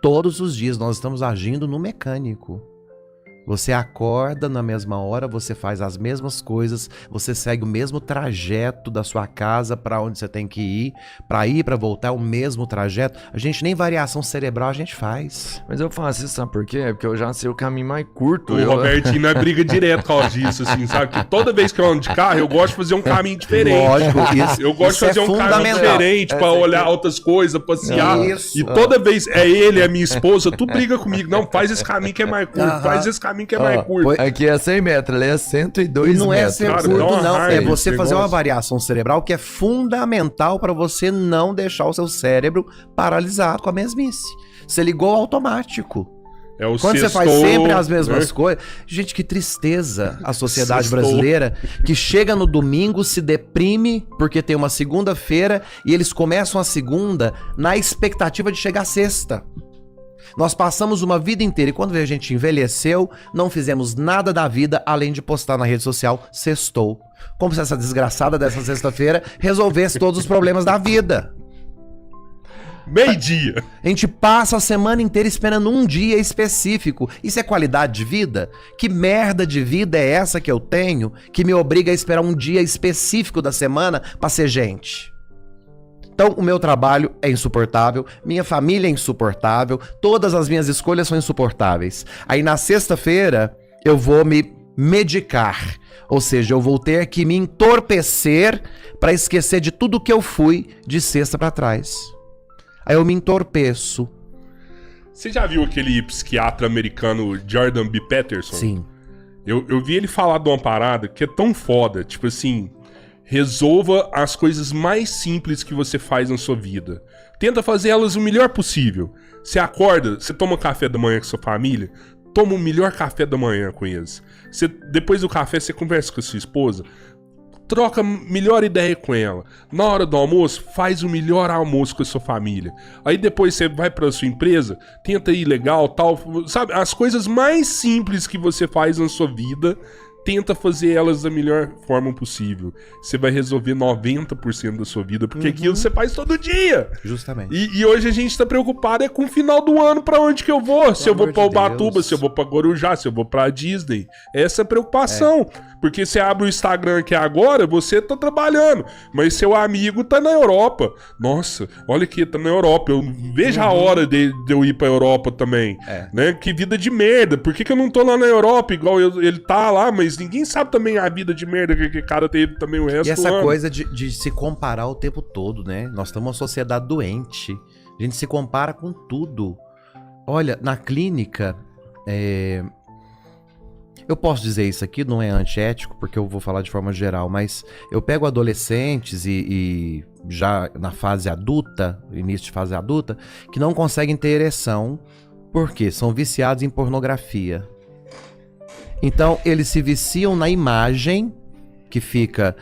Speaker 3: Todos os dias nós estamos agindo no mecânico. Você acorda na mesma hora, você faz as mesmas coisas, você segue o mesmo trajeto da sua casa para onde você tem que ir, para voltar é o mesmo trajeto. A gente nem variação cerebral a gente faz.
Speaker 2: Mas eu faço isso, sabe por quê? Porque eu já sei o caminho mais curto.
Speaker 1: O Robertinho é briga direto por causa disso, assim, sabe? Que toda vez que eu ando de carro, eu gosto de fazer um caminho diferente.
Speaker 3: Lógico, isso.
Speaker 1: Eu gosto de fazer um caminho diferente pra olhar outras coisas, passear.
Speaker 3: Isso.
Speaker 1: E toda vez é ele, é minha esposa, tu briga comigo. Não, faz esse caminho que é mais curto, faz esse caminho que é mais curto.
Speaker 2: Aqui é 100 metros, ali é 102
Speaker 3: não
Speaker 2: metros.
Speaker 3: É ser
Speaker 1: Cara,
Speaker 3: curto,
Speaker 1: dá uma
Speaker 3: não.
Speaker 1: raiva
Speaker 3: É você
Speaker 1: esse
Speaker 3: fazer uma
Speaker 1: negócio.
Speaker 3: variação cerebral que é fundamental para você não deixar o seu cérebro paralisado com a mesmice. Você ligou automático.
Speaker 1: É o
Speaker 3: Quando você
Speaker 1: sextou,
Speaker 3: faz sempre as mesmas
Speaker 1: né?
Speaker 3: coisas... Gente, que tristeza a sociedade
Speaker 1: Sextou.
Speaker 3: brasileira que chega no domingo, se deprime porque tem uma segunda-feira e eles começam a segunda na expectativa de chegar à sexta. Nós passamos uma vida inteira e quando a gente envelheceu, não fizemos nada da vida além de postar na rede social sextou. Como se essa desgraçada dessa sexta-feira resolvesse todos os problemas da vida.
Speaker 1: Meio-dia.
Speaker 3: A gente passa a semana inteira esperando um dia específico. Isso é qualidade de vida? Que merda de vida é essa que eu tenho que me obriga a esperar um dia específico da semana pra ser gente? Então, o meu trabalho é insuportável, minha família é insuportável, todas as minhas escolhas são insuportáveis. Aí, na sexta-feira, eu vou me medicar. Ou seja, eu vou ter que me entorpecer pra esquecer de tudo que eu fui de sexta pra trás. Aí eu me entorpeço.
Speaker 1: Você já viu aquele psiquiatra americano Jordan B. Peterson?
Speaker 3: Sim.
Speaker 1: Eu vi ele falar de uma parada que é tão foda, tipo assim... Resolva as coisas mais simples que você faz na sua vida. Tenta fazer elas o melhor possível. Você acorda, você toma café da manhã com sua família, toma o melhor café da manhã com eles. Depois do café, você conversa com a sua esposa. troca melhor ideia com ela. Na hora do almoço, faz o melhor almoço com a sua família. Aí depois você vai pra sua empresa, tenta ir legal, tal, sabe? As coisas mais simples que você faz na sua vida, tenta fazer elas da melhor forma possível. Você vai resolver 90% da sua vida, porque aquilo você faz todo dia.
Speaker 3: Justamente.
Speaker 1: E hoje a gente tá preocupado com o final do ano, pra onde que eu vou. Se eu vou pra Ubatuba, se eu vou pra Guarujá, se eu vou pra Disney. Essa é a preocupação. Porque você abre o Instagram aqui agora, você tá trabalhando, mas seu amigo tá na Europa. Nossa, olha aqui, tá na Europa. Eu vejo a hora de eu ir pra Europa também. Né? Que vida de merda. Por que eu não tô lá na Europa igual ele tá lá, mas ninguém sabe também a vida de merda que aquele cara teve também o resto
Speaker 3: E essa
Speaker 1: do ano.
Speaker 3: coisa de se comparar o tempo todo, né? Nós estamos uma sociedade doente. A gente se compara com tudo. Olha, na clínica, eu posso dizer isso aqui, não é antiético, porque eu vou falar de forma geral, mas eu pego adolescentes e já na fase adulta, início de fase adulta, que não conseguem ter ereção, porque são viciados em pornografia. Então, eles se viciam na imagem que fica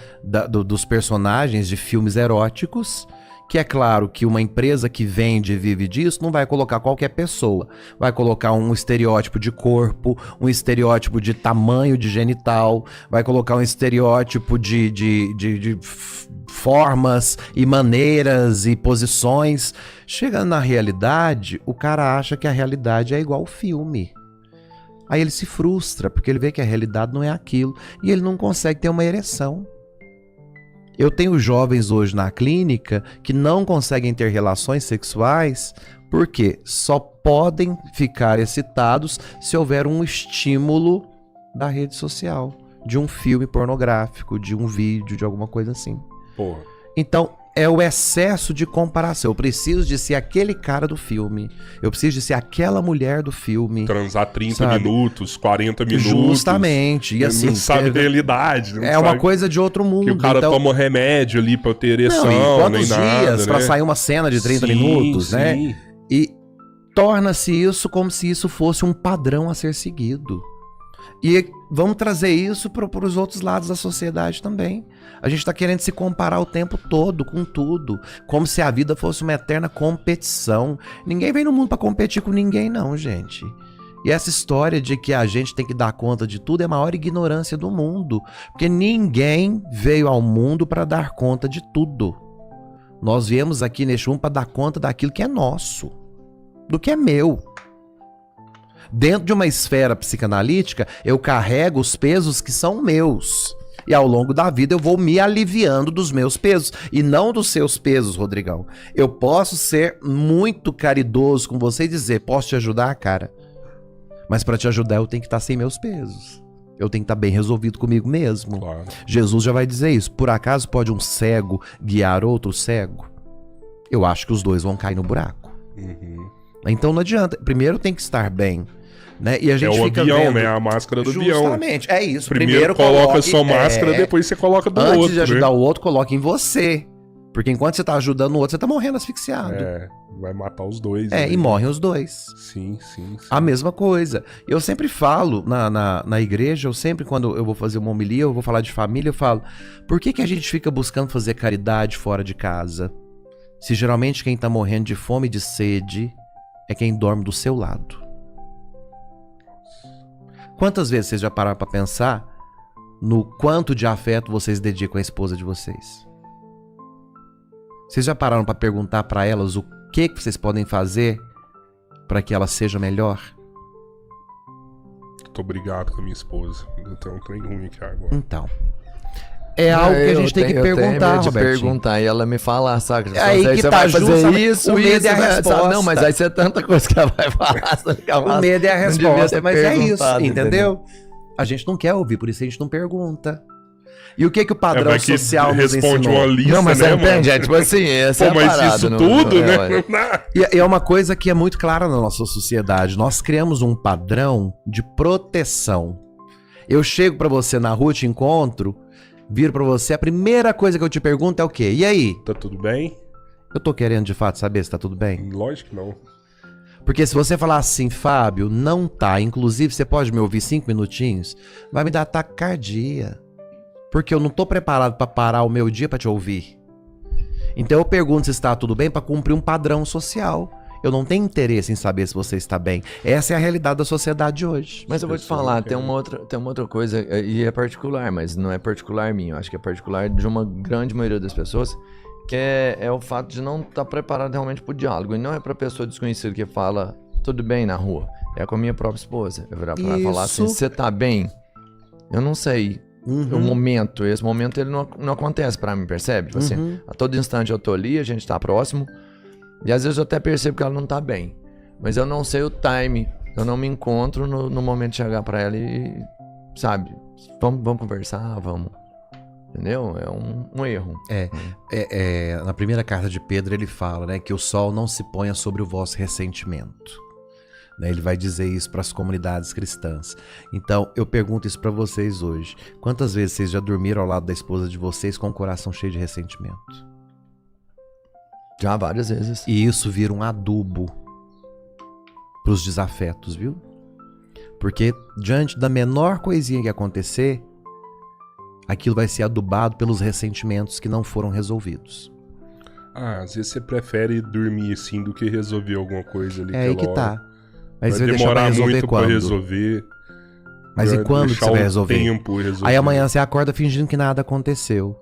Speaker 3: dos personagens de filmes eróticos, que é claro que uma empresa que vende e vive disso não vai colocar qualquer pessoa. Vai colocar um estereótipo de corpo, um estereótipo de tamanho de genital, vai colocar um estereótipo de formas e maneiras e posições. Chegando na realidade, o cara acha que a realidade é igual ao filme. Aí ele se frustra, porque ele vê que a realidade não é aquilo, e ele não consegue ter uma ereção. Eu tenho jovens hoje na clínica que não conseguem ter relações sexuais porque só podem ficar excitados se houver um estímulo da rede social, de um filme pornográfico, de um vídeo, de alguma coisa assim.
Speaker 1: Porra.
Speaker 3: Então, é o excesso de comparação. Eu preciso de ser aquele cara do filme. Eu preciso de ser aquela mulher do filme.
Speaker 1: Transar 30
Speaker 3: sabe?
Speaker 1: minutos, 40 minutos.
Speaker 3: Justamente. E assim,
Speaker 1: não sabe a realidade. Não
Speaker 3: é
Speaker 1: sabe
Speaker 3: uma coisa de outro mundo.
Speaker 1: que o cara
Speaker 3: então...
Speaker 1: toma um remédio ali pra ter ereção,
Speaker 3: Não, e quantos
Speaker 1: nem
Speaker 3: dias
Speaker 1: nada,
Speaker 3: pra
Speaker 1: né?
Speaker 3: sair uma cena de 30 minutos, né?
Speaker 1: Sim.
Speaker 3: E torna-se isso como se isso fosse um padrão a ser seguido. E vamos trazer isso para os outros lados da sociedade também. A gente está querendo se comparar o tempo todo com tudo, como se a vida fosse uma eterna competição. Ninguém vem no mundo para competir com ninguém, não, gente. E essa história de que a gente tem que dar conta de tudo é a maior ignorância do mundo, porque ninguém veio ao mundo para dar conta de tudo. Nós viemos aqui neste mundo para dar conta daquilo que é nosso, do que é meu. Dentro de uma esfera psicanalítica, eu carrego os pesos que são meus. E ao longo da vida eu vou me aliviando dos meus pesos e não dos seus pesos, Rodrigão. Eu posso ser muito caridoso com você e dizer, posso te ajudar, cara? Mas para te ajudar eu tenho que estar sem meus pesos. Eu tenho que estar bem resolvido comigo mesmo.
Speaker 1: Claro.
Speaker 3: Jesus já vai dizer isso. Por acaso pode um cego guiar outro cego? Eu acho que os dois vão cair no buraco.
Speaker 1: Uhum.
Speaker 3: Então não adianta. Primeiro tem que estar bem. Né? E a gente
Speaker 1: É o
Speaker 3: fica
Speaker 1: avião,
Speaker 3: vendo...
Speaker 1: né? A máscara do avião.
Speaker 3: Justamente, é isso.
Speaker 1: Primeiro coloca a sua máscara, depois você coloca do
Speaker 3: antes
Speaker 1: outro.
Speaker 3: de ajudar
Speaker 1: né?
Speaker 3: o outro, coloca em você. Porque enquanto você tá ajudando o outro, você tá morrendo asfixiado.
Speaker 1: Vai matar os dois.
Speaker 3: E morrem os dois.
Speaker 1: Sim, sim, sim.
Speaker 3: A mesma coisa. Eu sempre falo na igreja, quando eu vou fazer uma homilia, eu vou falar de família, eu falo, por que a gente fica buscando fazer caridade fora de casa? Se geralmente quem tá morrendo de fome e de sede é quem dorme do seu lado. Quantas vezes vocês já pararam pra pensar no quanto de afeto vocês dedicam à esposa de vocês? Vocês já pararam pra perguntar pra elas o que vocês podem fazer pra que ela seja melhor?
Speaker 1: Tô brigado com a minha esposa. Eu tenho um trem ruim aqui agora.
Speaker 3: Então, é algo que a gente tem que perguntar,
Speaker 2: de
Speaker 3: Robertinho.
Speaker 2: perguntar e ela me falar, saca?
Speaker 3: É aí que
Speaker 2: você
Speaker 3: tá
Speaker 2: vai fazer
Speaker 3: justamente
Speaker 2: isso,
Speaker 3: o medo é a
Speaker 2: né?
Speaker 3: resposta.
Speaker 2: Não, mas aí você é tanta coisa que ela vai falar. você fica
Speaker 3: O
Speaker 2: massa.
Speaker 3: medo é a
Speaker 2: Não devia
Speaker 3: resposta,
Speaker 2: ter
Speaker 3: mas é isso,
Speaker 2: perguntado,
Speaker 3: entendeu? A gente não quer ouvir, por isso a gente não pergunta. E o que o padrão
Speaker 1: vai que
Speaker 3: social nos
Speaker 1: responde
Speaker 3: ensinou?
Speaker 1: uma lista,
Speaker 2: Não, mas
Speaker 1: né,
Speaker 2: você
Speaker 1: mano?
Speaker 2: entende? É tipo assim, essa é
Speaker 1: Pô,
Speaker 2: a
Speaker 1: mas
Speaker 2: parada.
Speaker 1: isso
Speaker 2: não-
Speaker 1: tudo,
Speaker 2: não-
Speaker 1: né?
Speaker 2: ué.
Speaker 3: E é uma coisa que é muito clara na nossa sociedade. Nós criamos um padrão de proteção. Eu chego pra você na rua, te encontro, viro pra você, a primeira coisa que eu te pergunto é o quê? E aí?
Speaker 1: Tá tudo bem?
Speaker 3: Eu tô querendo de fato saber se tá tudo bem?
Speaker 1: Lógico que não.
Speaker 3: Porque se você falar assim, Fábio, não tá, inclusive você pode me ouvir 5 minutinhos, vai me dar taquicardia. Porque eu não tô preparado pra parar o meu dia pra te ouvir. Então eu pergunto se está tudo bem pra cumprir um padrão social. Eu não tenho interesse em saber se você está bem. Essa é a realidade da sociedade hoje.
Speaker 2: Mas eu vou te falar, tem uma outra coisa, e é particular, mas não é particular minha, eu acho que é particular de uma grande maioria das pessoas, que é o fato de não estar preparado realmente pro diálogo. E não é pra pessoa desconhecida que fala, tudo bem na rua. É com a minha própria esposa. Eu virar pra ela e falar assim, você tá bem? Eu não sei. Esse momento ele não acontece pra mim, percebe? Tipo assim, a todo instante eu tô ali, a gente tá próximo. E às vezes eu até percebo que ela não tá bem. Mas eu não sei o time. Eu não me encontro no momento de chegar pra ela e... Sabe? Vamos conversar, vamos... Entendeu? É um erro.
Speaker 3: Na primeira carta de Pedro ele fala, né, que o sol não se ponha sobre o vosso ressentimento. Né, ele vai dizer isso para as comunidades cristãs. Então eu pergunto isso para vocês hoje. Quantas vezes vocês já dormiram ao lado da esposa de vocês com o coração cheio de ressentimento?
Speaker 2: Já várias vezes.
Speaker 3: E isso vira um adubo pros desafetos, viu? Porque diante da menor coisinha que acontecer, aquilo vai ser adubado pelos ressentimentos que não foram resolvidos.
Speaker 1: Às vezes você prefere dormir assim do que resolver alguma coisa ali.
Speaker 3: É aí que tá. Mas
Speaker 1: vai
Speaker 3: vai deixar pra
Speaker 1: demorar
Speaker 3: resolver
Speaker 1: muito
Speaker 3: quando?
Speaker 1: pra resolver.
Speaker 3: Mas e quando que você vai resolver?
Speaker 1: Tempo resolver?
Speaker 3: Aí amanhã você acorda fingindo que nada aconteceu.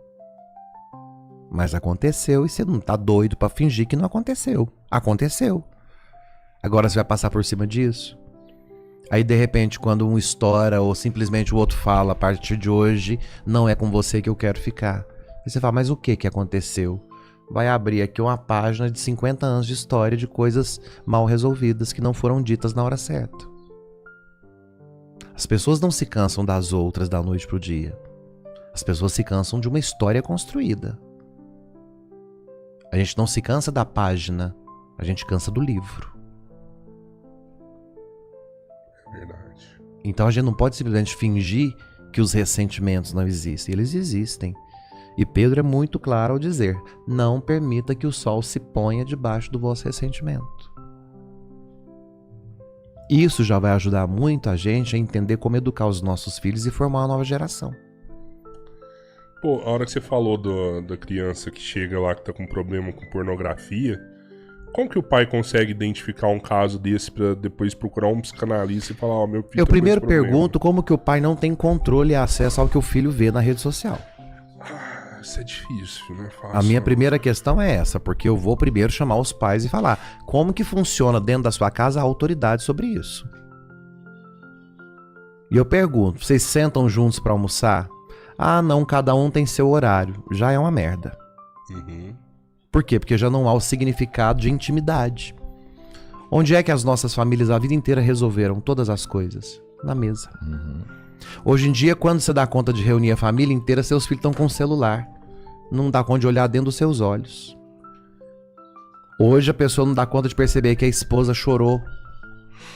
Speaker 3: Mas aconteceu e você não tá doido pra fingir que não aconteceu. Aconteceu. Agora você vai passar por cima disso? Aí de repente quando um estoura ou simplesmente o outro fala, a partir de hoje não é com você que eu quero ficar. Aí você fala, mas o que aconteceu? Vai abrir aqui uma página de 50 anos de história de coisas mal resolvidas que não foram ditas na hora certa. As pessoas não se cansam das outras da noite pro dia. As pessoas se cansam de uma história construída. A gente não se cansa da página, a gente cansa do livro.
Speaker 1: É verdade.
Speaker 3: Então a gente não pode simplesmente fingir que os ressentimentos não existem. Eles existem. E Pedro é muito claro ao dizer, não permita que o sol se ponha debaixo do vosso ressentimento. Isso já vai ajudar muito a gente a entender como educar os nossos filhos e formar uma nova geração.
Speaker 1: Pô, a hora que você falou da criança que chega lá que tá com problema com pornografia, como que o pai consegue identificar um caso desse pra depois procurar um psicanalista e falar, ó, meu filho...
Speaker 3: Eu primeiro pergunto como que o pai não tem controle e acesso ao que o filho vê na rede social.
Speaker 1: Isso é difícil, né? Fácil.
Speaker 3: A minha primeira questão é essa, porque eu vou primeiro chamar os pais e falar como que funciona dentro da sua casa a autoridade sobre isso. E eu pergunto, vocês sentam juntos pra almoçar? Ah, não, cada um tem seu horário. Já é uma merda. Por quê? Porque já não há o significado de intimidade. Onde é que as nossas famílias a vida inteira resolveram todas as coisas? Na mesa. Hoje em dia, quando você dá conta de reunir a família inteira, seus filhos estão com o celular. Não dá conta de olhar dentro dos seus olhos. Hoje a pessoa não dá conta de perceber que a esposa chorou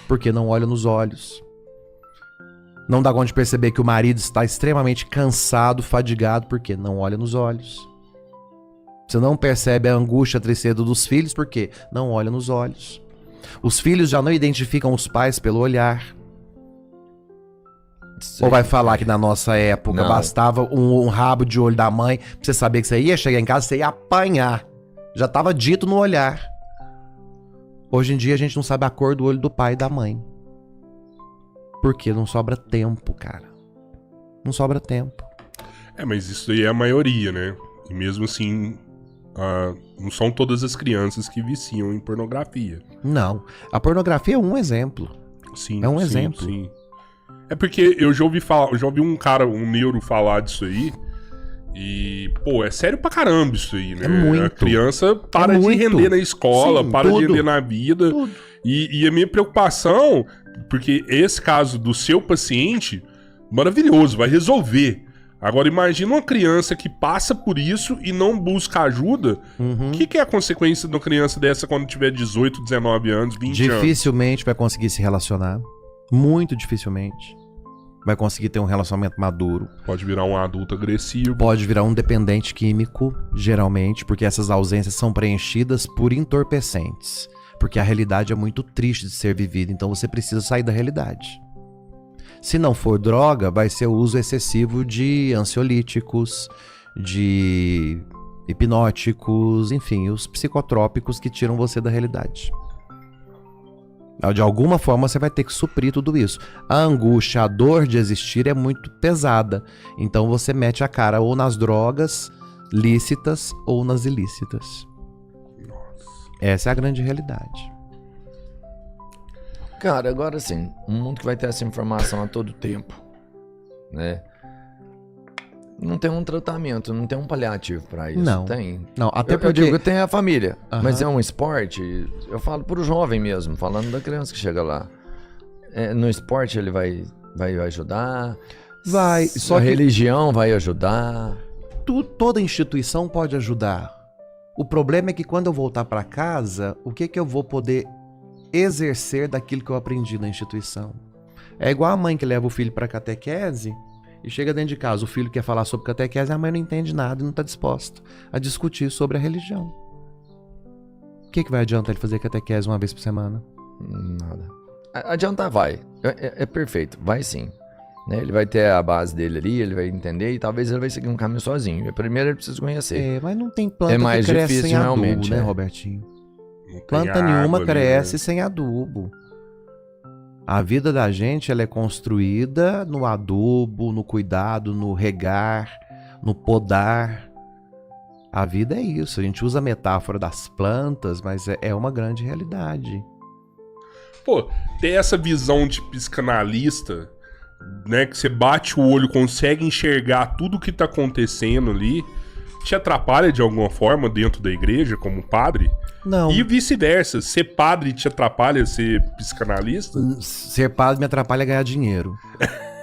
Speaker 3: porque não olha nos olhos. Não dá conta de perceber que o marido está extremamente cansado, fadigado, porque não olha nos olhos. Você não percebe a angústia, a tristeza dos filhos, porque não olha nos olhos. Os filhos já não identificam os pais pelo olhar. Sim. Ou vai falar que na nossa época bastava um rabo de olho da mãe pra você saber que você ia chegar em casa, você ia apanhar. Já estava dito no olhar. Hoje em dia a gente não sabe a cor do olho do pai e da mãe. Porque não sobra tempo, cara. Não sobra tempo.
Speaker 1: Mas isso aí é a maioria, né? E mesmo assim, não são todas as crianças que viciam em pornografia.
Speaker 3: Não. A pornografia é um exemplo.
Speaker 1: Sim,
Speaker 3: é um exemplo.
Speaker 1: Sim. É porque eu já ouvi um cara, um neuro falar disso aí. E, pô, é sério pra caramba isso aí, né?
Speaker 3: É muito.
Speaker 1: A criança para de render na escola,
Speaker 3: Sim,
Speaker 1: para
Speaker 3: tudo.
Speaker 1: de render na vida.
Speaker 3: Tudo.
Speaker 1: E a minha preocupação, porque esse caso do seu paciente, maravilhoso, vai resolver. Agora imagina uma criança que passa por isso e não busca ajuda. O que é a consequência de uma criança dessa quando tiver 18, 19 anos, 20 anos?
Speaker 3: Dificilmente vai conseguir se relacionar. Muito dificilmente. Vai conseguir ter um relacionamento maduro.
Speaker 1: Pode virar um adulto agressivo.
Speaker 3: Pode virar um dependente químico, geralmente, porque essas ausências são preenchidas por entorpecentes. Porque a realidade é muito triste de ser vivida, então você precisa sair da realidade. Se não for droga, vai ser o uso excessivo de ansiolíticos, de hipnóticos, enfim, os psicotrópicos que tiram você da realidade. De alguma forma você vai ter que suprir tudo isso. A angústia, a dor de existir é muito pesada. Então você mete a cara ou nas drogas lícitas ou nas ilícitas. Essa é a grande realidade.
Speaker 2: Cara, agora sim, um mundo que vai ter essa informação a todo tempo, né? Não tem um tratamento, não tem um paliativo pra isso.
Speaker 3: Não.
Speaker 2: Tem.
Speaker 3: Não, até
Speaker 2: Eu
Speaker 3: porque...
Speaker 2: digo, tem a família,
Speaker 3: Aham.
Speaker 2: mas é um esporte, eu falo pro jovem mesmo, falando da criança que chega lá. No esporte ele vai ajudar,
Speaker 3: Vai, só
Speaker 2: a
Speaker 3: que
Speaker 2: religião vai ajudar.
Speaker 3: toda instituição pode ajudar. O problema é que quando eu voltar pra casa, o que eu vou poder exercer daquilo que eu aprendi na instituição? É igual a mãe que leva o filho pra catequese e chega dentro de casa, o filho quer falar sobre catequese, a mãe não entende nada e não está disposta a discutir sobre a religião. O que vai adiantar ele fazer catequese uma vez por semana?
Speaker 2: Nada. Adiantar vai. É perfeito. Vai sim. Né? Ele vai ter a base dele ali, ele vai entender e talvez ele vai seguir um caminho sozinho. Primeiro ele precisa conhecer.
Speaker 3: Mas não tem planta
Speaker 2: mais
Speaker 3: que cresce
Speaker 2: difícil,
Speaker 3: sem adubo,
Speaker 2: realmente,
Speaker 3: né,
Speaker 2: é.
Speaker 3: Robertinho?
Speaker 1: Não tem
Speaker 3: Planta
Speaker 1: água
Speaker 3: nenhuma
Speaker 1: ali,
Speaker 3: cresce
Speaker 1: né?
Speaker 3: sem adubo. A vida da gente ela é construída no adubo, no cuidado, no regar, no podar. A vida é isso. A gente usa a metáfora das plantas, mas é uma grande realidade.
Speaker 1: Pô, ter essa visão de psicanalista, né, que você bate o olho, consegue enxergar tudo que tá acontecendo ali, te atrapalha de alguma forma dentro da igreja como padre?
Speaker 3: Não.
Speaker 1: E vice-versa, ser padre te atrapalha ser psicanalista?
Speaker 3: Ser padre me atrapalha a ganhar dinheiro.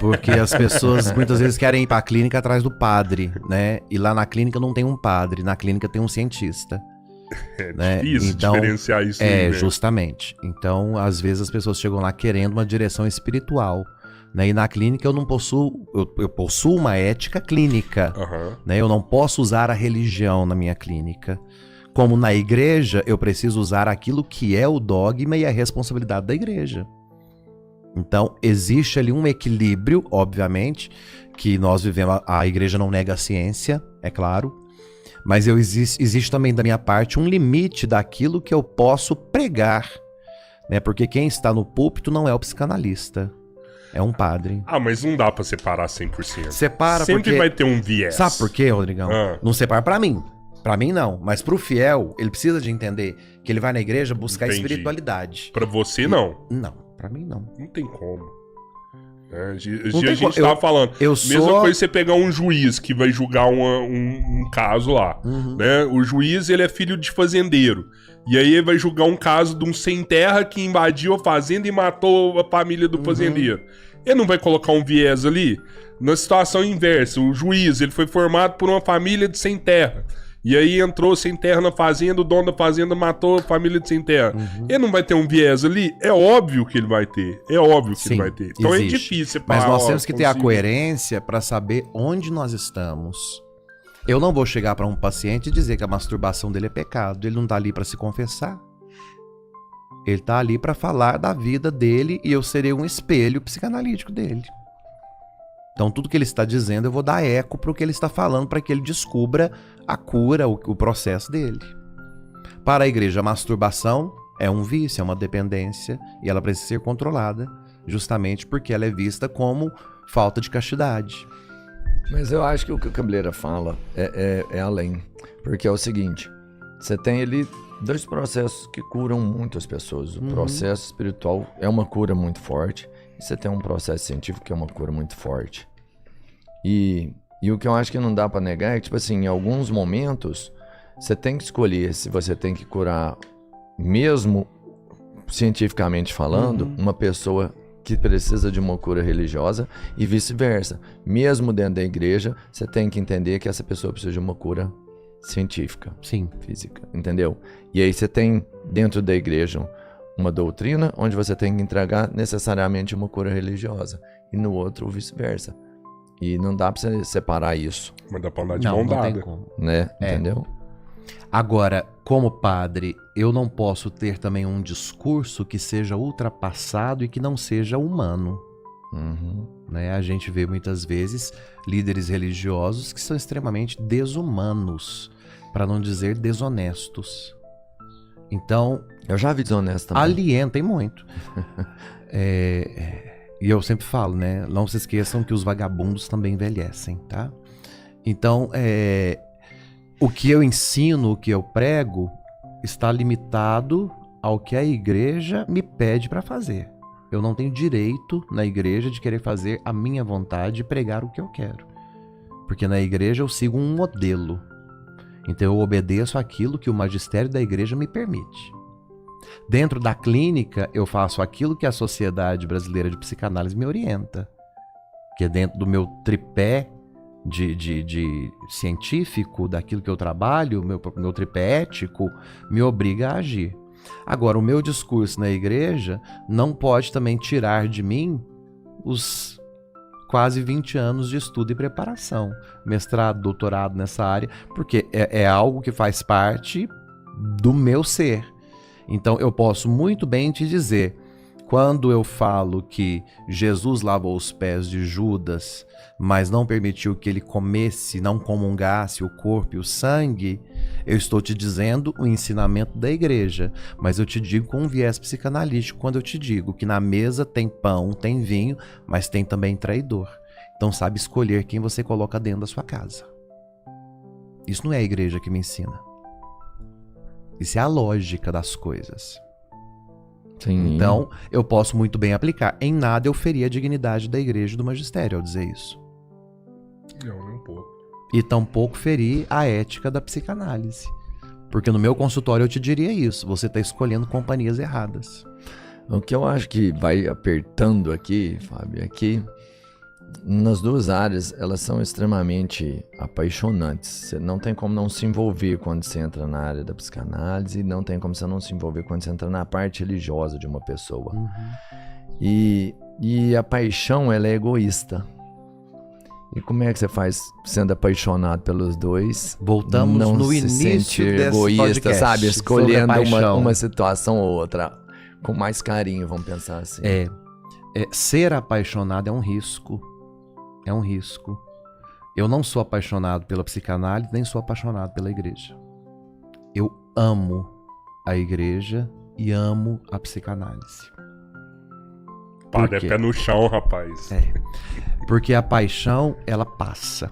Speaker 3: Porque as pessoas muitas vezes querem ir pra clínica atrás do padre, né? E lá na clínica não tem um padre, na clínica tem um cientista.
Speaker 1: É
Speaker 3: né?
Speaker 1: difícil
Speaker 3: Então,
Speaker 1: diferenciar isso aí, né?
Speaker 3: Justamente. Então, às vezes as pessoas chegam lá querendo uma direção espiritual. Né? E na clínica eu não possuo, eu possuo uma ética clínica.
Speaker 1: Aham.
Speaker 3: Né? Eu não posso usar a religião na minha clínica. Como na igreja, eu preciso usar aquilo que é o dogma e a responsabilidade da igreja. Então, existe ali um equilíbrio, obviamente, que nós vivemos. A igreja não nega a ciência, é claro. Mas existe também da minha parte um limite daquilo que eu posso pregar. Né? Porque quem está no púlpito não é o psicanalista. É um padre.
Speaker 1: Ah, mas não dá pra separar 100%.
Speaker 3: Separa
Speaker 1: Sempre
Speaker 3: porque...
Speaker 1: vai ter um viés.
Speaker 3: Sabe por quê, Rodrigão?
Speaker 1: Ah.
Speaker 3: Não separa pra mim. Pra mim, não. Mas pro fiel, ele precisa de entender que ele vai na igreja buscar
Speaker 1: Entendi.
Speaker 3: espiritualidade.
Speaker 1: Pra você, não.
Speaker 3: Não, pra mim, não.
Speaker 1: Não tem como.
Speaker 3: Não
Speaker 1: A
Speaker 3: tem
Speaker 1: gente
Speaker 3: como.
Speaker 1: tava falando.
Speaker 3: Eu
Speaker 1: Mesma
Speaker 3: sou...
Speaker 1: coisa você pegar um juiz que vai julgar um caso lá.
Speaker 3: Uhum.
Speaker 1: Né? O juiz, ele é filho de fazendeiro. E aí ele vai julgar um caso de um sem terra que invadiu a fazenda e matou a família do fazendeiro. Ele não vai colocar um viés ali? Na situação inversa, o juiz, ele foi formado por uma família de sem terra. E aí entrou sem terra na fazenda, o dono da fazenda matou a família de sem terra. Ele não vai ter um viés ali? É óbvio que ele vai ter. É óbvio que
Speaker 3: Sim,
Speaker 1: ele vai ter. Então
Speaker 3: existe.
Speaker 1: é difícil.
Speaker 3: Mas
Speaker 1: falar,
Speaker 3: nós
Speaker 1: ó,
Speaker 3: temos que ter a
Speaker 1: consigo.
Speaker 3: coerência para saber onde nós estamos. Eu não vou chegar para um paciente e dizer que a masturbação dele é pecado. Ele não tá ali para se confessar. Ele tá ali para falar da vida dele e eu serei um espelho psicanalítico dele. Então tudo que ele está dizendo eu vou dar eco para o que ele está falando para que ele descubra a cura, o processo dele. Para a igreja, a masturbação é um vício, é uma dependência e ela precisa ser controlada justamente porque ela é vista como falta de castidade.
Speaker 2: Mas eu acho que o que o Cabeleira fala é além. Porque é o seguinte, você tem ali 2 processos que curam muito as pessoas. O processo espiritual é uma cura muito forte. E você tem um processo científico que é uma cura muito forte. E o que eu acho que não dá pra negar é que, tipo assim, em alguns momentos, você tem que escolher se você tem que curar, mesmo cientificamente falando, uma pessoa que precisa de uma cura religiosa e vice-versa. Mesmo dentro da igreja, você tem que entender que essa pessoa precisa de uma cura científica,
Speaker 3: Sim.
Speaker 2: física, entendeu? E aí você tem dentro da igreja uma doutrina onde você tem que entregar necessariamente uma cura religiosa e no outro o vice-versa. E não dá pra você separar isso,
Speaker 1: Mas dá pra andar de
Speaker 3: Não,
Speaker 1: mão
Speaker 3: não tem
Speaker 1: dada.
Speaker 3: como.
Speaker 2: né?
Speaker 3: É.
Speaker 2: Entendeu?
Speaker 3: Agora, como padre, eu não posso ter também um discurso que seja ultrapassado e que não seja humano. Né? A gente vê muitas vezes líderes religiosos que são extremamente desumanos, para não dizer desonestos. Então,
Speaker 2: Eu já vi desonesto também.
Speaker 3: alientem muito. E eu sempre falo, né? Não se esqueçam que os vagabundos também envelhecem, tá? Então, o que eu ensino, o que eu prego, está limitado ao que a igreja me pede para fazer. Eu não tenho direito na igreja de querer fazer a minha vontade e pregar o que eu quero. Porque na igreja eu sigo um modelo. Então eu obedeço aquilo que o magistério da igreja me permite. Dentro da clínica, eu faço aquilo que a Sociedade Brasileira de Psicanálise me orienta. Que é dentro do meu tripé de científico, daquilo que eu trabalho, meu tripé ético, me obriga a agir. Agora, o meu discurso na igreja não pode também tirar de mim os quase 20 anos de estudo e preparação, mestrado, doutorado nessa área, porque é algo que faz parte do meu ser. Então, eu posso muito bem te dizer, quando eu falo que Jesus lavou os pés de Judas, mas não permitiu que ele comesse, não comungasse o corpo e o sangue, eu estou te dizendo o ensinamento da igreja, mas eu te digo com um viés psicanalítico quando eu te digo que na mesa tem pão, tem vinho, mas tem também traidor. Então sabe escolher quem você coloca dentro da sua casa. Isso não é a igreja que me ensina. Isso é a lógica das coisas.
Speaker 2: Sim.
Speaker 3: Então, eu posso muito bem aplicar. Em nada eu feria a dignidade da igreja e do magistério ao dizer isso.
Speaker 1: Não, nem um pouco.
Speaker 3: E tampouco ferir a ética da psicanálise. Porque no meu consultório eu te diria isso. Você está escolhendo companhias erradas.
Speaker 2: O que eu acho que vai apertando aqui, Fábio, é que nas duas áreas elas são extremamente apaixonantes. Você não tem como não se envolver quando você entra na área da psicanálise, não tem como você não se envolver quando você entra na parte religiosa de uma pessoa. E a paixão, ela é egoísta. E como é que você faz sendo apaixonado pelos dois?
Speaker 3: Voltamos
Speaker 2: não
Speaker 3: no
Speaker 2: se
Speaker 3: início
Speaker 2: sentir
Speaker 3: desse
Speaker 2: egoísta,
Speaker 3: podcast,
Speaker 2: sabe?
Speaker 3: sobre a
Speaker 2: Escolhendo
Speaker 3: paixão.
Speaker 2: uma situação ou outra com mais carinho, vamos pensar assim.
Speaker 3: Ser apaixonado é um risco. É um risco. Eu não sou apaixonado pela psicanálise, nem sou apaixonado pela igreja. Eu amo a igreja e amo a psicanálise.
Speaker 1: Padre,
Speaker 3: Por
Speaker 1: é
Speaker 3: quê?
Speaker 1: pé no chão, rapaz.
Speaker 3: Porque a paixão, ela passa.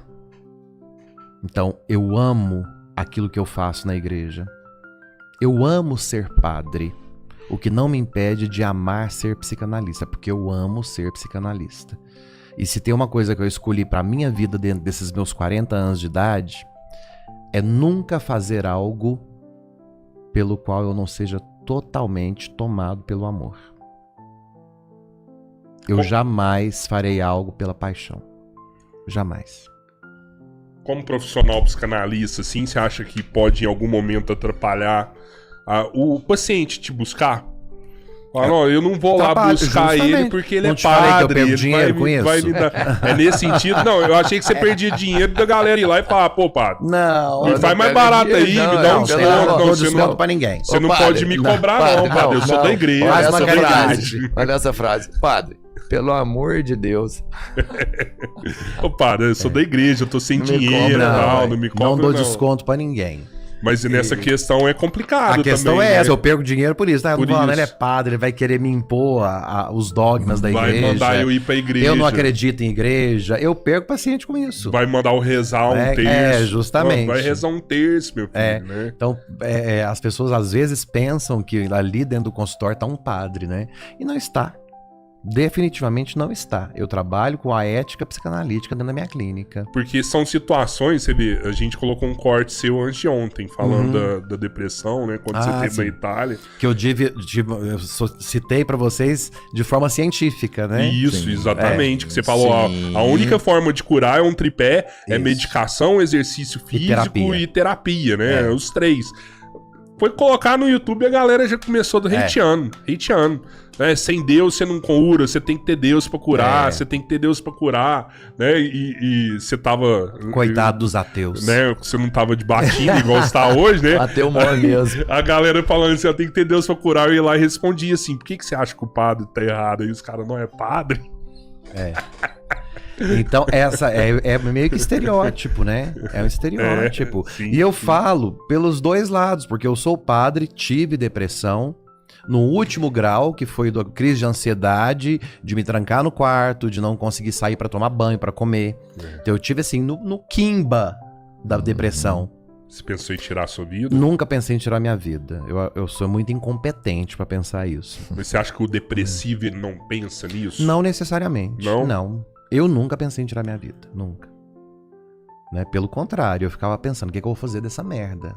Speaker 3: Então, eu amo aquilo que eu faço na igreja. Eu amo ser padre. O que não me impede de amar ser psicanalista, porque eu amo ser psicanalista. E se tem uma coisa que eu escolhi para minha vida dentro desses meus 40 anos de idade, é nunca fazer algo pelo qual eu não seja totalmente tomado pelo amor. Eu jamais farei algo pela paixão. Jamais.
Speaker 1: Como profissional psicanalista, assim, você acha que pode em algum momento atrapalhar o paciente te buscar? Fala, não, eu não vou lá buscar
Speaker 3: justamente.
Speaker 1: ele porque ele
Speaker 3: Não
Speaker 1: é
Speaker 3: te falei que eu
Speaker 1: padre.
Speaker 3: perco
Speaker 1: Ele
Speaker 3: dinheiro com
Speaker 1: vai
Speaker 3: isso?
Speaker 1: me dar. É nesse sentido? Não, eu achei que você perdia dinheiro da galera ir lá e falar, pô, padre,
Speaker 3: Não,
Speaker 1: me faz mais barato aí, me dá um
Speaker 3: não,
Speaker 1: desconto.
Speaker 3: não
Speaker 1: Não,
Speaker 3: dou
Speaker 1: você
Speaker 3: desconto
Speaker 1: não,
Speaker 3: pra ninguém.
Speaker 1: você
Speaker 2: Ô,
Speaker 1: não
Speaker 2: padre,
Speaker 1: pode me cobrar, não, padre. Eu sou da igreja.
Speaker 3: Faz uma
Speaker 2: Olha essa
Speaker 3: caridade.
Speaker 2: frase. Olha essa frase. Padre, pelo amor de Deus.
Speaker 1: Ô, padre, eu sou da igreja, eu tô sem
Speaker 2: Não me
Speaker 1: dinheiro e
Speaker 2: cobra,
Speaker 1: tal, não me cobra,
Speaker 3: Não dou desconto pra ninguém.
Speaker 1: Mas nessa questão é complicado
Speaker 3: A questão
Speaker 1: também,
Speaker 3: é
Speaker 1: né?
Speaker 3: essa, eu perco dinheiro por isso, tá?
Speaker 1: Por
Speaker 3: Falando,
Speaker 1: isso.
Speaker 3: ele é padre, ele vai querer me impor os dogmas da
Speaker 1: Vai
Speaker 3: igreja.
Speaker 1: mandar eu ir pra igreja.
Speaker 3: Eu não acredito em igreja. Eu perco paciente com isso.
Speaker 1: Vai mandar eu rezar um terço.
Speaker 3: Justamente.
Speaker 1: Vai rezar um terço, meu filho, né?
Speaker 3: Então, as pessoas às vezes pensam que ali dentro do consultório tá um padre, né? E não está. Definitivamente não está. Eu trabalho com a ética psicanalítica dentro da minha clínica.
Speaker 1: Porque são situações, você vê, a gente colocou um corte seu antes de ontem, falando da depressão, né? Quando você esteve
Speaker 3: sim.
Speaker 1: na Itália.
Speaker 3: Que eu citei pra vocês de forma científica, né?
Speaker 1: Isso,
Speaker 2: Sim.
Speaker 1: exatamente. Que você falou, ó,
Speaker 2: Sim.
Speaker 1: a única forma de curar é um tripé, é
Speaker 3: Isso.
Speaker 1: medicação, exercício físico e terapia, né?
Speaker 3: É.
Speaker 1: Os três. Foi colocar no YouTube e a galera já começou hateando. Né? Sem Deus você não cura, você tem que ter Deus pra curar, você tem que ter Deus pra curar, né? E você tava...
Speaker 3: Coitado dos ateus.
Speaker 1: Né? Você não tava de batina igual você tá hoje, né?
Speaker 2: Bateu mó mesmo.
Speaker 1: A galera falando assim, ó, tem que ter Deus pra curar. Eu ia lá e respondia assim, por que você acha que o padre tá errado? Aí os caras, não é padre?
Speaker 3: Então, essa é meio que estereótipo, né? É um estereótipo.
Speaker 1: Sim,
Speaker 3: e eu
Speaker 1: sim.
Speaker 3: falo pelos dois lados, porque eu sou padre, tive depressão, no último grau, que foi da crise de ansiedade, de me trancar no quarto, de não conseguir sair pra tomar banho, pra comer. Então eu tive assim, no quimba da depressão.
Speaker 1: Você pensou em tirar a sua vida?
Speaker 3: Nunca pensei em tirar minha vida. Eu sou muito incompetente pra pensar isso.
Speaker 1: Mas você acha que o depressivo ele não pensa nisso?
Speaker 3: Não necessariamente.
Speaker 1: Não?
Speaker 3: Não. Eu nunca pensei em tirar minha vida. Nunca. Né? Pelo contrário, eu ficava pensando, o que eu vou fazer dessa merda?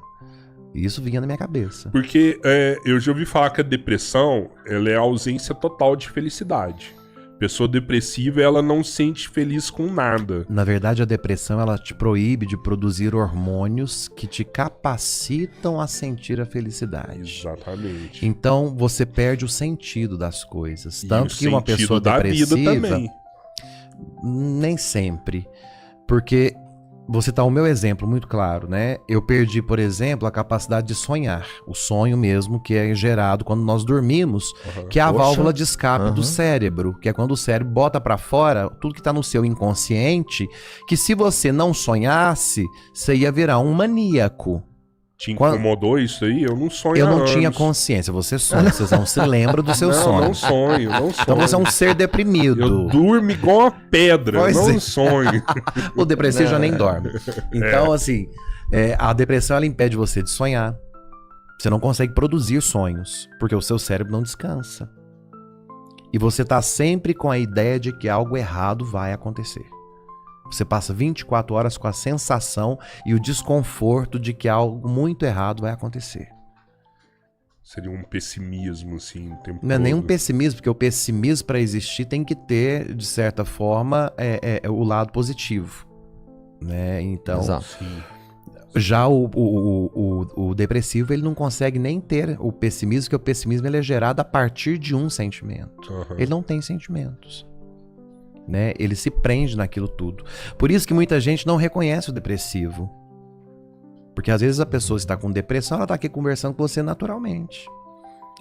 Speaker 3: E isso vinha na minha cabeça.
Speaker 1: Porque eu já ouvi falar que a depressão ela é a ausência total de felicidade. Pessoa depressiva, ela não se sente feliz com nada.
Speaker 3: Na verdade, a depressão, ela te proíbe de produzir hormônios que te capacitam a sentir a felicidade.
Speaker 1: Exatamente.
Speaker 3: Então, você perde o sentido das coisas.
Speaker 1: E
Speaker 3: Tanto
Speaker 1: o
Speaker 3: que uma
Speaker 1: sentido
Speaker 3: pessoa
Speaker 1: da vida
Speaker 3: depressiva...
Speaker 1: também.
Speaker 3: Nem sempre. Porque você tá o meu exemplo muito claro, né? Eu perdi, por exemplo, a capacidade de sonhar. O sonho mesmo que é gerado quando nós dormimos, que é a
Speaker 2: Poxa.
Speaker 3: válvula de escape do
Speaker 2: Uhum.
Speaker 3: cérebro, que é quando o cérebro bota pra fora tudo que tá no seu inconsciente, que se você não sonhasse, você ia virar um maníaco.
Speaker 1: Te
Speaker 3: Quando-
Speaker 1: incomodou isso aí? Eu não sonho
Speaker 3: Eu
Speaker 1: há
Speaker 3: não tinha
Speaker 1: anos.
Speaker 3: consciência. Você sonha, você não se lembra do seu
Speaker 1: Não,
Speaker 3: sonho.
Speaker 1: não sonho, não sonho.
Speaker 3: Então você é um ser deprimido.
Speaker 1: Eu durmo igual uma pedra,
Speaker 3: Pois
Speaker 1: não
Speaker 3: é.
Speaker 1: sonho.
Speaker 3: O depressivo já nem
Speaker 1: É.
Speaker 3: dorme. Então, assim, a depressão ela impede você de sonhar. Você não consegue produzir sonhos, porque o seu cérebro não descansa. E você tá sempre com a ideia de que algo errado vai acontecer. Você passa 24 horas com a sensação e o desconforto de que algo muito errado vai acontecer.
Speaker 1: Seria um pessimismo, assim, o tempo
Speaker 3: Não é nem um
Speaker 1: todo.
Speaker 3: pessimismo, porque o pessimismo, para existir, tem que ter, de certa forma, o lado positivo. Né? Então,
Speaker 2: Exato.
Speaker 1: Sim.
Speaker 3: já o depressivo, ele não consegue nem ter o pessimismo, porque o pessimismo ele é gerado a partir de um sentimento.
Speaker 1: Aham.
Speaker 3: Ele não tem sentimentos. Né? Ele se prende naquilo tudo. Por isso que muita gente não reconhece o depressivo. Porque às vezes a pessoa está com depressão, ela está aqui conversando com você naturalmente.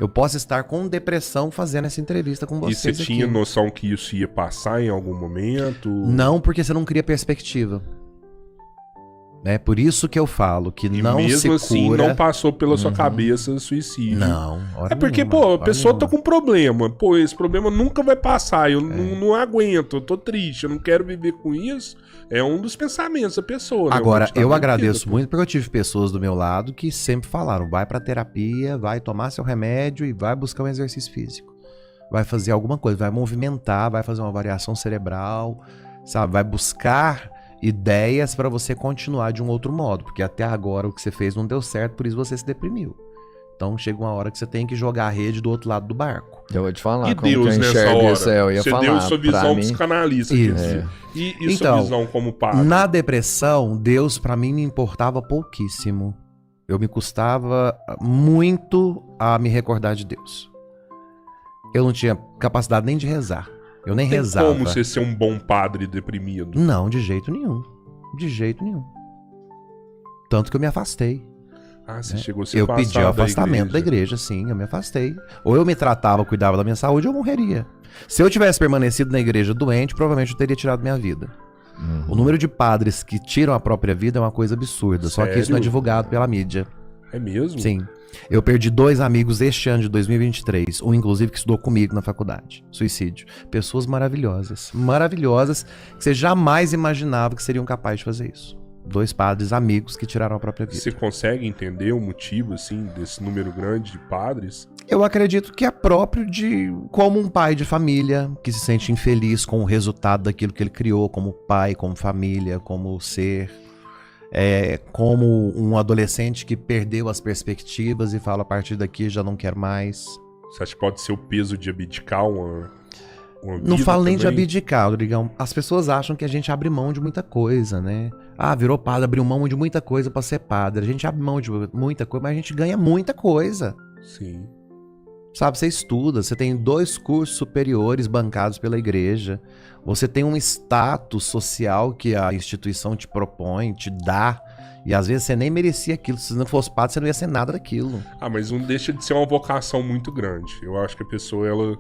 Speaker 3: Eu posso estar com depressão fazendo essa entrevista com
Speaker 1: E
Speaker 3: vocês
Speaker 1: você
Speaker 3: aqui.
Speaker 1: tinha noção que isso ia passar em algum momento?
Speaker 3: Não, porque você não cria perspectiva. É por isso que eu falo que
Speaker 1: E
Speaker 3: não
Speaker 1: mesmo
Speaker 3: se
Speaker 1: assim,
Speaker 3: cura...
Speaker 1: não passou pela sua
Speaker 2: Uhum.
Speaker 1: cabeça suicídio.
Speaker 3: Não, hora
Speaker 1: É porque,
Speaker 3: nenhuma,
Speaker 1: pô, a
Speaker 3: hora
Speaker 1: pessoa tá
Speaker 3: nenhuma.
Speaker 1: com problema. Pô, esse problema nunca vai passar. Eu não aguento, eu tô triste, eu não quero viver com isso. É um dos pensamentos da pessoa. Né?
Speaker 3: Agora,
Speaker 1: A gente tá
Speaker 3: eu
Speaker 1: vivendo,
Speaker 3: agradeço
Speaker 1: pô.
Speaker 3: muito porque eu tive pessoas do meu lado que sempre falaram, vai pra terapia, vai tomar seu remédio e vai buscar um exercício físico. Vai fazer alguma coisa, vai movimentar, vai fazer uma variação cerebral, sabe? Vai buscar ideias pra você continuar de um outro modo, porque até agora o que você fez não deu certo, por isso você se deprimiu. Então chega uma hora que você tem que jogar a rede do outro lado do barco.
Speaker 2: Eu vou te falar
Speaker 1: E
Speaker 2: como que
Speaker 1: Deus
Speaker 2: eu
Speaker 1: nessa
Speaker 2: enxergo
Speaker 1: hora?
Speaker 2: isso. Eu ia
Speaker 1: Você
Speaker 2: falar,
Speaker 1: deu sua
Speaker 2: pra
Speaker 1: visão
Speaker 2: mim,
Speaker 1: psicanalista.
Speaker 3: Isso.
Speaker 1: quer dizer. E sua
Speaker 3: Então,
Speaker 1: visão como padre?
Speaker 3: Na depressão, Deus pra mim me importava pouquíssimo. Eu me custava muito a me recordar de Deus. Eu não tinha capacidade nem de rezar. Eu nem
Speaker 1: Tem
Speaker 3: rezava.
Speaker 1: como você ser um bom padre deprimido?
Speaker 3: Não, de jeito nenhum. De jeito nenhum. Tanto que eu me afastei.
Speaker 1: Ah, você chegou a se
Speaker 3: Eu
Speaker 1: afastar
Speaker 3: pedi o afastamento da igreja, sim, eu me afastei. Ou eu me tratava, cuidava da minha saúde, ou eu morreria. Se eu tivesse permanecido na igreja doente, provavelmente eu teria tirado minha vida. O número de padres que tiram a própria vida é uma coisa absurda, só que isso não é
Speaker 1: Sério?
Speaker 3: divulgado pela mídia.
Speaker 1: É mesmo?
Speaker 3: Sim. Eu perdi 2 amigos este ano de 2023, um inclusive que estudou comigo na faculdade. Suicídio. Pessoas maravilhosas. Maravilhosas, que você jamais imaginava que seriam capazes de fazer isso. 2 padres amigos que tiraram a própria vida.
Speaker 1: Você consegue entender o motivo, assim, desse número grande de padres?
Speaker 3: Eu acredito que é próprio de como um pai de família que se sente infeliz com o resultado daquilo que ele criou, como pai, como família, como ser. Como um adolescente que perdeu as perspectivas e fala, a partir daqui já não quero mais.
Speaker 1: Você acha que pode ser o peso de abdicar uma
Speaker 3: Não
Speaker 1: vida
Speaker 3: falo nem de
Speaker 1: também?
Speaker 3: abdicar, Rodrigão. As pessoas acham que a gente abre mão de muita coisa, né? Ah, virou padre, abriu mão de muita coisa pra ser padre. A gente abre mão de muita coisa, mas a gente ganha muita coisa.
Speaker 1: Sim.
Speaker 3: Sabe, você estuda, você tem 2 cursos superiores bancados pela igreja, você tem um status social que a instituição te propõe, te dá, e às vezes você nem merecia aquilo. Se não fosse padre, você não ia ser nada daquilo.
Speaker 1: Ah, mas não deixa de ser uma vocação muito grande. Eu acho que a pessoa, ela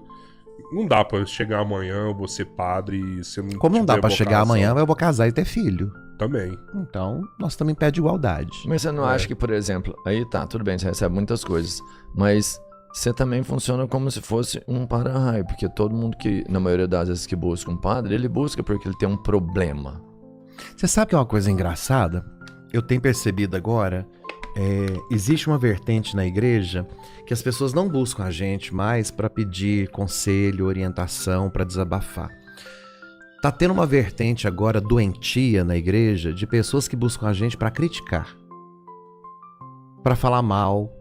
Speaker 1: não dá pra chegar amanhã, eu vou ser padre e você não
Speaker 3: Como não dá
Speaker 1: tiver
Speaker 3: pra chegar
Speaker 1: vocação.
Speaker 3: amanhã, eu vou casar e ter filho.
Speaker 1: Também.
Speaker 3: Então, nós também pedimos igualdade.
Speaker 2: Mas você não acha que, por exemplo, aí tá, tudo bem, você recebe muitas coisas, mas você também funciona como se fosse um para-raio, porque todo mundo que, na maioria das vezes que busca um padre, ele busca porque ele tem um problema.
Speaker 3: Você sabe que é uma coisa engraçada? Eu tenho percebido agora, existe uma vertente na igreja que as pessoas não buscam a gente mais para pedir conselho, orientação, para desabafar. Tá tendo uma vertente agora doentia na igreja de pessoas que buscam a gente para criticar, para falar mal,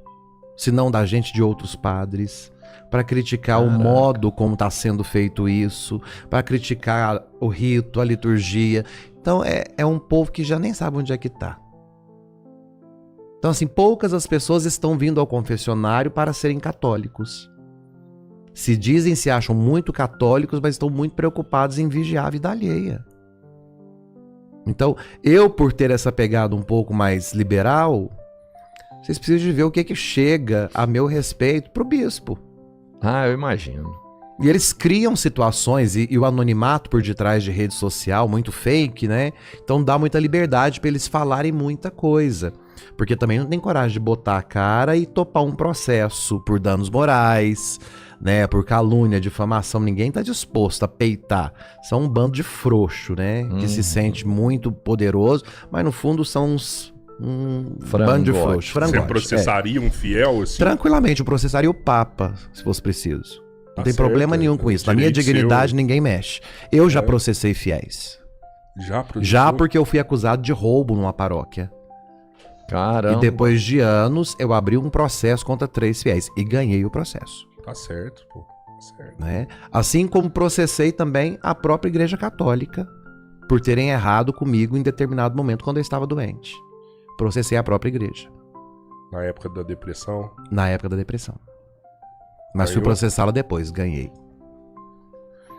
Speaker 3: se não da gente, de outros padres, para criticar o modo como está sendo feito isso, para criticar o rito, a liturgia. Então é um povo que já nem sabe onde é que está. Então assim, poucas as pessoas estão vindo ao confessionário para serem católicos. Se dizem, se acham muito católicos, mas estão muito preocupados em vigiar a vida alheia. Então, eu, por ter essa pegada um pouco mais liberal, vocês precisam de ver o que chega a meu respeito pro bispo.
Speaker 2: Ah, eu imagino.
Speaker 3: E eles criam situações, e o anonimato por detrás de rede social, muito fake, né? Então dá muita liberdade para eles falarem muita coisa. Porque também não tem coragem de botar a cara e topar um processo por danos morais, né, por calúnia, difamação. Ninguém tá disposto a peitar. São um bando de frouxo, né, que se sente muito poderoso, mas no fundo são bando de frouxo.
Speaker 1: Você processaria um fiel assim?
Speaker 3: Tranquilamente, eu processaria o Papa, se fosse preciso. Não tem
Speaker 1: certo,
Speaker 3: problema nenhum com isso. Na minha dignidade, ninguém mexe. Eu já processei fiéis. Já porque eu fui acusado de roubo numa paróquia.
Speaker 2: Caramba.
Speaker 3: E depois de anos, eu abri um processo contra 3 fiéis e ganhei o processo.
Speaker 1: Tá certo, pô. Tá certo.
Speaker 3: Né? Assim como processei também a própria Igreja Católica por terem errado comigo em determinado momento quando eu estava doente. Processei a própria igreja.
Speaker 1: Na época da depressão?
Speaker 3: Na época da depressão. Mas
Speaker 1: Aí
Speaker 3: fui processá-la depois, ganhei.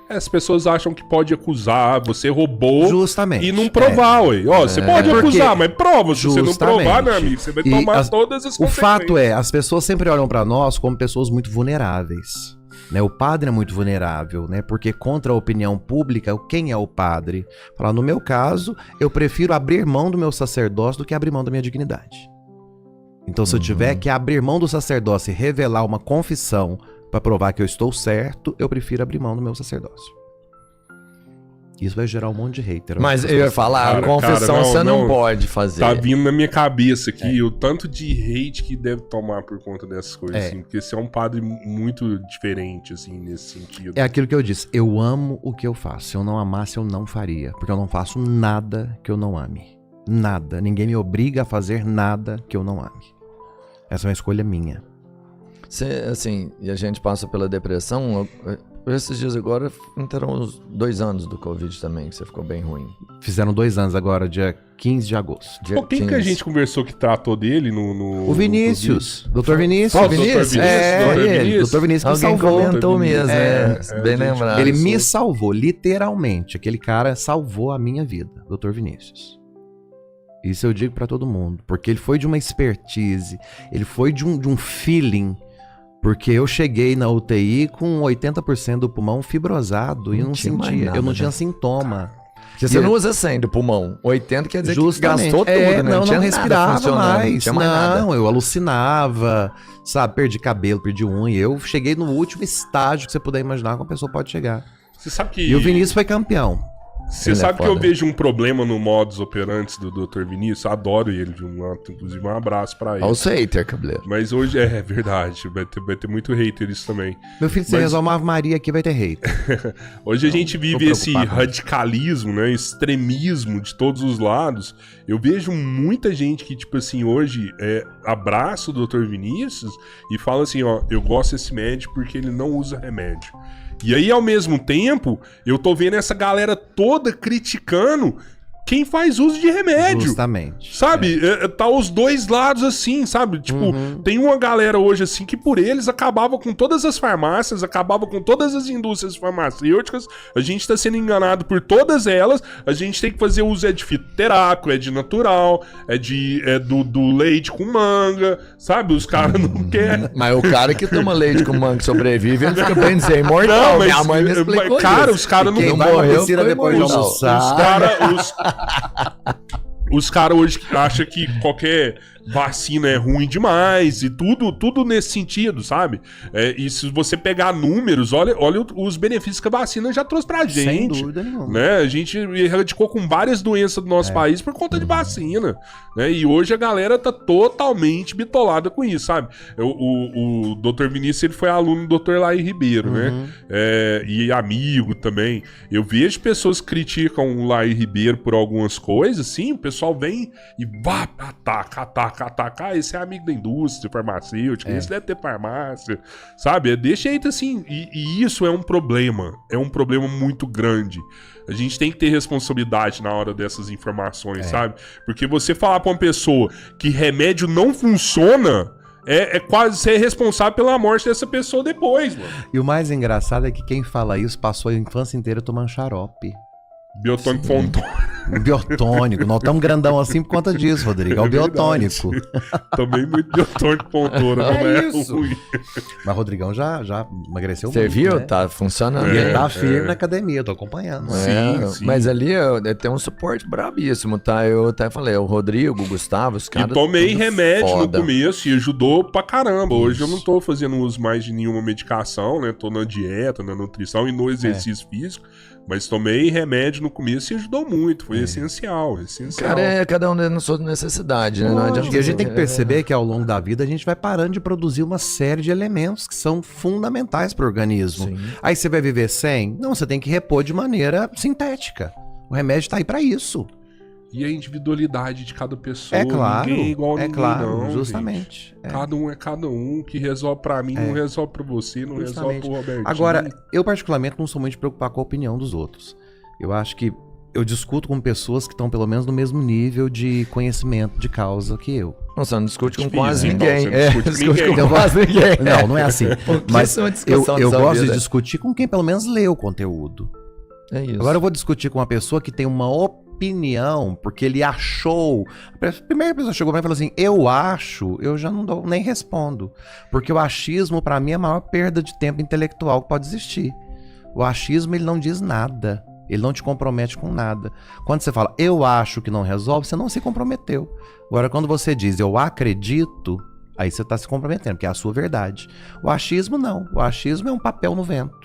Speaker 1: As pessoas acham que pode acusar, você roubou.
Speaker 3: Justamente.
Speaker 1: E não provar, ué. Ó, você pode acusar, mas prova. Se você não provar, meu amigo, você vai tomar todas as
Speaker 3: O
Speaker 1: consequências.
Speaker 3: fato é, as pessoas sempre olham pra nós como pessoas muito vulneráveis. Né? O padre é muito vulnerável, né? Porque contra a opinião pública, quem é o padre? Falar, no meu caso, eu prefiro abrir mão do meu sacerdócio do que abrir mão da minha dignidade. Então, se eu tiver que abrir mão do sacerdócio e revelar uma confissão para provar que eu estou certo, eu prefiro abrir mão do meu sacerdócio. Isso vai gerar um monte de hater.
Speaker 2: Mas eu ia falar, a confissão você não pode fazer.
Speaker 1: Tá vindo na minha cabeça aqui o tanto de hate que deve tomar por conta dessas coisas, assim, porque você é um padre muito diferente, assim, nesse sentido.
Speaker 3: É aquilo que eu disse, eu amo o que eu faço. Se eu não amasse, eu não faria. Porque eu não faço nada que eu não ame. Nada. Ninguém me obriga a fazer nada que eu não ame. Essa é uma escolha minha.
Speaker 2: Assim, e a gente passa pela depressão. Esses dias agora entraram uns 2 anos do Covid também, que você ficou bem ruim.
Speaker 3: Fizeram 2 anos agora, dia 15 de agosto.
Speaker 1: Pô, quem que a gente conversou que tratou dele no
Speaker 3: o Vinícius. Dr. Vinícius.
Speaker 1: Oh, Vinícius.
Speaker 3: Dr. Vinícius que
Speaker 2: alguém
Speaker 3: salvou.
Speaker 2: comentou mesmo, bem lembrado.
Speaker 3: Ele me salvou, literalmente. Aquele cara salvou a minha vida, Dr. Vinícius. Isso eu digo pra todo mundo, porque ele foi de uma expertise, ele foi de um feeling, porque eu cheguei na UTI com 80% do pulmão fibrosado e eu não sentia, nada, eu não tinha sintoma.
Speaker 2: Porque você não usa 100 do pulmão, 80 quer dizer que gastou tudo, né?
Speaker 3: Não respirava mais,
Speaker 2: não,
Speaker 3: eu alucinava, sabe, perdi cabelo, perdi unha, eu cheguei no último estágio que você puder imaginar que uma pessoa pode chegar.
Speaker 1: Você sabe que...
Speaker 3: E o Vinícius foi campeão.
Speaker 1: Você sabe que eu vejo um problema no modus operandi do Dr. Vinícius? Adoro ele, inclusive um abraço pra ele.
Speaker 2: Olha o hater, cabeleiro.
Speaker 1: Mas hoje é verdade, vai ter muito hater isso também.
Speaker 3: Meu filho, se você resolve uma Ave Maria aqui, vai ter hater.
Speaker 1: Hoje a gente vive esse radicalismo, né? Extremismo de todos os lados. Eu vejo muita gente que, tipo assim, hoje abraça o Dr. Vinícius e fala assim, ó, eu gosto desse médico porque ele não usa remédio. E aí, ao mesmo tempo, eu tô vendo essa galera toda criticando quem faz uso de remédio.
Speaker 3: Justamente.
Speaker 1: Sabe? Tá os dois lados assim, sabe? Tipo, tem uma galera hoje assim que por eles acabava com todas as farmácias, acabava com todas as indústrias farmacêuticas. A gente tá sendo enganado por todas elas. A gente tem que fazer uso de fitoterápico, de natural, do leite com manga, sabe? Os caras não querem.
Speaker 2: Mas o cara que toma leite com manga e sobrevive, ele fica bem dizer imortal.
Speaker 1: Não, mas,
Speaker 2: minha mãe me explicou
Speaker 1: cara,
Speaker 2: isso.
Speaker 1: os caras não
Speaker 3: Quem vai pra
Speaker 2: morreu
Speaker 3: piscina
Speaker 2: foi
Speaker 3: depois de
Speaker 2: imortal.
Speaker 3: almoçar.
Speaker 1: Os caras hoje acham que qualquer vacina é ruim demais e tudo nesse sentido, sabe? E se você pegar números, olha os benefícios que a vacina já trouxe pra gente.
Speaker 3: Sem dúvida nenhuma.
Speaker 1: Né? A gente erradicou com várias doenças do nosso país por conta de vacina. Né? E hoje a galera tá totalmente bitolada com isso, sabe? O Dr. Vinícius, ele foi aluno do Dr. Laí Ribeiro, né? E amigo também. Eu vejo pessoas que criticam o Laí Ribeiro por algumas coisas, assim, o pessoal vem e vá, ataca, esse é amigo da indústria farmacêutica, esse deve ter farmácia, sabe? Deixa aí assim, e isso é um problema muito grande. A gente tem que ter responsabilidade na hora dessas informações, sabe? Porque você falar pra uma pessoa que remédio não funciona é quase ser responsável pela morte dessa pessoa depois, mano.
Speaker 3: E o mais engraçado é que quem fala isso passou a infância inteira tomando xarope.
Speaker 1: Biotônico Fontoura.
Speaker 3: Biotônico. Nós estamos grandão assim por conta disso, Rodrigo. É o biotônico.
Speaker 1: Também muito biotônico Fontoura, não é
Speaker 3: isso.
Speaker 1: ruim.
Speaker 3: Mas o Rodrigão já emagreceu
Speaker 2: Você
Speaker 3: muito,
Speaker 2: viu?
Speaker 3: né?
Speaker 2: Tá funcionando.
Speaker 3: E ele tá firme na academia, eu tô acompanhando.
Speaker 1: Sim.
Speaker 2: Mas ali tem um suporte brabíssimo, tá? Eu até falei, o Rodrigo, o Gustavo, os caras...
Speaker 1: E tomei
Speaker 2: tudo
Speaker 1: remédio
Speaker 2: foda.
Speaker 1: no começo e ajudou pra caramba. Hoje eu não tô fazendo uso mais de nenhuma medicação, né? Tô na dieta, na nutrição e no exercício físico. Mas tomei remédio no começo e ajudou muito. Foi essencial.
Speaker 2: Cara, cada um na sua necessidade, né? Não adianta
Speaker 3: E a gente tem que perceber que ao longo da vida a gente vai parando de produzir uma série de elementos que são fundamentais para o organismo.
Speaker 2: Sim.
Speaker 3: Aí você vai viver sem? Não, você tem que repor de maneira sintética. O remédio tá aí para isso.
Speaker 1: E a individualidade de cada pessoa.
Speaker 3: É claro,
Speaker 1: Ninguém é igual a ninguém,
Speaker 3: claro,
Speaker 1: não,
Speaker 3: justamente.
Speaker 1: gente. Cada um é cada um. Que resolve pra mim, não resolve pra você, não resolve pro Robertinho.
Speaker 3: Agora, eu particularmente não sou muito de preocupar com a opinião dos outros. Eu acho que eu discuto com pessoas que estão pelo menos no mesmo nível de conhecimento de causa que eu.
Speaker 2: Não, você não discute com
Speaker 1: Difícil,
Speaker 2: quase
Speaker 1: então,
Speaker 2: ninguém.
Speaker 1: você não discute com ninguém.
Speaker 2: com quase ninguém.
Speaker 3: Não é assim. Mas
Speaker 2: Isso é uma discussão
Speaker 3: eu
Speaker 2: dessa
Speaker 3: gosto
Speaker 2: vida.
Speaker 3: de discutir com quem pelo menos lê o conteúdo.
Speaker 2: É isso.
Speaker 3: Agora eu vou discutir com uma pessoa que tem uma opinião, porque ele achou. A primeira pessoa chegou pra mim e falou assim: eu acho, eu já não dou, nem respondo. Porque o achismo, pra mim, é a maior perda de tempo intelectual que pode existir. O achismo, ele não diz nada. Ele não te compromete com nada. Quando você fala, eu acho que não resolve, você não se comprometeu. Agora, quando você diz, eu acredito, aí você tá se comprometendo, porque é a sua verdade. O achismo, não. O achismo é um papel no vento.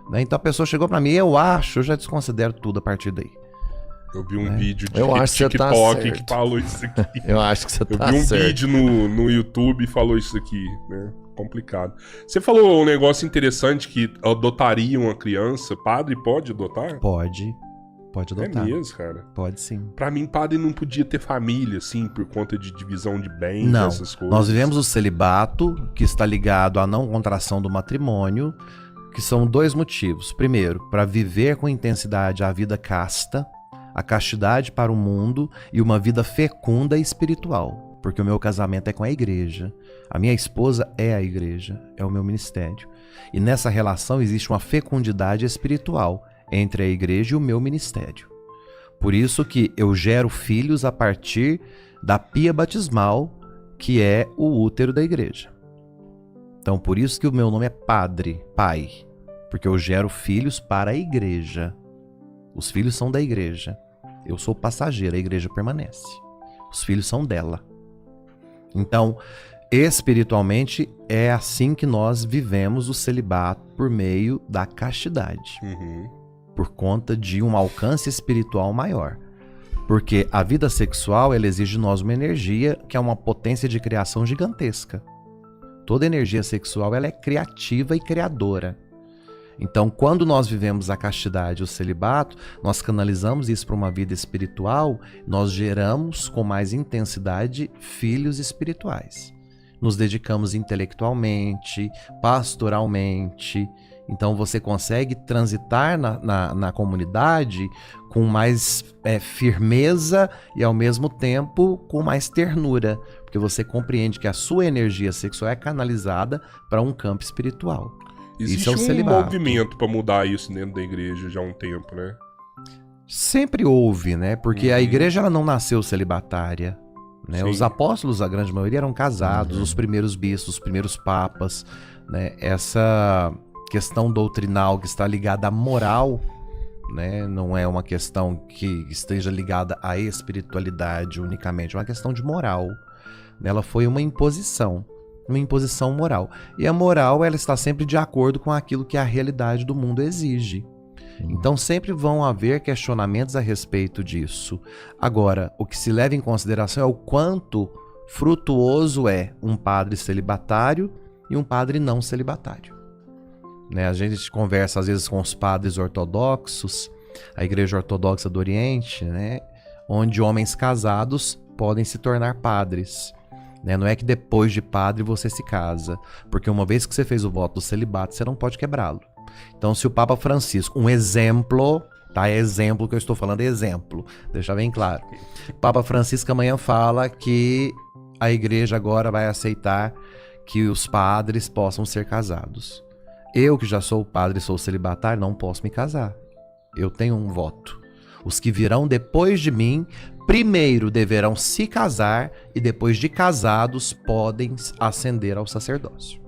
Speaker 3: Né? Então a pessoa chegou pra mim, eu acho, eu já desconsidero tudo a partir daí.
Speaker 1: Eu vi um vídeo de
Speaker 2: Eu acho que você tá
Speaker 1: TikTok
Speaker 2: certo.
Speaker 1: que falou isso aqui.
Speaker 2: Eu acho que você
Speaker 1: Eu
Speaker 2: tá
Speaker 1: vi um
Speaker 2: certo.
Speaker 1: vídeo no YouTube e falou isso aqui, né? Complicado. Você falou um negócio interessante que adotariam uma criança. Padre pode adotar?
Speaker 3: Pode
Speaker 1: É
Speaker 3: adotar.
Speaker 1: mesmo, cara.
Speaker 3: Pode sim.
Speaker 1: Pra mim, padre não podia ter família, assim, por conta de divisão de bens,
Speaker 3: Não,
Speaker 1: essas coisas.
Speaker 3: nós vivemos o celibato, que está ligado à não contração do matrimônio, que são dois motivos. Primeiro, para viver com intensidade a vida casta, a castidade para o mundo e uma vida fecunda e espiritual. Porque o meu casamento é com a igreja. A minha esposa é a igreja, é o meu ministério. E nessa relação existe uma fecundidade espiritual entre a igreja e o meu ministério. Por isso que eu gero filhos a partir da pia batismal, que é o útero da igreja. Então, por isso que o meu nome é Padre, Pai, porque eu gero filhos para a igreja. Os filhos são da igreja. Eu sou passageiro, a igreja permanece. Os filhos são dela. Então, espiritualmente, é assim que nós vivemos o celibato por meio da castidade. Por conta de um alcance espiritual maior. Porque a vida sexual, ela exige de nós uma energia que é uma potência de criação gigantesca. Toda energia sexual, ela é criativa e criadora. Então, quando nós vivemos a castidade e o celibato, nós canalizamos isso para uma vida espiritual, nós geramos com mais intensidade filhos espirituais. Nos dedicamos intelectualmente, pastoralmente, Então você consegue transitar na comunidade com mais firmeza e ao mesmo tempo com mais ternura, porque você compreende que a sua energia sexual é canalizada para um campo espiritual.
Speaker 1: Existe
Speaker 3: Isso é o
Speaker 1: um
Speaker 3: celibato.
Speaker 1: movimento pra mudar isso dentro da igreja já há um tempo, né?
Speaker 3: Sempre houve, né? Porque a
Speaker 1: Uhum.
Speaker 3: igreja ela não nasceu celibatária. Né?
Speaker 1: Sim.
Speaker 3: Os apóstolos, a grande maioria, eram casados, os primeiros bispos, os primeiros papas. Né? Essa questão doutrinal que está ligada à moral, né? Não é uma questão que esteja ligada à espiritualidade unicamente, é uma questão de moral. Ela foi uma imposição moral. E a moral, ela está sempre de acordo com aquilo que a realidade do mundo exige. Então sempre vão haver questionamentos a respeito disso. Agora, o que se leva em consideração é o quanto frutuoso é um padre celibatário e um padre não celibatário. Né? A gente conversa às vezes com os padres ortodoxos, a Igreja Ortodoxa do Oriente, né? Onde homens casados podem se tornar padres. Né? Não é que depois de padre você se casa, porque uma vez que você fez o voto do celibato, você não pode quebrá-lo. Então, se o Papa Francisco, um exemplo, tá? É exemplo que eu estou falando, é exemplo, deixa bem claro. O Papa Francisco amanhã fala que a igreja agora vai aceitar que os padres possam ser casados. Eu, que já sou padre e sou celibatário, não posso me casar. Eu tenho um voto. Os que virão depois de mim, primeiro deverão se casar e depois de casados podem ascender ao sacerdócio.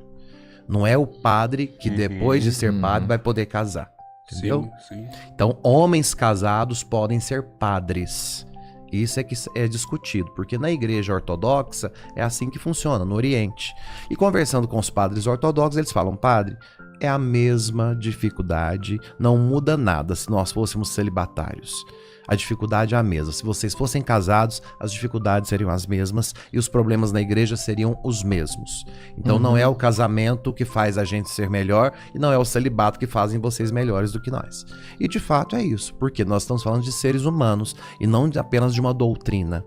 Speaker 3: Não é o padre que depois de ser padre vai poder casar. Entendeu?
Speaker 1: Sim.
Speaker 3: Então, homens casados podem ser padres. Isso é que é discutido, porque na igreja ortodoxa é assim que funciona, no Oriente. E conversando com os padres ortodoxos, eles falam, padre, é a mesma dificuldade, não muda nada se nós fôssemos celibatários. A dificuldade é a mesma. Se vocês fossem casados, as dificuldades seriam as mesmas e os problemas na igreja seriam os mesmos. Então não é o casamento que faz a gente ser melhor e não é o celibato que fazem vocês melhores do que nós. E de fato é isso, porque nós estamos falando de seres humanos e não apenas de uma doutrina.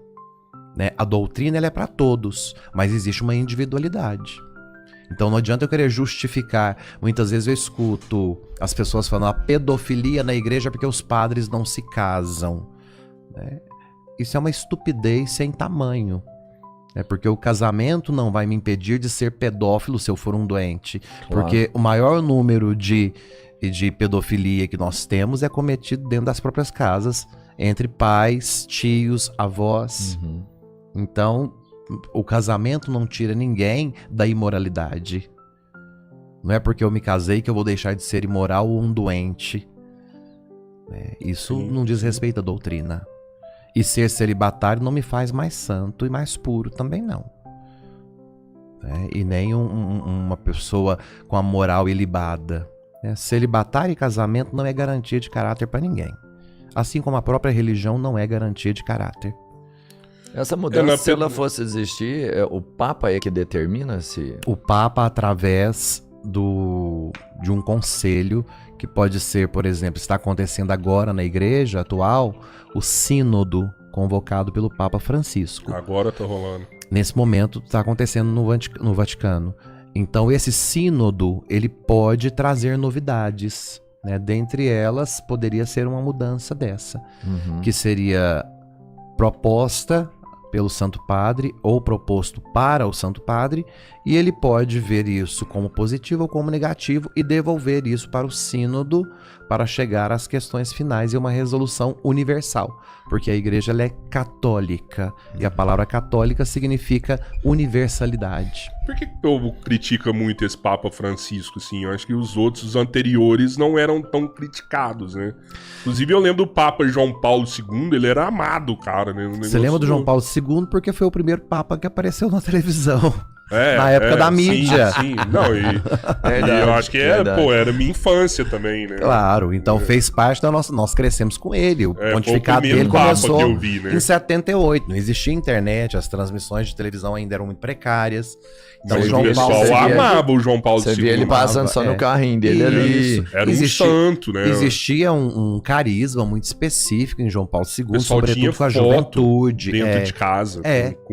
Speaker 3: Né? A doutrina ela é para todos, mas existe uma individualidade. Então não adianta eu querer justificar. Muitas vezes eu escuto as pessoas falando a pedofilia na igreja porque os padres não se casam. Né? Isso é uma estupidez sem tamanho. Né? Porque o casamento não vai me impedir de ser pedófilo se eu for um doente.
Speaker 2: Claro.
Speaker 3: Porque o maior número de pedofilia que nós temos é cometido dentro das próprias casas, entre pais, tios, avós. Então o casamento não tira ninguém da imoralidade. Não é porque eu me casei que eu vou deixar de ser imoral ou um doente. Isso não diz respeito à doutrina. E ser celibatário não me faz mais santo e mais puro também não. E nem uma pessoa com a moral ilibada. Celibatário e casamento não é garantia de caráter para ninguém. Assim como a própria religião não é garantia de caráter.
Speaker 2: Essa mudança, se ela fosse existir, o Papa é que determina se...
Speaker 3: O Papa, através de um conselho, que pode ser, por exemplo, está acontecendo agora na igreja atual, o sínodo convocado pelo Papa Francisco.
Speaker 1: Agora tá rolando.
Speaker 3: Nesse momento está acontecendo no Vaticano. Então esse sínodo, ele pode trazer novidades, né? Dentre elas, poderia ser uma mudança dessa, que seria proposta pelo Santo Padre ou proposto para o Santo Padre, e ele pode ver isso como positivo ou como negativo e devolver isso para o sínodo para chegar às questões finais e uma resolução universal, porque a igreja ela é católica e a palavra católica significa universalidade.
Speaker 1: Por que o povo critica muito esse Papa Francisco, assim? Eu acho que os anteriores não eram tão criticados, né? Inclusive, eu lembro do Papa João Paulo II, ele era amado, cara, né?
Speaker 3: Você lembra do João Paulo II porque foi o primeiro Papa que apareceu na televisão. Na época da mídia.
Speaker 1: Sim. Não, e eu acho que era minha infância também, né?
Speaker 3: Claro, então fez parte da nossa... Nós crescemos com ele. O pontificado dele começou
Speaker 1: que eu vi, né?
Speaker 3: em 78. Não existia internet, as transmissões de televisão ainda eram muito precárias. Então,
Speaker 1: o pessoal amava o João Paulo II.
Speaker 2: Você via ele passando só no carrinho dele ali.
Speaker 1: Era um santo, né?
Speaker 3: Existia um carisma muito específico em João Paulo II,
Speaker 1: sobretudo
Speaker 3: com a juventude.
Speaker 1: Dentro de casa.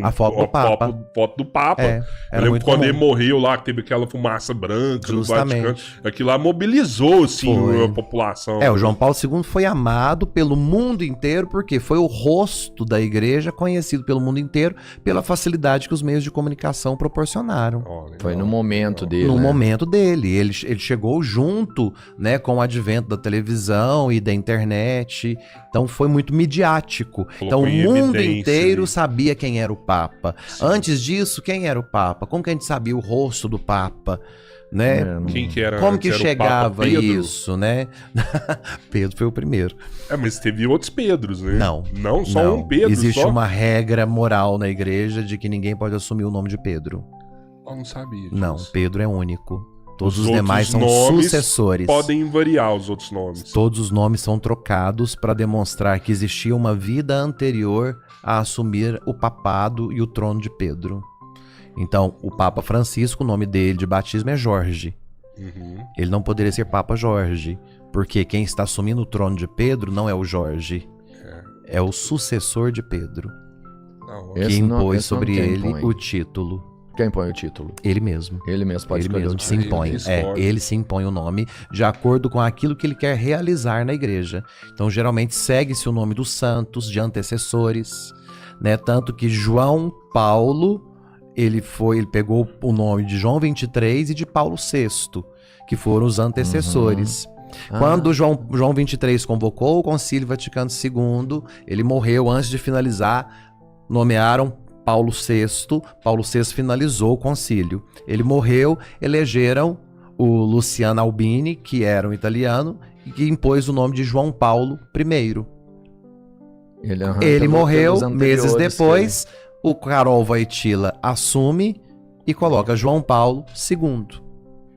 Speaker 3: A foto do Papa.
Speaker 1: Foto do Papa.
Speaker 3: Era
Speaker 1: lembro
Speaker 3: muito
Speaker 1: quando
Speaker 3: comum.
Speaker 1: ele morreu lá, que teve aquela fumaça branca
Speaker 3: Justamente.
Speaker 1: no Vaticano. Aquilo lá mobilizou, assim,
Speaker 3: Foi.
Speaker 1: a população.
Speaker 3: O João Paulo II foi amado pelo mundo inteiro, porque foi o rosto da igreja conhecido pelo mundo inteiro pela facilidade que os meios de comunicação proporcionaram.
Speaker 1: Ó, legal,
Speaker 2: Foi no momento dele.
Speaker 3: No
Speaker 2: né?
Speaker 3: momento dele. Ele chegou junto, né, com o advento da televisão e da internet. Então foi muito midiático. Então o
Speaker 1: em
Speaker 3: mundo
Speaker 1: evidência,
Speaker 3: inteiro
Speaker 1: né?
Speaker 3: sabia quem era o Papa.
Speaker 1: Sim.
Speaker 3: Antes disso, quem era o Papa? Como que a gente sabia o rosto do Papa? Né?
Speaker 2: É, não-
Speaker 1: Quem que era?
Speaker 3: Como
Speaker 1: antes?
Speaker 3: que
Speaker 1: Era o
Speaker 3: chegava
Speaker 1: Papa Pedro?
Speaker 3: isso, né? Pedro foi o primeiro.
Speaker 1: Mas teve outros Pedros, né?
Speaker 3: Não.
Speaker 1: Não, só
Speaker 3: Não.
Speaker 1: um Pedro.
Speaker 3: Existe
Speaker 1: só?
Speaker 3: uma regra moral na igreja de que ninguém pode assumir o nome de Pedro.
Speaker 1: Eu não sabia disso.
Speaker 3: Não, Pedro é único. Todos os
Speaker 1: outros
Speaker 3: demais são
Speaker 1: nomes
Speaker 3: sucessores.
Speaker 1: Podem variar os outros nomes.
Speaker 3: Todos os nomes são trocados para demonstrar que existia uma vida anterior a assumir o papado e o trono de Pedro. Então, o Papa Francisco, o nome dele de batismo é Jorge.
Speaker 1: Uhum.
Speaker 3: Ele não poderia ser Papa Jorge, porque quem está assumindo o trono de Pedro não é o Jorge, é o sucessor de Pedro,
Speaker 1: Da hora.
Speaker 3: que
Speaker 2: Esse não-
Speaker 3: impôs
Speaker 2: esse nome
Speaker 3: sobre
Speaker 2: quem
Speaker 3: ele
Speaker 2: impõe?
Speaker 3: o título.
Speaker 2: Quem põe o título?
Speaker 3: Ele mesmo.
Speaker 2: Ele mesmo pode
Speaker 3: Ele
Speaker 2: escolher
Speaker 3: mesmo
Speaker 2: o
Speaker 3: se
Speaker 1: Ah,
Speaker 3: impõe.
Speaker 1: ele escolhe.
Speaker 3: Ele se impõe o nome de acordo com aquilo que ele quer realizar na igreja. Então, geralmente, segue-se o nome dos santos, de antecessores, né? Tanto que João Paulo, ele pegou o nome de João 23 e de Paulo VI, que foram os antecessores. Quando João 23 convocou o Concílio Vaticano II, ele morreu antes de finalizar, nomearam Paulo VI. Paulo VI finalizou o concílio. Ele morreu, elegeram o Luciano Albini, que era um italiano, e que impôs o nome de João Paulo I. Ele morreu, meses depois, o Karol Wojtyla assume e coloca João Paulo II.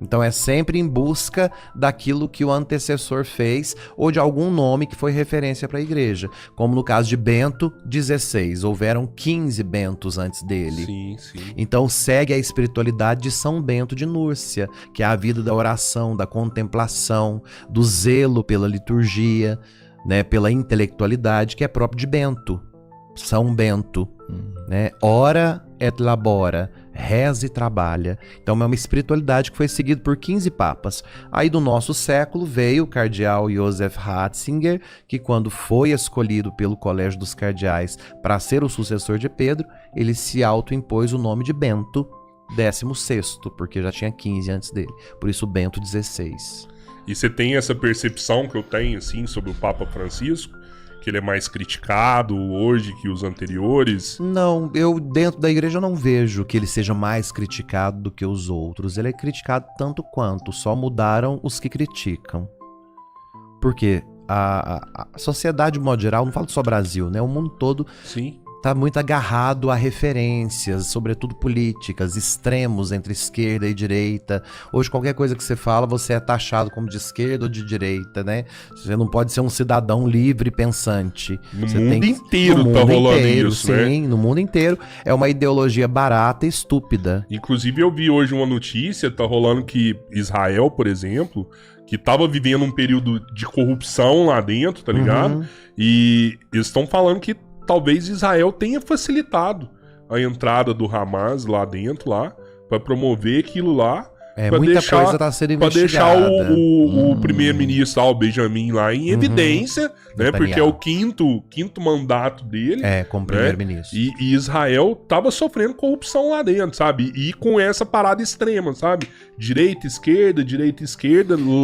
Speaker 3: Então é sempre em busca daquilo que o antecessor fez ou de algum nome que foi referência para a igreja. Como no caso de Bento XVI, houveram 15 Bentos antes dele.
Speaker 1: Sim, sim.
Speaker 3: Então segue a espiritualidade de São Bento de Núrcia, que é a vida da oração, da contemplação, do zelo pela liturgia, né, pela intelectualidade, que é próprio de Bento. São Bento, né? Ora et labora, reza e trabalha. Então é uma espiritualidade que foi seguida por 15 papas. Aí do nosso século veio o cardeal Joseph Ratzinger, que quando foi escolhido pelo Colégio dos Cardeais para ser o sucessor de Pedro, ele se autoimpôs o nome de Bento XVI, porque já tinha 15 antes dele. Por isso Bento XVI.
Speaker 1: E você tem essa percepção que eu tenho, assim, sobre o Papa Francisco? Que ele é mais criticado hoje que os anteriores?
Speaker 3: Não, eu dentro da igreja eu não vejo que ele seja mais criticado do que os outros. Ele é criticado tanto quanto, só mudaram os que criticam. Porque a sociedade, de modo geral, não falo só Brasil, né? O mundo todo
Speaker 1: Sim.
Speaker 3: está muito agarrado a referências, sobretudo políticas, extremos entre esquerda e direita. Hoje, qualquer coisa que você fala, você é taxado como de esquerda ou de direita, né? Você não pode ser um cidadão livre pensante.
Speaker 1: No
Speaker 3: Você
Speaker 1: mundo
Speaker 3: tem
Speaker 1: inteiro
Speaker 3: no
Speaker 1: tá
Speaker 3: mundo
Speaker 1: rolando
Speaker 3: inteiro,
Speaker 1: isso, né?
Speaker 3: sim, no mundo inteiro. É uma ideologia barata e estúpida.
Speaker 1: Inclusive, eu vi hoje uma notícia, tá rolando que Israel, por exemplo, que tava vivendo um período de corrupção lá dentro, tá ligado?
Speaker 3: Uhum.
Speaker 1: E eles estão falando que talvez Israel tenha facilitado a entrada do Hamas lá dentro, lá, pra promover aquilo lá. Pra
Speaker 3: Muita
Speaker 1: deixar-
Speaker 3: coisa está sendo
Speaker 1: Pra deixar
Speaker 3: investigada.
Speaker 1: o primeiro-ministro, o Benjamin, lá em evidência, né?
Speaker 3: Netanyahu.
Speaker 1: Porque é o quinto mandato dele.
Speaker 3: Como primeiro-ministro.
Speaker 1: E Israel tava sofrendo corrupção lá dentro, sabe? E com essa parada extrema, sabe? Direita, esquerda,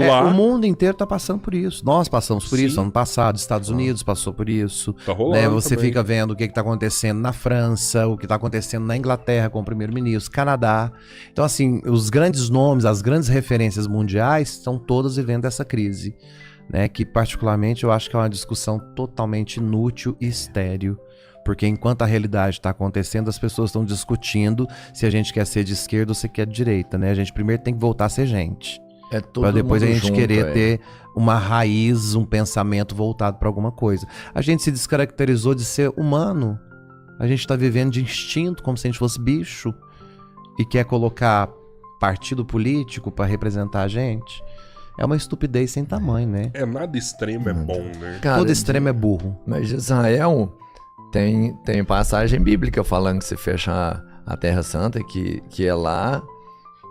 Speaker 1: lá.
Speaker 3: O mundo inteiro tá passando por isso. Nós passamos por
Speaker 1: Sim.
Speaker 3: isso ano passado. Estados Unidos passou por isso.
Speaker 1: Tá rolando
Speaker 3: Né? Você
Speaker 1: também.
Speaker 3: fica vendo o que tá acontecendo na França, o que tá acontecendo na Inglaterra com o primeiro-ministro, Canadá. Então, assim, os grandes nomes, as grandes referências mundiais estão todas vivendo essa crise, né? Que, particularmente, eu acho que é uma discussão totalmente inútil e estéril. Porque enquanto a realidade está acontecendo, as pessoas estão discutindo se a gente quer ser de esquerda ou se quer de direita, né? A gente primeiro tem que voltar a ser gente.
Speaker 2: É todo
Speaker 3: Pra depois a
Speaker 2: mundo
Speaker 3: gente
Speaker 2: junto,
Speaker 3: querer ter uma raiz, um pensamento voltado para alguma coisa. A gente se descaracterizou de ser humano. A gente tá vivendo de instinto, como se a gente fosse bicho. E quer colocar partido político para representar a gente. É uma estupidez sem tamanho, né?
Speaker 1: Nada extremo é bom, né?
Speaker 2: Cara,
Speaker 3: Todo extremo é burro.
Speaker 2: Mas Israel tem passagem bíblica falando que se fechar a Terra Santa, que é lá,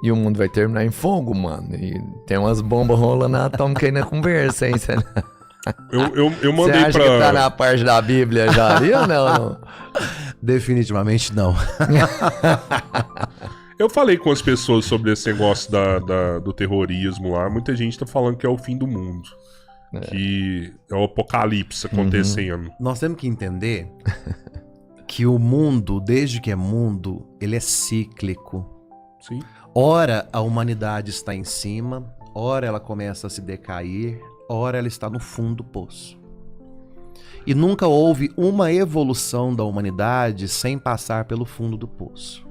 Speaker 2: e o mundo vai terminar em fogo, mano. E tem umas bombas rolando atômicas aí na conversa, hein?
Speaker 1: Eu mandei
Speaker 2: Você acha
Speaker 1: pra...
Speaker 2: que tá na parte da Bíblia já ali ou não?
Speaker 3: Definitivamente não.
Speaker 1: Eu falei com as pessoas sobre esse negócio do terrorismo lá. Muita gente tá falando que é o fim do mundo. Que é o apocalipse acontecendo.
Speaker 3: Nós temos que entender que o mundo, desde que é mundo, ele é cíclico.
Speaker 1: Sim.
Speaker 3: Ora a humanidade está em cima, ora ela começa a se decair, ora ela está no fundo do poço. E nunca houve uma evolução da humanidade sem passar pelo fundo do poço.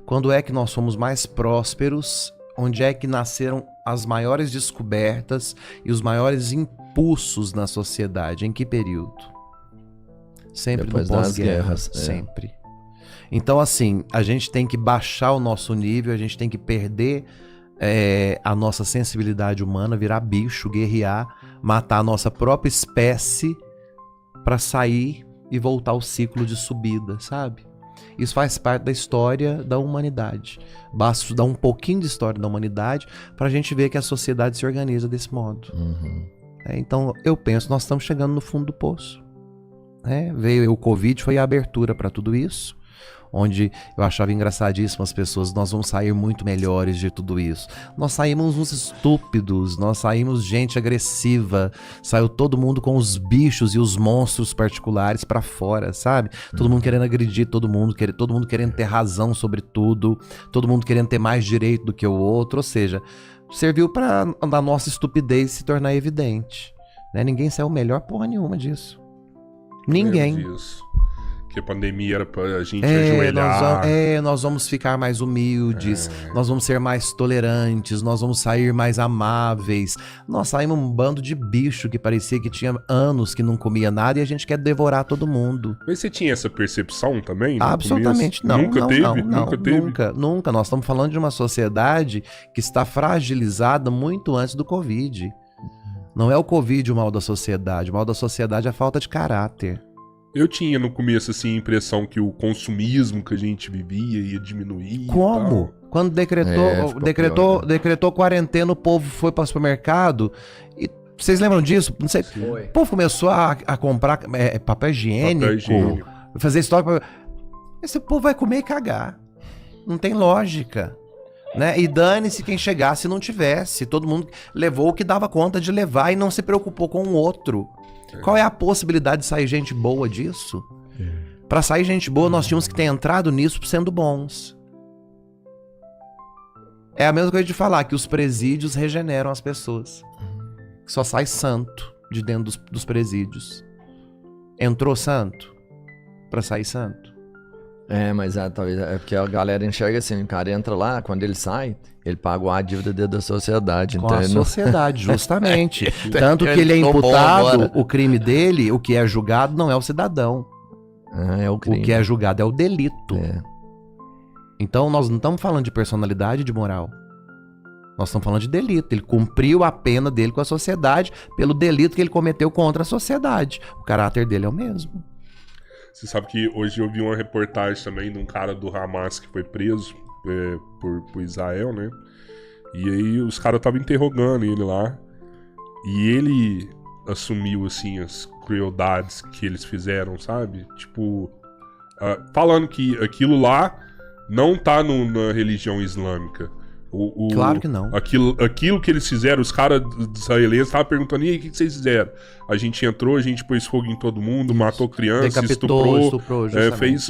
Speaker 3: Quando é que nós somos mais prósperos? Onde é que nasceram as maiores descobertas e os maiores impulsos na sociedade? Em que período? Sempre
Speaker 2: Depois
Speaker 3: no
Speaker 2: das
Speaker 3: pós-guerra.
Speaker 2: guerras,
Speaker 3: Sempre. Então, assim, a gente tem que baixar o nosso nível, a gente tem que perder a nossa sensibilidade humana, virar bicho, guerrear, matar a nossa própria espécie para sair e voltar ao ciclo de subida, sabe? Isso faz parte da história da humanidade. Basta estudar um pouquinho de história da humanidade para a gente ver que a sociedade se organiza desse modo. Então, eu penso, nós estamos chegando no fundo do poço. Veio o Covid, foi a abertura para tudo isso. Onde eu achava engraçadíssimo as pessoas, nós vamos sair muito melhores de tudo isso. Nós saímos uns estúpidos, nós saímos gente agressiva, saiu todo mundo com os bichos e os monstros particulares pra fora, sabe? Todo mundo querendo agredir todo mundo querendo ter razão sobre tudo, todo mundo querendo ter mais direito do que o outro, ou seja, serviu pra a nossa estupidez se tornar evidente. Né? Ninguém saiu melhor porra nenhuma disso. Ninguém.
Speaker 1: Que a pandemia era pra gente ajoelhar.
Speaker 3: Nós vamos ficar mais humildes, nós vamos ser mais tolerantes, nós vamos sair mais amáveis. Nós saímos um bando de bicho que parecia que tinha anos que não comia nada e a gente quer devorar todo mundo.
Speaker 1: Mas você tinha essa percepção também?
Speaker 3: Absolutamente não.
Speaker 1: Nunca teve?
Speaker 3: Nunca. Nós estamos falando de uma sociedade que está fragilizada muito antes do Covid. Não é o Covid o mal da sociedade. O mal da sociedade é a falta de caráter.
Speaker 1: Eu tinha no começo, assim, a impressão que o consumismo que a gente vivia ia diminuir.
Speaker 3: Como? Quando decretou quarentena, o povo foi para o supermercado. E vocês lembram disso? Não sei.
Speaker 2: Foi.
Speaker 3: O povo começou a comprar papel higiênico, fazer estoque. Esse povo vai comer e cagar. Não tem lógica. Né? E dane-se quem chegasse e não tivesse. Todo mundo levou o que dava conta de levar e não se preocupou com o outro. Qual é a possibilidade de sair gente boa disso? Para sair gente boa, nós tínhamos que ter entrado nisso sendo bons. É a mesma coisa de falar que os presídios regeneram as pessoas. Só sai santo de dentro dos presídios. Entrou santo para sair santo.
Speaker 2: Mas talvez é porque a galera enxerga assim, o cara entra lá, quando ele sai, ele pagou a dívida dentro da sociedade.
Speaker 3: Com
Speaker 2: então
Speaker 3: a sociedade, justamente.
Speaker 2: Então,
Speaker 3: Tanto que ele é
Speaker 2: tomou
Speaker 3: imputado,
Speaker 2: agora.
Speaker 3: o crime dele, o que é julgado não é o cidadão.
Speaker 2: É o crime.
Speaker 3: O que é julgado é o delito.
Speaker 2: É.
Speaker 3: Então nós não estamos falando de personalidade e de moral. Nós estamos falando de delito. Ele cumpriu a pena dele com a sociedade pelo delito que ele cometeu contra a sociedade. O caráter dele é o mesmo.
Speaker 1: Você sabe que hoje eu vi uma reportagem também de um cara do Hamas que foi preso por Israel, né? E aí os caras estavam interrogando ele lá. E ele assumiu, assim, as crueldades que eles fizeram, sabe? Tipo, falando que aquilo lá não tá na religião islâmica.
Speaker 3: Claro que não.
Speaker 1: Aquilo que eles fizeram, os caras israelenses estavam perguntando: e aí, o que vocês fizeram? A gente entrou, a gente pôs fogo em todo mundo, matou criança, estuprou, fez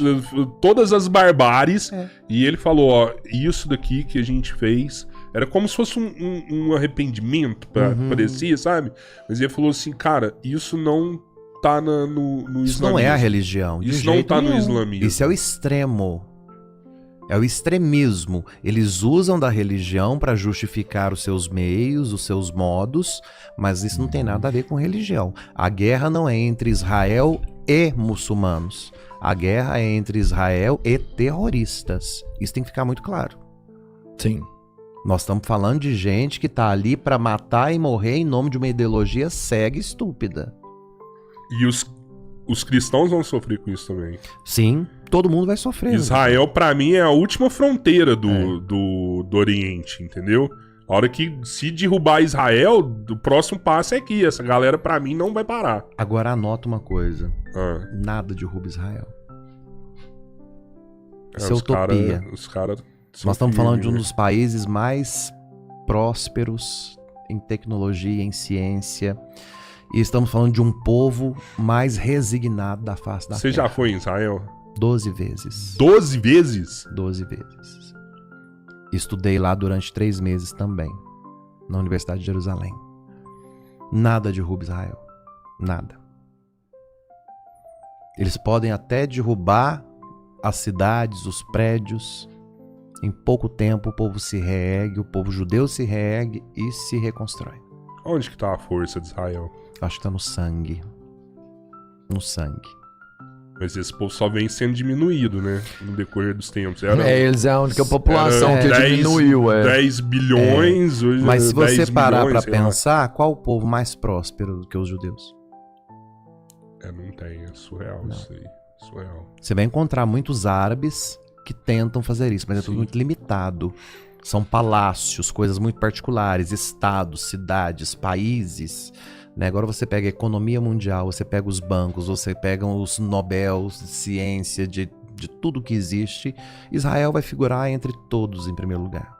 Speaker 1: todas as barbáries. E ele falou: ó, isso daqui que a gente fez era como se fosse um arrependimento, parecia, sabe? Mas ele falou assim: cara, isso não tá no islamismo.
Speaker 3: Isso não é a religião.
Speaker 1: Isso não tá no islamismo.
Speaker 3: Isso é o extremo. É o extremismo. Eles usam da religião para justificar os seus meios, os seus modos, mas isso não tem nada a ver com religião. A guerra não é entre Israel e muçulmanos. A guerra é entre Israel e terroristas. Isso tem que ficar muito claro.
Speaker 2: Sim.
Speaker 3: Nós estamos falando de gente que está ali para matar e morrer em nome de uma ideologia cega e estúpida.
Speaker 1: E os cristãos vão sofrer com isso também.
Speaker 3: Sim, todo mundo vai sofrer.
Speaker 1: Israel, pra mim, é a última fronteira do Oriente, entendeu? A hora que se derrubar Israel, o próximo passo é aqui. Essa galera, pra mim, não vai parar.
Speaker 3: Agora anota uma coisa.
Speaker 1: Ah,
Speaker 3: Nada derruba Israel. Isso é utopia.
Speaker 1: Os caras...
Speaker 3: Nós estamos falando de um dos países mais prósperos em tecnologia, em ciência. E estamos falando de um povo mais resignado da face da
Speaker 1: Você
Speaker 3: terra.
Speaker 1: já foi em Israel?
Speaker 3: 12 vezes.
Speaker 1: 12 vezes?
Speaker 3: 12 vezes. Estudei lá durante 3 meses também, na Universidade de Jerusalém. Nada derruba Israel. Nada. Eles podem até derrubar as cidades, os prédios. Em pouco tempo o povo se reergue, o povo judeu se reergue e se reconstrói.
Speaker 1: Onde que tá a força de Israel?
Speaker 3: Acho que tá no sangue. No sangue.
Speaker 1: Mas esse povo só vem sendo diminuído, né? No decorrer dos tempos.
Speaker 2: Eles é a única população
Speaker 1: era
Speaker 2: que
Speaker 1: 10
Speaker 2: diminuiu.
Speaker 1: 10 bilhões, hoje
Speaker 3: Mas se
Speaker 1: 10
Speaker 3: você parar
Speaker 1: milhões,
Speaker 3: pra
Speaker 1: sei lá.
Speaker 3: pensar, qual o povo mais próspero do que os judeus?
Speaker 1: Não tem, é surreal
Speaker 3: Não.
Speaker 1: isso aí. Surreal.
Speaker 3: Você vai encontrar muitos árabes que tentam fazer isso, mas é tudo
Speaker 1: Sim.
Speaker 3: muito limitado. São palácios, coisas muito particulares, estados, cidades, países. Né? Agora você pega a economia mundial, você pega os bancos, você pega os Nobels de ciência, de tudo que existe. Israel vai figurar entre todos em primeiro lugar.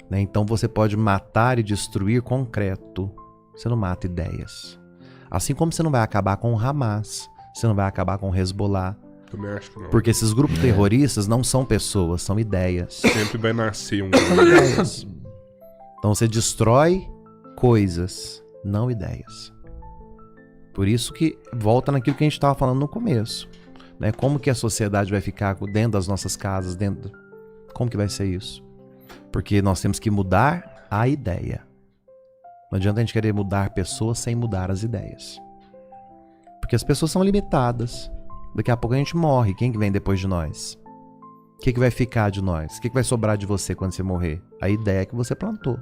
Speaker 3: Né? Então você pode matar e destruir concreto. Você não mata ideias. Assim como você não vai acabar com o Hamas, você não vai acabar com o Hezbollah.
Speaker 1: Também acho que não.
Speaker 3: Porque esses grupos terroristas não são pessoas, são ideias.
Speaker 1: Sempre vai nascer um...
Speaker 3: São ideias. Então você destrói coisas, não ideias. Por isso que volta naquilo que a gente estava falando no começo. Né? Como que a sociedade vai ficar dentro das nossas casas, como que vai ser isso? Porque nós temos que mudar a ideia. Não adianta a gente querer mudar pessoas sem mudar as ideias. Porque as pessoas são limitadas. Daqui a pouco a gente morre. Quem que vem depois de nós? O que vai ficar de nós? O que vai sobrar de você quando você morrer? A ideia que você plantou.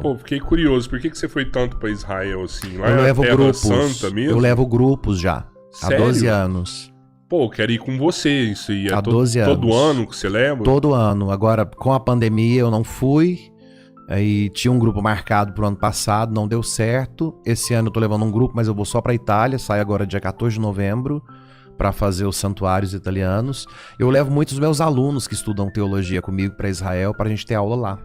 Speaker 1: Pô, fiquei curioso. Por que você foi tanto pra Israel assim? Lá
Speaker 3: Eu
Speaker 1: é a
Speaker 3: levo
Speaker 1: Terra
Speaker 3: grupos.
Speaker 1: Santa mesmo?
Speaker 3: Eu levo grupos já. Há
Speaker 1: Sério?
Speaker 3: 12 anos.
Speaker 1: Pô, eu quero ir com você. Isso aí é
Speaker 3: Há 12 anos.
Speaker 1: todo ano que você leva?
Speaker 3: Todo ano. Agora, com a pandemia, eu não fui. Aí tinha um grupo marcado pro ano passado, não deu certo. Esse ano eu tô levando um grupo, mas eu vou só pra Itália. Saio agora dia 14 de novembro pra fazer os santuários italianos. Eu levo muitos meus alunos que estudam teologia comigo pra Israel pra gente ter aula lá.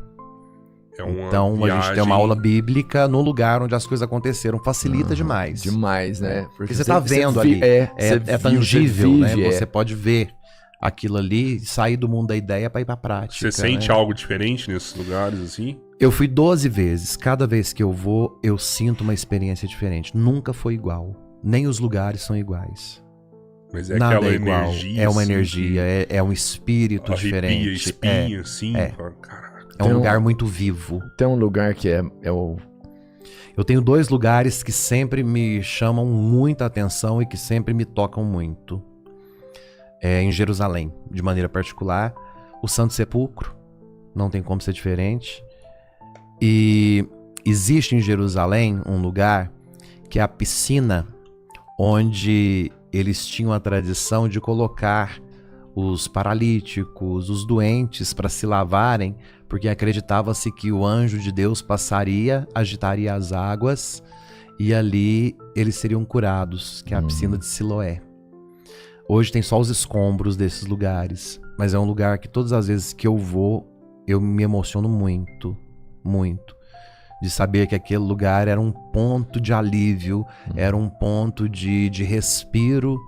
Speaker 1: É uma
Speaker 3: Então a gente
Speaker 1: viagem...
Speaker 3: tem uma aula bíblica no lugar onde as coisas aconteceram. Facilita demais.
Speaker 2: Demais, né?
Speaker 3: Porque você tá vendo ali. É tangível, né? Você pode ver aquilo ali, sair do mundo da ideia pra ir pra prática.
Speaker 1: Você sente
Speaker 3: né?
Speaker 1: algo diferente nesses lugares assim?
Speaker 3: Eu fui 12 vezes. Cada vez que eu vou, eu sinto uma experiência diferente. Nunca foi igual. Nem os lugares são iguais.
Speaker 1: Mas é
Speaker 3: Nada
Speaker 1: aquela
Speaker 3: é igual.
Speaker 1: energia.
Speaker 3: É uma
Speaker 1: assim,
Speaker 3: energia, é um espírito
Speaker 1: arrepia,
Speaker 3: diferente.
Speaker 1: espinha, assim.
Speaker 3: é.
Speaker 1: Fala, caraca.
Speaker 3: É um
Speaker 2: Tem
Speaker 3: lugar muito vivo.
Speaker 2: Tem um lugar que é o...
Speaker 3: Eu tenho 2 lugares que sempre me chamam muita atenção e que sempre me tocam muito. Em Jerusalém, de maneira particular. O Santo Sepulcro, não tem como ser diferente. E existe em Jerusalém um lugar que é a piscina, onde eles tinham a tradição de colocar os paralíticos, os doentes para se lavarem, porque acreditava-se que o anjo de Deus passaria, agitaria as águas e ali eles seriam curados, que é a piscina de Siloé. Hoje tem só os escombros desses lugares, mas é um lugar que todas as vezes que eu vou, eu me emociono muito, muito, de saber que aquele lugar era um ponto de alívio, era um ponto de respiro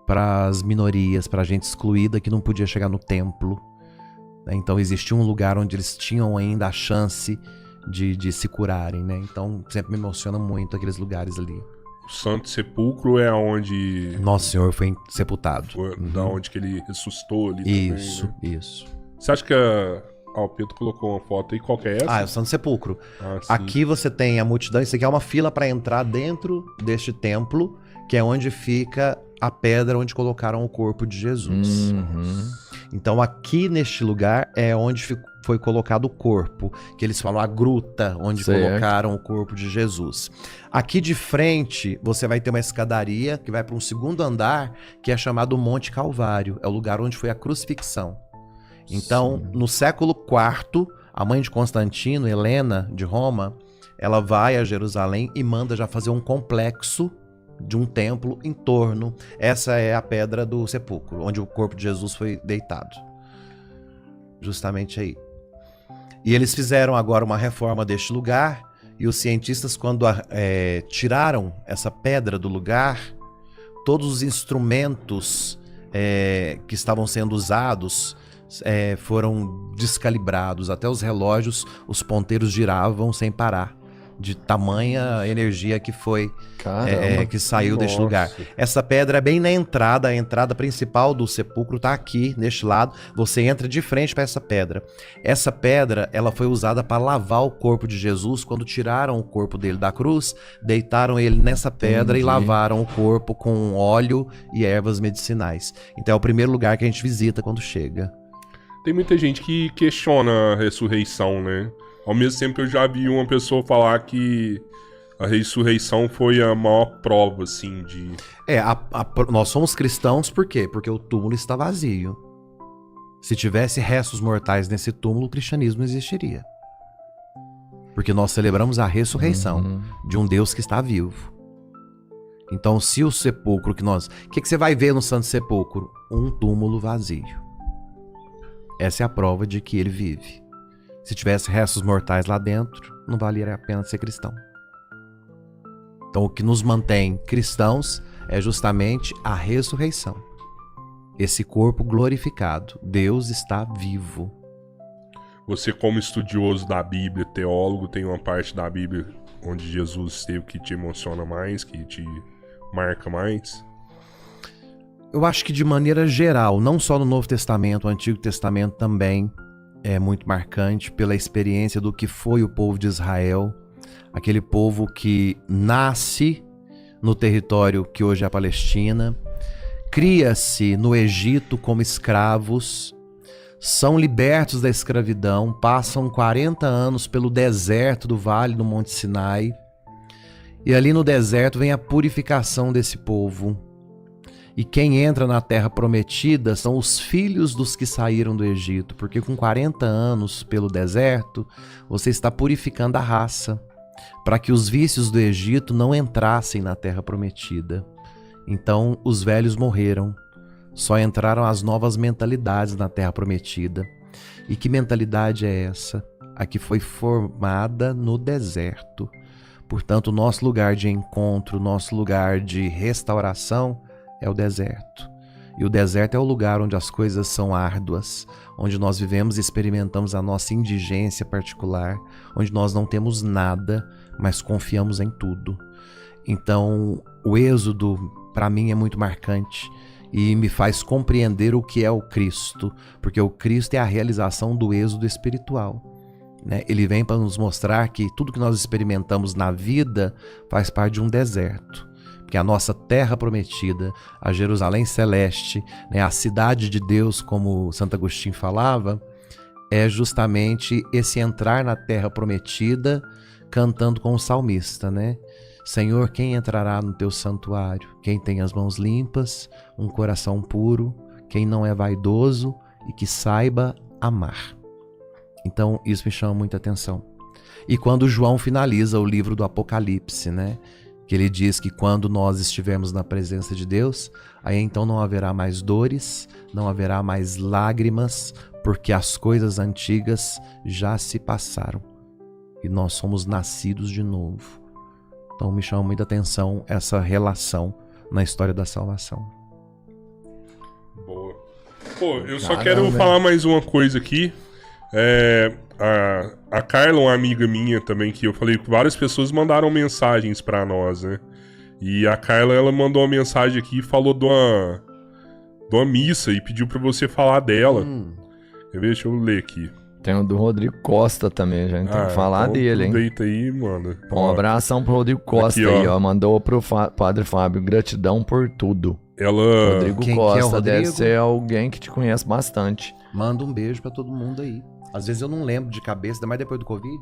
Speaker 3: para as minorias, para a gente excluída que não podia chegar no templo. Então existia um lugar onde eles tinham ainda a chance de se curarem, né? Então sempre me emociona muito aqueles lugares ali.
Speaker 1: O Santo Sepulcro é onde...
Speaker 3: Nosso Senhor foi sepultado.
Speaker 1: Da onde que ele ressuscitou ali
Speaker 3: Isso,
Speaker 1: também, né?
Speaker 3: isso.
Speaker 1: Você acha que o Pedro colocou uma foto aí, qual que é essa?
Speaker 3: Ah, é o Santo Sepulcro.
Speaker 1: Sim.
Speaker 3: Aqui você tem a multidão, isso aqui é uma fila para entrar dentro deste templo, que é onde fica a pedra onde colocaram o corpo de Jesus. Então aqui neste lugar é onde foi colocado o corpo, que eles falam a gruta onde
Speaker 2: Certo.
Speaker 3: colocaram o corpo de Jesus. Aqui de frente você vai ter uma escadaria que vai para um segundo andar, que é chamado Monte Calvário, é o lugar onde foi a crucifixão. Então, no século IV, a mãe de Constantino, Helena de Roma, ela vai a Jerusalém e manda já fazer um complexo de um templo em torno. Essa é a pedra do sepulcro, onde o corpo de Jesus foi deitado. Justamente aí. E eles fizeram agora uma reforma deste lugar, e os cientistas, quando tiraram essa pedra do lugar, todos os instrumentos que estavam sendo usados foram descalibrados. Até os relógios, os ponteiros giravam sem parar, de tamanha energia que foi que saiu deste lugar. Essa pedra é bem na entrada, a entrada principal do sepulcro está aqui, neste lado. Você entra de frente para essa pedra. Essa pedra, ela foi usada para lavar o corpo de Jesus. Quando tiraram o corpo dele da cruz, deitaram ele nessa pedra e lavaram o corpo com óleo e ervas medicinais. Então é o primeiro lugar que a gente visita quando chega.
Speaker 1: Tem muita gente que questiona a ressurreição, né? Ao mesmo tempo eu já vi uma pessoa falar que a ressurreição foi a maior prova, assim, de...
Speaker 3: Nós somos cristãos por quê? Porque o túmulo está vazio. Se tivesse restos mortais nesse túmulo, o cristianismo não existiria. Porque nós celebramos a ressurreição de um Deus que está vivo. Então, se o sepulcro que nós... O que você vai ver no Santo Sepulcro? Um túmulo vazio. Essa é a prova de que ele vive. Se tivesse restos mortais lá dentro, não valeria a pena ser cristão. Então, o que nos mantém cristãos é justamente a ressurreição. Esse corpo glorificado. Deus está vivo.
Speaker 1: Você, como estudioso da Bíblia, teólogo, tem uma parte da Bíblia onde Jesus esteve que te emociona mais, que te marca mais?
Speaker 3: Eu acho que de maneira geral, não só no Novo Testamento, o Antigo Testamento também é muito marcante pela experiência do que foi o povo de Israel, aquele povo que nasce no território que hoje é a Palestina, cria-se no Egito como escravos, são libertos da escravidão, passam 40 anos pelo deserto do Vale do Monte Sinai, e ali no deserto vem a purificação desse povo. E quem entra na terra prometida são os filhos dos que saíram do Egito, porque com 40 anos pelo deserto, você está purificando a raça, para que os vícios do Egito não entrassem na terra prometida. Então os velhos morreram, só entraram as novas mentalidades na terra prometida. E que mentalidade é essa? A que foi formada no deserto. Portanto, o nosso lugar de encontro, nosso lugar de restauração é o deserto. E o deserto é o lugar onde as coisas são árduas, onde nós vivemos e experimentamos a nossa indigência particular, onde nós não temos nada, mas confiamos em tudo. Então, o Êxodo, para mim, é muito marcante e me faz compreender o que é o Cristo, porque o Cristo é a realização do Êxodo espiritual, né? Ele vem para nos mostrar que tudo que nós experimentamos na vida faz parte de um deserto. Que a nossa terra prometida, a Jerusalém celeste, né, a cidade de Deus, como Santo Agostinho falava, é justamente esse entrar na terra prometida, cantando com o salmista, né? Senhor, quem entrará no teu santuário? Quem tem as mãos limpas, um coração puro, quem não é vaidoso e que saiba amar. Então, isso me chama muita atenção. E quando João finaliza o livro do Apocalipse, né? Que ele diz que quando nós estivermos na presença de Deus, aí então não haverá mais dores, não haverá mais lágrimas, porque as coisas antigas já se passaram e nós somos nascidos de novo. Então me chama muita atenção essa relação na história da salvação.
Speaker 1: Boa. Pô, eu só quero falar mais uma coisa aqui. A Carla, uma amiga minha também, que eu falei que várias pessoas mandaram mensagens pra nós, né? E a Carla, ela mandou uma mensagem aqui e falou de uma missa e pediu pra você falar dela. Quer ver? Deixa eu ler aqui.
Speaker 2: Tem o do Rodrigo Costa também, já tem que falar
Speaker 1: então
Speaker 2: dele, hein?
Speaker 1: Aproveita aí, mano.
Speaker 2: Um abração pro Rodrigo Costa
Speaker 1: aqui,
Speaker 2: aí, ó. Mandou pro Padre Fábio, gratidão por tudo.
Speaker 1: ela...
Speaker 2: Rodrigo
Speaker 3: Quem que é
Speaker 2: Costa
Speaker 3: o
Speaker 2: deve
Speaker 3: Rodrigo?
Speaker 2: ser alguém que te conhece bastante.
Speaker 3: Manda um beijo pra todo mundo aí. Às vezes eu não lembro de cabeça, ainda mais depois do Covid.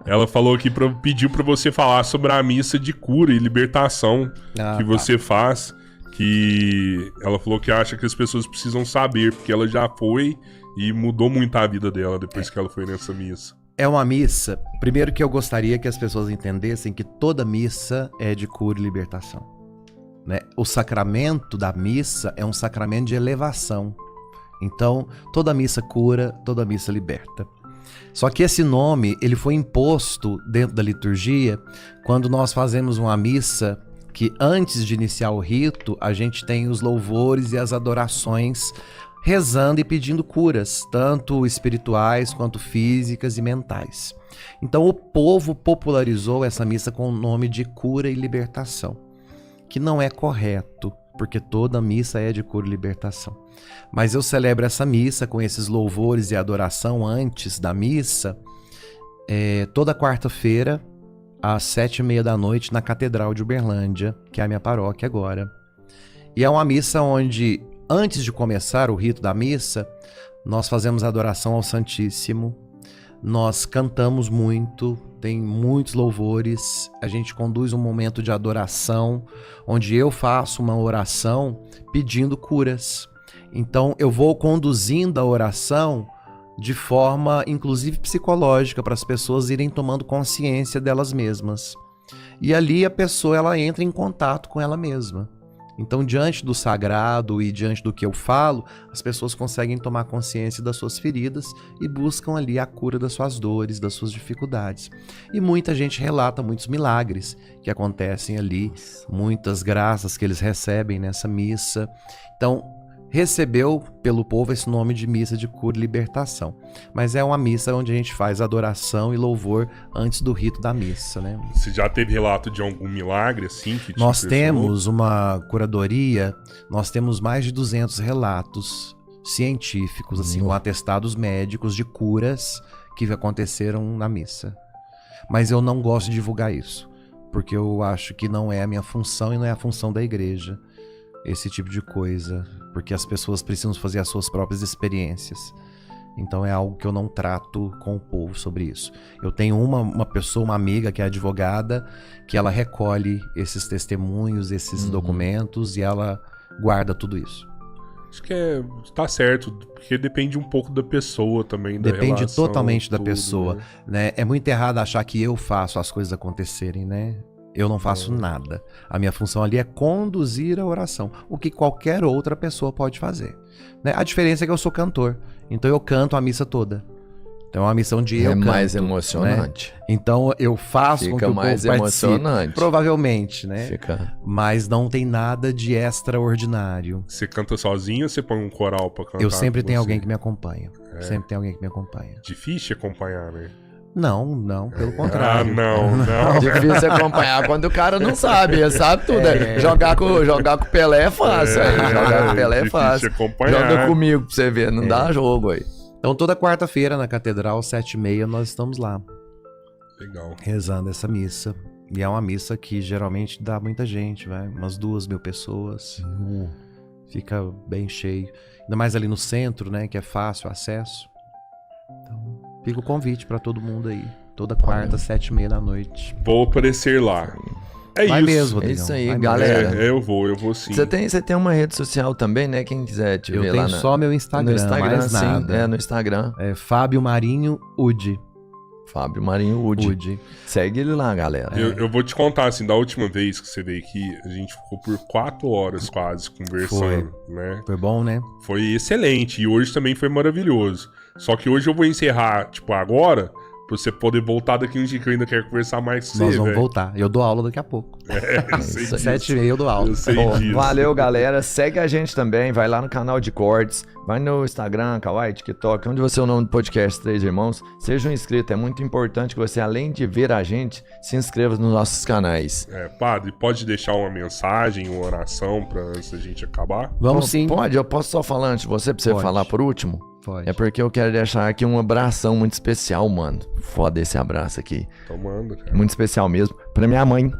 Speaker 1: Ela falou que pediu pra você falar sobre a missa de cura e libertação que você faz. Que ela falou que acha que as pessoas precisam saber, porque ela já foi e mudou muito a vida dela depois que ela foi nessa missa.
Speaker 3: É uma missa. Primeiro que eu gostaria que as pessoas entendessem que toda missa é de cura e libertação. Né? O sacramento da missa é um sacramento de elevação. Então, toda missa cura, toda missa liberta. Só que esse nome, ele foi imposto dentro da liturgia quando nós fazemos uma missa que antes de iniciar o rito, a gente tem os louvores e as adorações rezando e pedindo curas, tanto espirituais quanto físicas e mentais. Então o povo popularizou essa missa com o nome de cura e libertação, que não é correto, porque toda missa é de cura e libertação. Mas eu celebro essa missa com esses louvores e adoração antes da missa, toda quarta-feira, às 7h30 da noite, na Catedral de Uberlândia, que é a minha paróquia agora. E é uma missa onde, antes de começar o rito da missa, nós fazemos adoração ao Santíssimo, nós cantamos muito, tem muitos louvores, a gente conduz um momento de adoração, onde eu faço uma oração pedindo curas. Então eu vou conduzindo a oração de forma, inclusive psicológica, para as pessoas irem tomando consciência delas mesmas. E ali a pessoa ela entra em contato com ela mesma. Então, diante do sagrado e diante do que eu falo, as pessoas conseguem tomar consciência das suas feridas e buscam ali a cura das suas dores, das suas dificuldades. E muita gente relata muitos milagres que acontecem ali, muitas graças que eles recebem nessa missa. Então, recebeu pelo povo esse nome de missa de cura e libertação. Mas é uma missa onde a gente faz adoração e louvor antes do rito da missa, né?
Speaker 1: Você já teve relato de algum milagre, assim, que te
Speaker 3: Nós
Speaker 1: impressionou?
Speaker 3: temos uma curadoria, nós temos mais de 200 relatos científicos, assim, com atestados médicos de curas que aconteceram na missa. Mas eu não gosto de divulgar isso, porque eu acho que não é a minha função e não é a função da igreja, esse tipo de coisa, porque as pessoas precisam fazer as suas próprias experiências. Então é algo que eu não trato com o povo sobre isso. Eu tenho uma pessoa, uma amiga que é advogada, que ela recolhe esses testemunhos, esses documentos, e ela guarda tudo isso.
Speaker 1: Acho que tá certo, porque depende um pouco da pessoa também, da
Speaker 3: Depende
Speaker 1: relação,
Speaker 3: totalmente da
Speaker 1: tudo,
Speaker 3: pessoa, né? É muito errado achar que eu faço as coisas acontecerem, né? Eu não faço nada. A minha função ali é conduzir a oração, o que qualquer outra pessoa pode fazer, né? A diferença é que eu sou cantor, então eu canto a missa toda. Então é uma missão de eu canto.
Speaker 2: É mais emocionante.
Speaker 3: Né? Então eu faço com que o povo
Speaker 2: mais
Speaker 3: participe,
Speaker 2: emocionante.
Speaker 3: provavelmente, né?
Speaker 2: Fica...
Speaker 3: Mas não tem nada de extraordinário.
Speaker 1: Você canta sozinho ou você põe um coral pra cantar?
Speaker 3: Eu sempre
Speaker 1: com
Speaker 3: tenho
Speaker 1: você?
Speaker 3: alguém que me acompanha. Sempre tem alguém que me acompanha.
Speaker 1: Difícil acompanhar, né?
Speaker 3: Não, pelo
Speaker 1: Ah,
Speaker 3: contrário.
Speaker 1: não.
Speaker 2: Difícil acompanhar quando o cara não sabe, ele sabe tudo. Jogar com o Pelé é fácil. Jogar com o Pelé é
Speaker 1: difícil
Speaker 2: fácil.
Speaker 1: acompanhar.
Speaker 2: Joga comigo pra você ver, não dá jogo aí.
Speaker 3: Então toda quarta-feira na Catedral, 7h30, nós estamos lá,
Speaker 1: Legal.
Speaker 3: rezando essa missa. E é uma missa que geralmente dá muita gente, vai, umas 2.000 pessoas. Fica bem cheio. Ainda mais ali no centro, né, que é fácil o acesso. Então, fica o convite pra todo mundo aí. Toda quarta, 7h30 da noite.
Speaker 1: Vou aparecer lá. É
Speaker 3: Vai
Speaker 1: isso.
Speaker 3: mesmo,
Speaker 2: É
Speaker 3: Rodrigão.
Speaker 2: isso aí,
Speaker 3: Vai
Speaker 2: galera.
Speaker 3: mesmo.
Speaker 1: Eu vou sim.
Speaker 2: Você tem uma rede social também, né? Quem quiser te
Speaker 3: Eu
Speaker 2: ver
Speaker 3: tenho
Speaker 2: lá
Speaker 3: só meu Instagram,
Speaker 2: no Instagram,
Speaker 3: mais nada.
Speaker 2: sim. No Instagram.
Speaker 3: É Fábio Marinho Udi.
Speaker 2: Fábio Marinho Udi. Segue ele lá, galera.
Speaker 1: Eu vou te contar, assim, da última vez que você veio aqui, a gente ficou por 4 horas quase conversando, né?
Speaker 3: Foi bom, né?
Speaker 1: Foi excelente. E hoje também foi maravilhoso. Só que hoje eu vou encerrar, tipo, agora, pra você poder voltar daqui um dia que eu ainda quero conversar mais com você,
Speaker 3: Nós vamos
Speaker 1: velho.
Speaker 3: voltar. Eu dou aula daqui a pouco.
Speaker 1: Eu sei
Speaker 2: isso aí.
Speaker 1: disso.
Speaker 3: 7h30 eu dou aula.
Speaker 1: Eu sei
Speaker 2: Bom,
Speaker 1: disso.
Speaker 2: valeu, galera. Segue a gente também. Vai lá no canal de cortes. Vai no Instagram, Kawaii, TikTok, onde você é o nome do podcast Três Irmãos. Seja um inscrito. É muito importante que você, além de ver a gente, se inscreva nos nossos canais.
Speaker 1: Padre, pode deixar uma mensagem, uma oração pra antes da gente acabar?
Speaker 3: Vamos sim.
Speaker 2: Pode? Eu posso só falar antes de você, pra você
Speaker 3: Pode.
Speaker 2: falar por último?
Speaker 3: Pode.
Speaker 2: É porque eu quero deixar aqui um abração muito especial, mano. Foda esse abraço aqui.
Speaker 1: Tomando, cara.
Speaker 2: Muito especial mesmo. Pra minha mãe,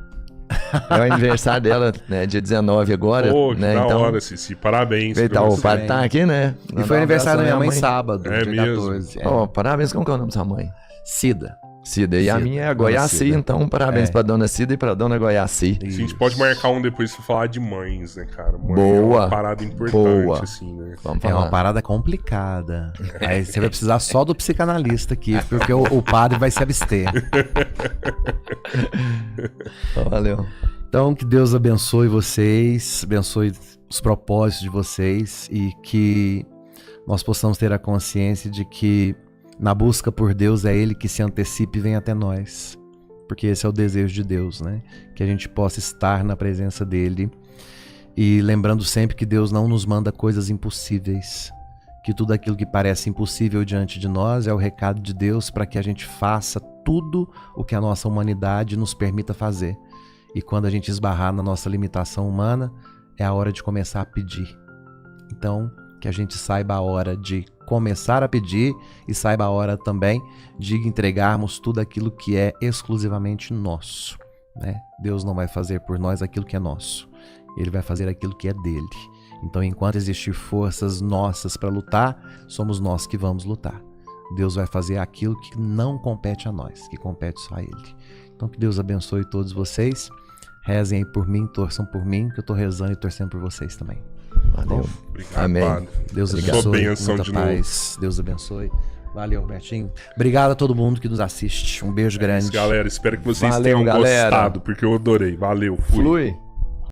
Speaker 2: É o aniversário dela, né? Dia 19 agora.
Speaker 1: Pô, que
Speaker 2: né?
Speaker 1: da
Speaker 2: então,
Speaker 1: hora, Cici. Parabéns.
Speaker 2: Eita,
Speaker 1: pra
Speaker 2: o
Speaker 1: você.
Speaker 2: padre tá aqui, né?
Speaker 3: E foi aniversário da minha mãe sábado,
Speaker 1: É
Speaker 3: dia
Speaker 1: mesmo?
Speaker 3: 14.
Speaker 2: Ó, parabéns, como que é o nome da sua mãe?
Speaker 3: Cida.
Speaker 2: Cida. E a
Speaker 3: Cida,
Speaker 2: minha é a
Speaker 3: dona
Speaker 2: Goiaci,
Speaker 3: Cida.
Speaker 2: então parabéns
Speaker 3: É.
Speaker 2: pra dona Cida e pra dona Goiaci.
Speaker 1: A gente pode marcar um depois pra falar de mães, né, cara? Mãe é
Speaker 2: Boa.
Speaker 1: uma parada importante,
Speaker 2: Boa.
Speaker 1: assim, né?
Speaker 2: Vamos
Speaker 3: É
Speaker 2: falar.
Speaker 3: uma parada complicada. Aí você vai precisar só do psicanalista aqui, porque o padre vai se abster.
Speaker 2: Valeu.
Speaker 3: Então, que Deus abençoe vocês, abençoe os propósitos de vocês e que nós possamos ter a consciência de que na busca por Deus é Ele que se antecipe e vem até nós. Porque esse é o desejo de Deus, né? Que a gente possa estar na presença dEle e lembrando sempre que Deus não nos manda coisas impossíveis. Que tudo aquilo que parece impossível diante de nós é o recado de Deus para que a gente faça tudo o que a nossa humanidade nos permita fazer. E quando a gente esbarrar na nossa limitação humana, é a hora de começar a pedir. Então, que a gente saiba a hora de começar a pedir e saiba a hora também de entregarmos tudo aquilo que é exclusivamente nosso, né? Deus não vai fazer por nós aquilo que é nosso. Ele vai fazer aquilo que é dele. Então, enquanto existir forças nossas para lutar, somos nós que vamos lutar. Deus vai fazer aquilo que não compete a nós, que compete só a Ele. Então, que Deus abençoe todos vocês. Rezem aí por mim, torçam por mim, que eu tô rezando e torcendo por vocês também.
Speaker 2: Valeu.
Speaker 1: Obrigado,
Speaker 2: Amém.
Speaker 1: padre.
Speaker 3: Deus
Speaker 1: Sua
Speaker 3: abençoe,
Speaker 1: bênção
Speaker 3: muita
Speaker 1: de novo.
Speaker 3: paz. Deus abençoe. Valeu, Robertinho. Obrigado a todo mundo que nos assiste. Um beijo grande.
Speaker 1: Galera, espero que vocês
Speaker 2: Valeu,
Speaker 1: tenham
Speaker 2: galera.
Speaker 1: gostado, porque eu adorei. Valeu, fui.
Speaker 2: Flui.